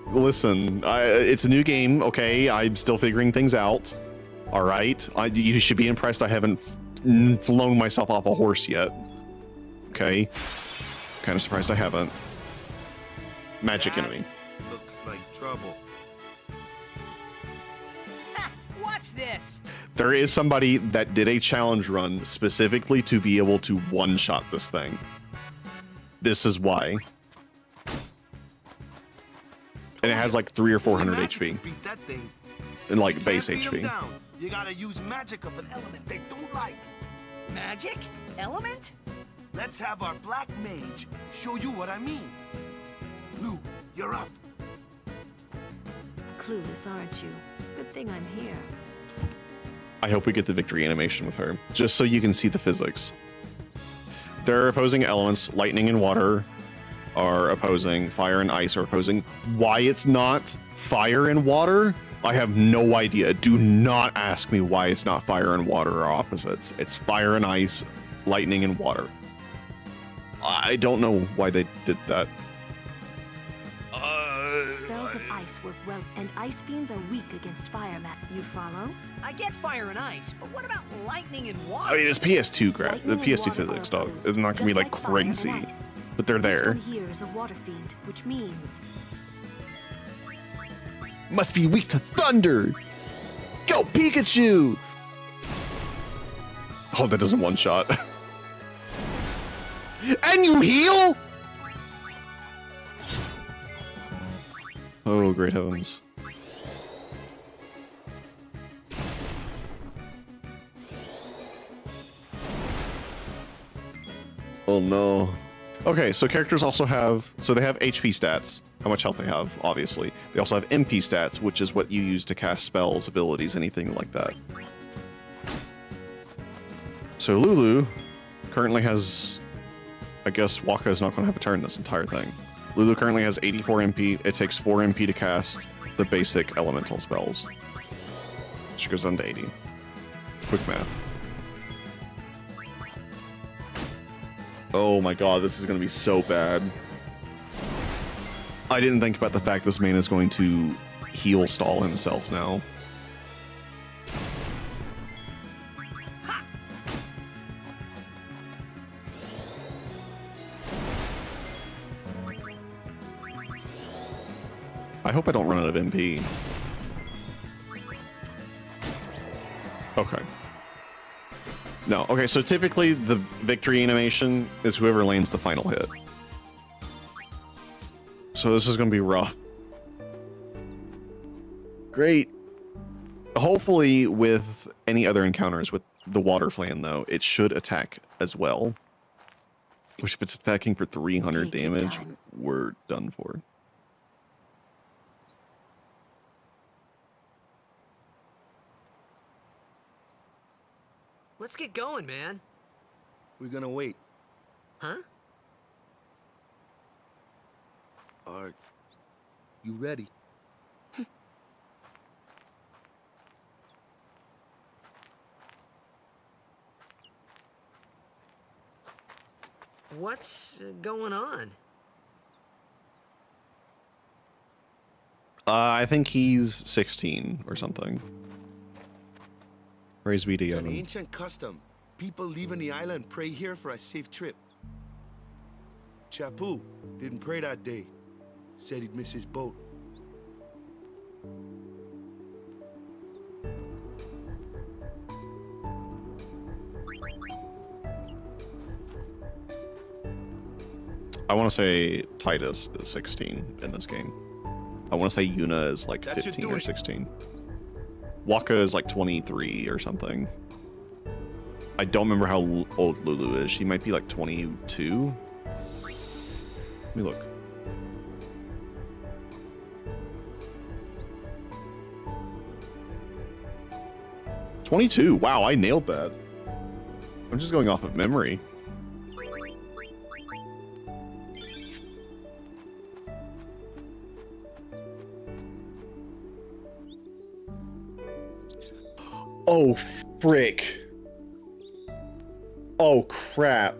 Listen, it's a new game, okay? I'm still figuring things out. All right, you should be impressed. I haven't flown myself off a horse yet. Okay, kind of surprised I haven't. Magic enemy. Looks like trouble. Watch this. There is somebody that did a challenge run specifically to be able to one-shot this thing. This is why. has like 300 or 400 HP Beat that thing. and like You base can't beat 'em HP. down. You gotta use magic of an element they don't like. Magic? Element? Let's have our black mage show you what I mean. Luke, you're up. Clueless, aren't you? Good thing I'm here. I hope we get the victory animation with her, just so you can see the physics. Their opposing elements, lightning and water, are opposing. Fire and ice are opposing. Why it's not fire and water, I have no idea. Do not ask me why it's not fire and water are opposites. It's fire and ice, lightning and water. I don't know why they did that. Spells of ice work well, and ice fiends are weak against fire. You follow? I get fire and ice, but what about lightning and water? I mean, it's PS2 the Lightning and PS2 water physics, are dog. opposed, It's not gonna be just like fire and crazy, ice. but they're This there. one here is a water fiend, which means Must be weak to thunder. Go Pikachu! Oh, that doesn't one shot. And you heal? Oh, great heavens. Oh no. Okay, so characters also have, so they have HP stats, how much health they have, obviously. They also have MP stats, which is what you use to cast spells, abilities, anything like that. So Lulu currently has, I guess Waka is not going to have a turn this entire thing. Lulu currently has 84 MP. It takes 4 MP to cast the basic elemental spells. She goes down to 80. Quick math. Oh my god, this is going to be so bad. I didn't think about the fact this man is going to heal stall himself now. I hope I don't run out of MP. Okay. No, okay, so typically the victory animation is whoever lands the final hit. So this is going to be rough. Great. Hopefully with any other encounters with the water flan, though, it should attack as well. Which if it's attacking for 300 damage, we're done for. Let's get going, man. We're gonna wait. Huh? Are you ready? What's going on? I think he's 16 or something. Praise be to It's an Yevon. ancient custom. People leaving the island pray here for a safe trip. Chapu didn't pray that day. Said he'd miss his boat. I want to say Titus is 16 in this game. I want to say Yuna is like That should 15 do or it. 16. Waka is like 23 or something. I don't remember how old Lulu is. She might be like 22. Let me look. "22. Wow, I nailed that. I'm just going off of memory. Oh, frick. Oh, crap.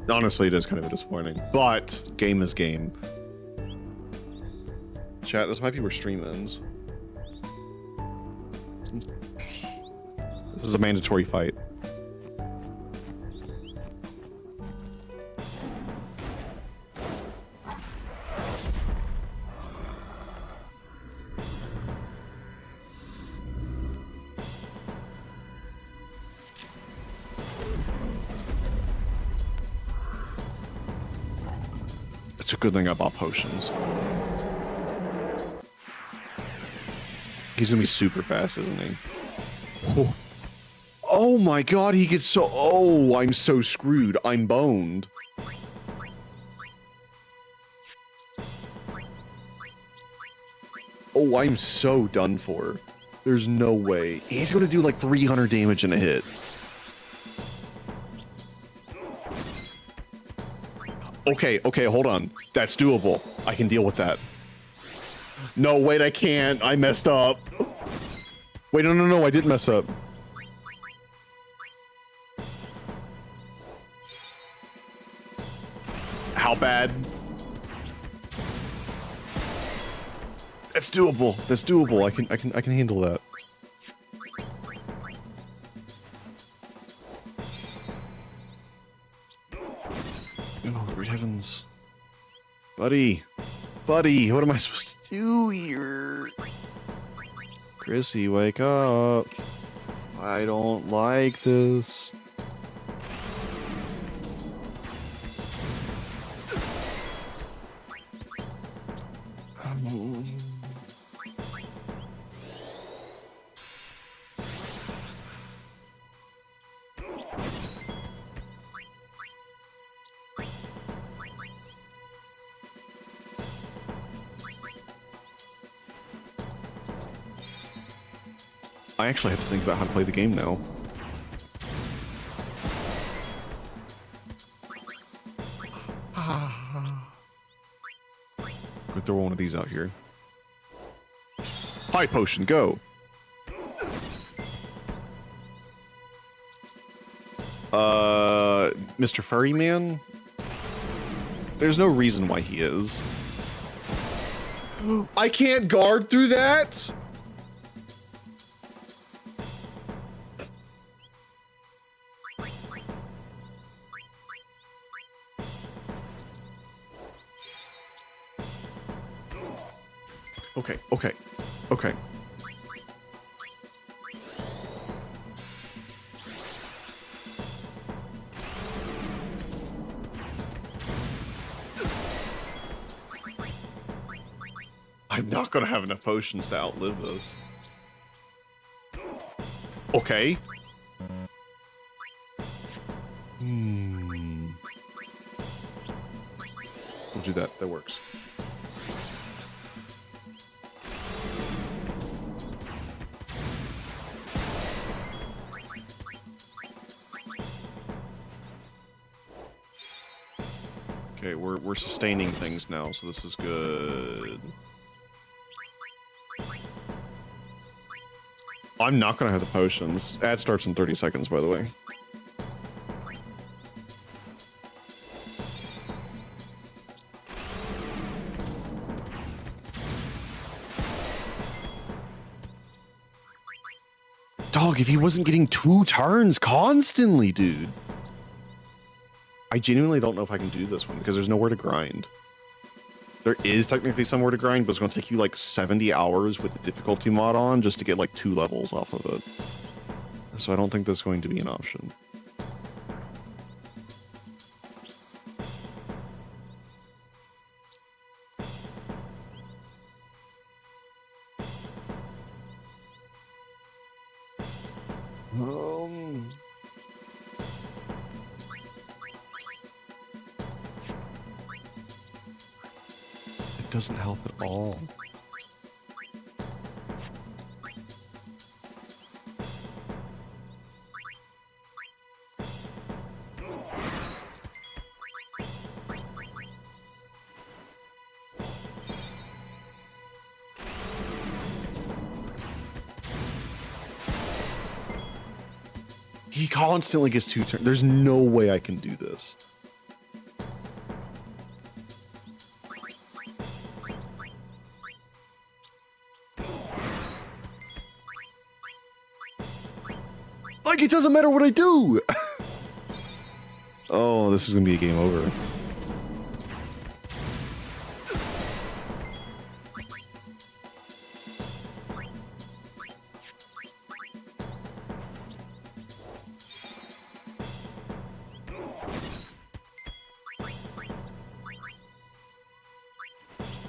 Honestly, it is kind of disappointing, but game is game. Chat, this might be where stream ends. This is a mandatory fight. It's a good thing I bought potions. He's gonna be super fast, isn't he? Oh. Oh my god, he gets so... Oh, I'm so screwed. I'm boned. Oh, I'm so done for. There's no way. He's gonna do like 300 damage in a hit. Okay, okay, hold on. That's doable. I can deal with that. No, wait, I can't. I messed up. Wait, no, I didn't mess up. How bad? That's doable. That's doable. I can handle that. Oh, great heavens. Buddy. Buddy, what am I supposed to do here? Chrissy, wake up. I don't like this. I actually have to think about how to play the game now. Could throw one of these out here. High potion, go! Mr. Furry Man? There's no reason why he is. I can't guard through that? Okay, okay, okay. I'm not gonna have enough potions to outlive this. Okay. We'll do that. That works. Okay, we're sustaining things now, so this is good. I'm not gonna have the potions. Ad starts in 30 seconds, by the way. Dog, if he wasn't getting 2 turns constantly, dude. I genuinely don't know if I can do this one because there's nowhere to grind. There is technically somewhere to grind, but it's going to take you like 70 hours with the difficulty mod on just to get like 2 levels off of it. So I don't think that's going to be an option. It doesn't help at all. He constantly gets 2 turns. There's no way I can do this. Like, it doesn't matter what I do! Oh, this is gonna be a game over.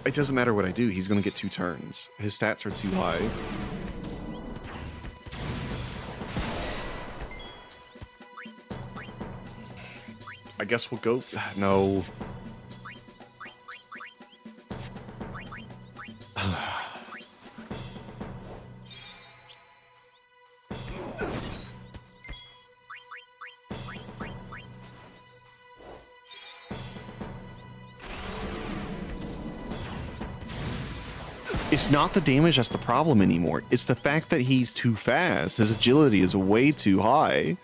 it doesn't matter what I do. He's going to get 2 turns. His stats are too high. I guess we'll go... No. It's not the damage that's the problem anymore. It's the fact that he's too fast. His agility is way too high.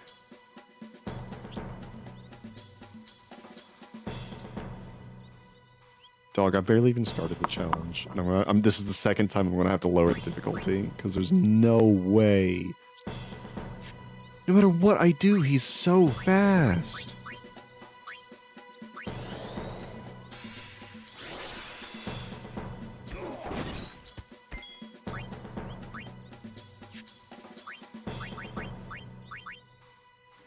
Dog, I barely even started the challenge. No, this is the second time I'm going to have to lower the difficulty, because there's no way. No matter what I do, he's so fast.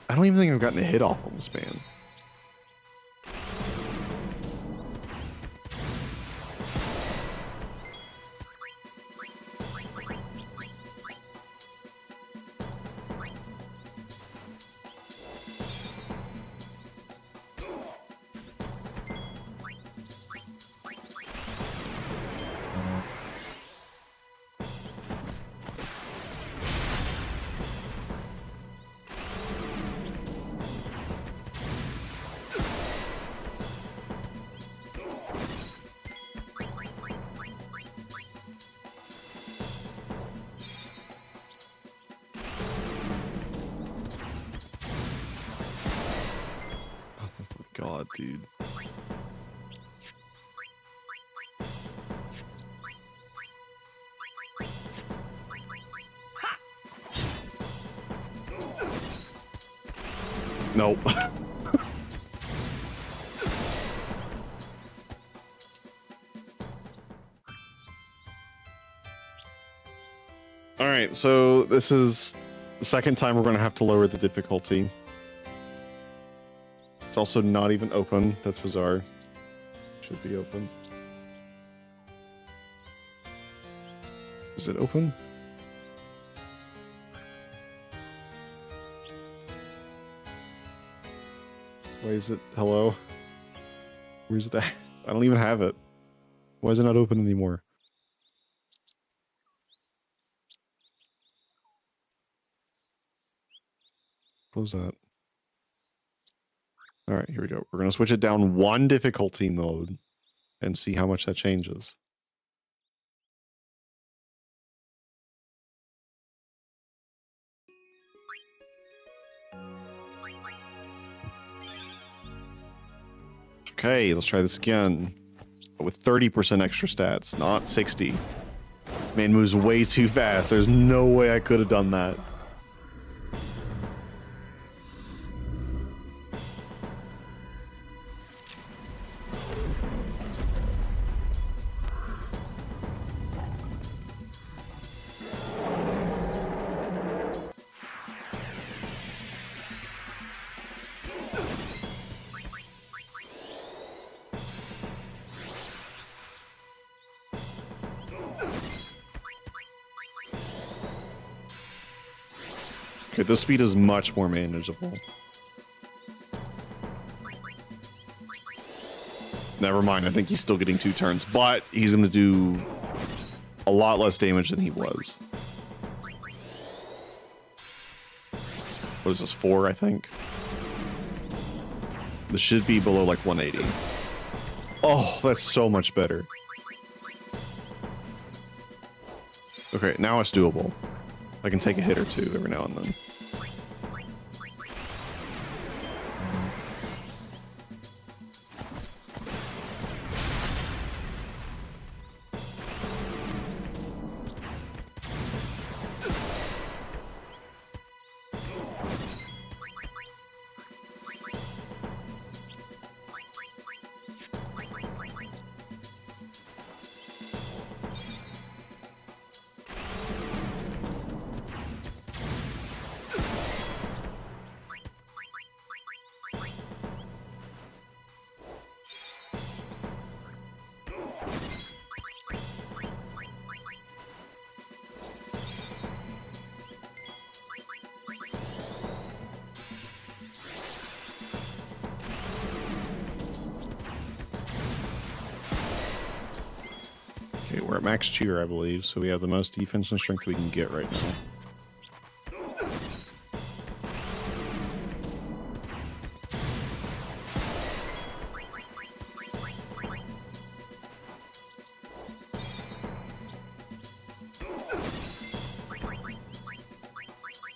I don't even think I've gotten a hit off on this man. God, dude. Nope. All right, so this is the second time we're going to have to lower the difficulty. It's also not even open. That's bizarre. Should be open. Is it open? Why is it? Hello? Where's that? I don't even have it. Why is it not open anymore? Close that. All right, here we go. We're going to switch it down 1 difficulty mode and see how much that changes. Okay, let's try this again. With 30% extra stats, not 60. Man moves way too fast. There's no way I could have done that. Okay, this speed is much more manageable. Never mind, I think he's still getting 2 turns, but he's going to do a lot less damage than he was. What is this, 4, I think? This should be below like 180. Oh, that's so much better. Okay, now it's doable. I can take a hit or 2 every now and then. Okay, we're at max cheer, I believe, so we have the most defense and strength we can get right now.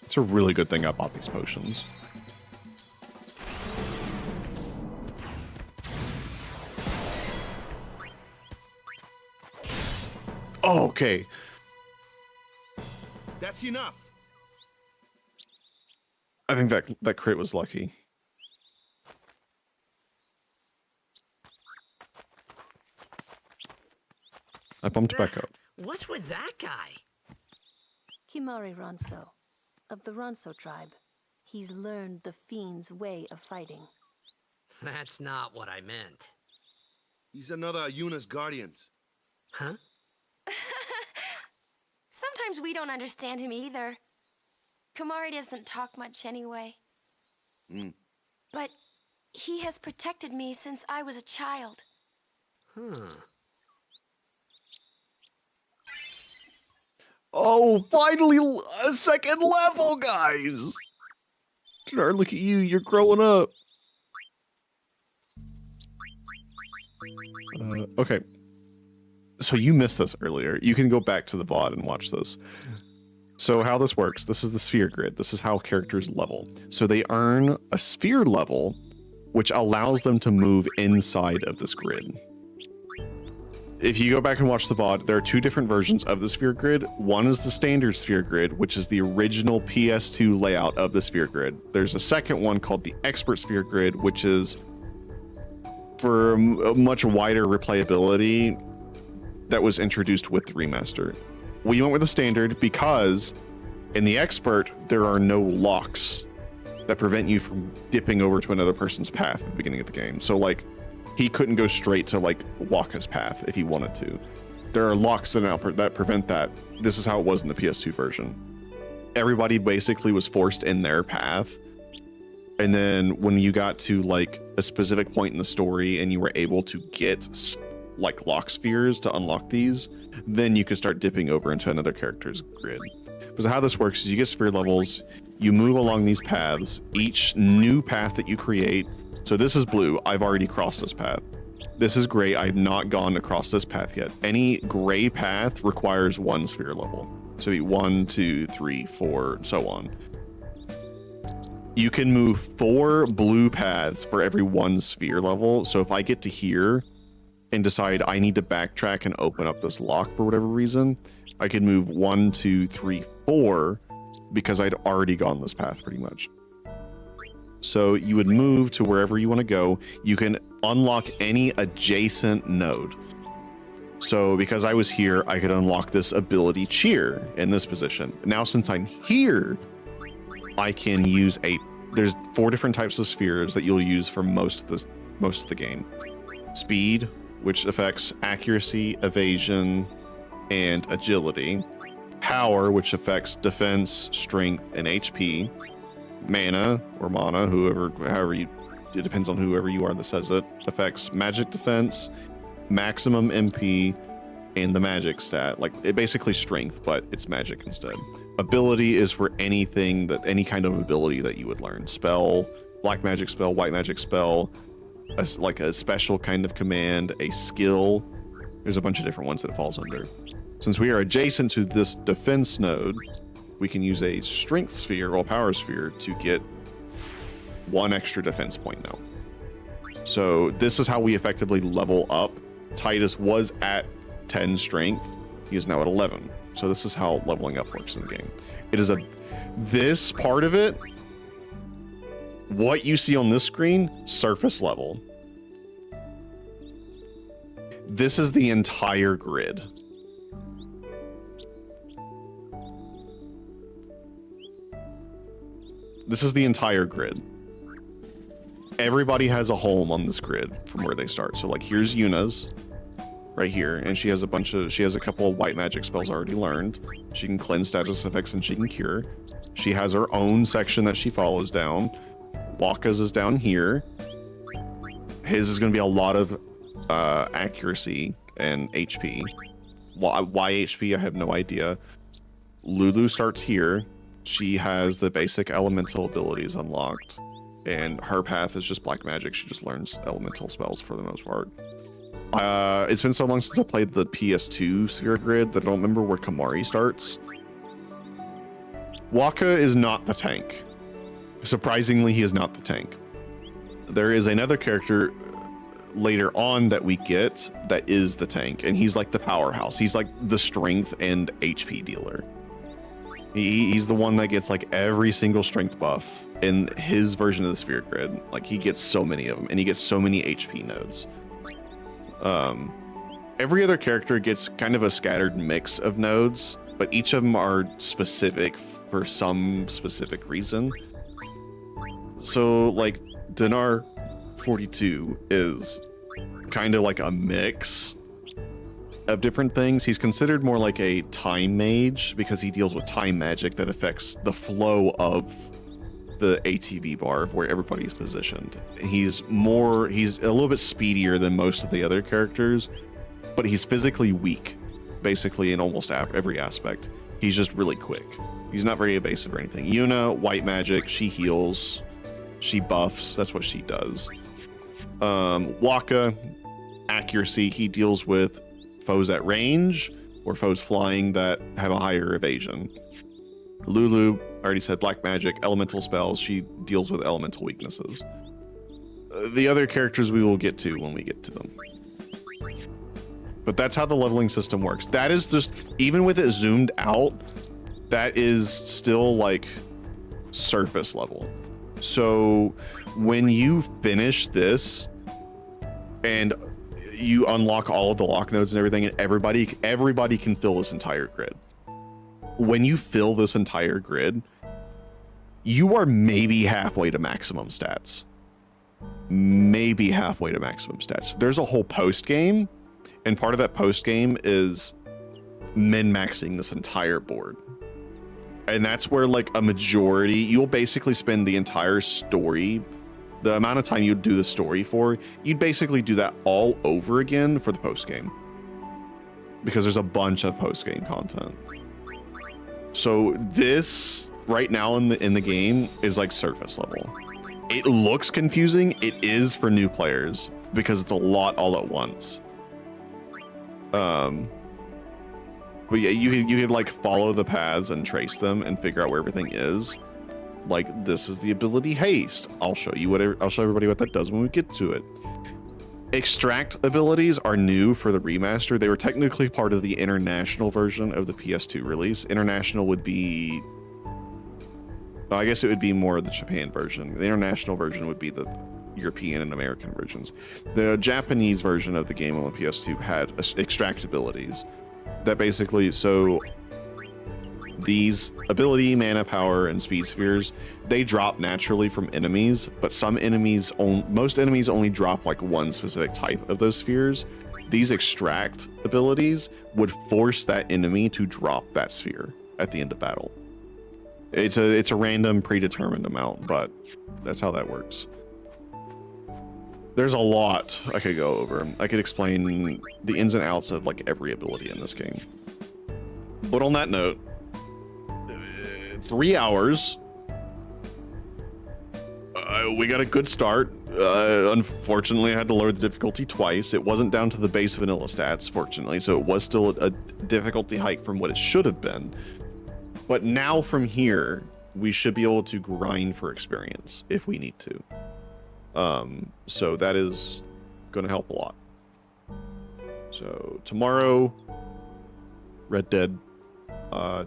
It's a really good thing I bought these potions. Oh, okay. That's enough. I think that crit was lucky. I bumped back up. What's with that guy? Kimari Ronso, of the Ronso tribe. He's learned the fiend's way of fighting. That's not what I meant. He's another Yuna's guardians. Huh? Sometimes we don't understand him either. Kamari doesn't talk much anyway. But he has protected me since I was a child. Oh, finally a second level, guys! Dinar, look at you, you're growing up. Okay. So you missed this earlier. You can go back to the VOD and watch this. So how this works, this is the sphere grid. This is how characters level. So they earn a sphere level, which allows them to move inside of this grid. If you go back and watch the VOD, there are two different versions of the sphere grid. One is the standard sphere grid, which is the original PS2 layout of the sphere grid. There's a second one called the expert sphere grid, which is for a much wider replayability that was introduced with the remaster. We went with the standard because in the expert, there are no locks that prevent you from dipping over to another person's path at the beginning of the game. So like, he couldn't go straight to like Waka's path if he wanted to. There are locks that prevent that. This is how it was in the PS2 version. Everybody basically was forced in their path. And then when you got to like a specific point in the story and you were able to get like lock spheres to unlock these, then you could start dipping over into another character's grid. Because how this works is you get sphere levels, you move along these paths, each new path that you create. So this is blue, I've already crossed this path. This is gray, I've not gone across this path yet. Any gray path requires one sphere level. So 1, 2, 3, 4, and so on. You can move 4 blue paths for every 1 sphere level. So if I get to here and decide I need to backtrack and open up this lock for whatever reason, I can move 1, 2, 3, 4 because I'd already gone this path pretty much. So you would move to wherever you want to go. You can unlock any adjacent node. So because I was here, I could unlock this ability cheer in this position. Now, since I'm here, I can use there's 4 different types of spheres that you'll use for most of the game. Speed, which affects accuracy, evasion, and agility. Power, which affects defense, strength, and HP. Mana, or mana, it depends on whoever you are that says it, affects magic defense, maximum MP, and the magic stat. Like, it basically strength, but it's magic instead. Ability is for any kind of ability that you would learn. Spell, black magic spell, white magic spell, like a special kind of command, a skill. There's a bunch of different ones that it falls under. Since we are adjacent to this defense node, we can use a strength sphere or power sphere to get 1 extra defense point now. So this is how we effectively level up. Titus was at 10 strength. He is now at 11. So this is how leveling up works in the game. This part of it, what you see on this screen, surface level. This is the entire grid. This is the entire grid. Everybody has a home on this grid from where they start. So like here's Yuna's right here, and she has a couple of white magic spells already learned. She can cleanse status effects and she can cure. She has her own section that she follows down. Waka's is down here. His is going to be a lot of accuracy and HP. Why HP? I have no idea. Lulu starts here. She has the basic elemental abilities unlocked, and her path is just black magic. She just learns elemental spells for the most part. It's been so long since I played the PS2 Sphere Grid that I don't remember where Kamari starts. Waka is not the tank. Surprisingly, he is not the tank. There is another character later on that we get that is the tank, and he's like the powerhouse. He's like the strength and HP dealer. He's the one that gets like every single strength buff in his version of the Sphere Grid. Like he gets so many of them, and he gets so many HP nodes. Every other character gets kind of a scattered mix of nodes, but each of them are specific for some specific reason. So like Dinar 42 is kind of like a mix of different things. He's considered more like a time mage because he deals with time magic that affects the flow of the ATB bar of where everybody's positioned. He's a little bit speedier than most of the other characters, but he's physically weak, basically in almost every aspect. He's just really quick. He's not very evasive or anything. Yuna, white magic, she heals, she buffs, that's what she does. Waka, accuracy, he deals with foes at range or foes flying that have a higher evasion. Lulu, I already said black magic, elemental spells, she deals with elemental weaknesses. The other characters we will get to when we get to them. But that's how the leveling system works. That is just, even with it zoomed out, that is still like surface level. So when you finish this and you unlock all of the lock nodes and everything, and everybody can fill this entire grid. When you fill this entire grid, you are maybe halfway to maximum stats. Maybe halfway to maximum stats. There's a whole post game, and part of that post game is min-maxing this entire board. And that's where like a majority, you'll basically spend the entire story, the amount of time you'd do the story for, you'd basically do that all over again for the post game. Because there's a bunch of post game content. So this right now in the game is like surface level. It looks confusing. It is for new players because it's a lot all at once. But yeah, you could like follow the paths and trace them and figure out where everything is. Like this is the ability haste. I'll show everybody what that does when we get to it. Extract abilities are new for the remaster. They were technically part of the international version of the PS2 release. International would be, I guess it would be more of the Japan version. The international version would be the European and American versions. The Japanese version of the game on the PS2 had extract abilities that basically, so these ability, mana, power, and speed spheres, they drop naturally from enemies, but most enemies only drop like one specific type of those spheres. These extract abilities would force that enemy to drop that sphere at the end of battle. It's a random predetermined amount, but that's how that works. There's a lot I could go over. I could explain the ins and outs of like every ability in this game. But on that note, 3 hours. We got a good start. Unfortunately, I had to lower the difficulty twice. It wasn't down to the base vanilla stats, fortunately, so it was still a difficulty hike from what it should have been. But now from here, we should be able to grind for experience if we need to. So that is going to help a lot. So tomorrow, Red Dead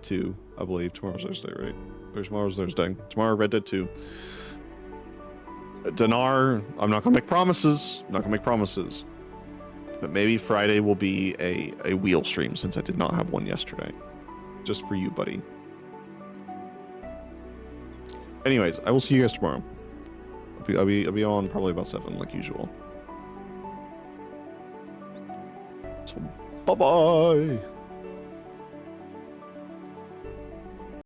2, I believe. Tomorrow's Thursday, right? Tomorrow's Thursday. Tomorrow, Red Dead 2. Dinar, I'm not going to make promises. But maybe Friday will be a wheel stream since I did not have one yesterday. Just for you, buddy. Anyways, I will see you guys tomorrow. I'll be on probably about 7 like usual. So, bye-bye.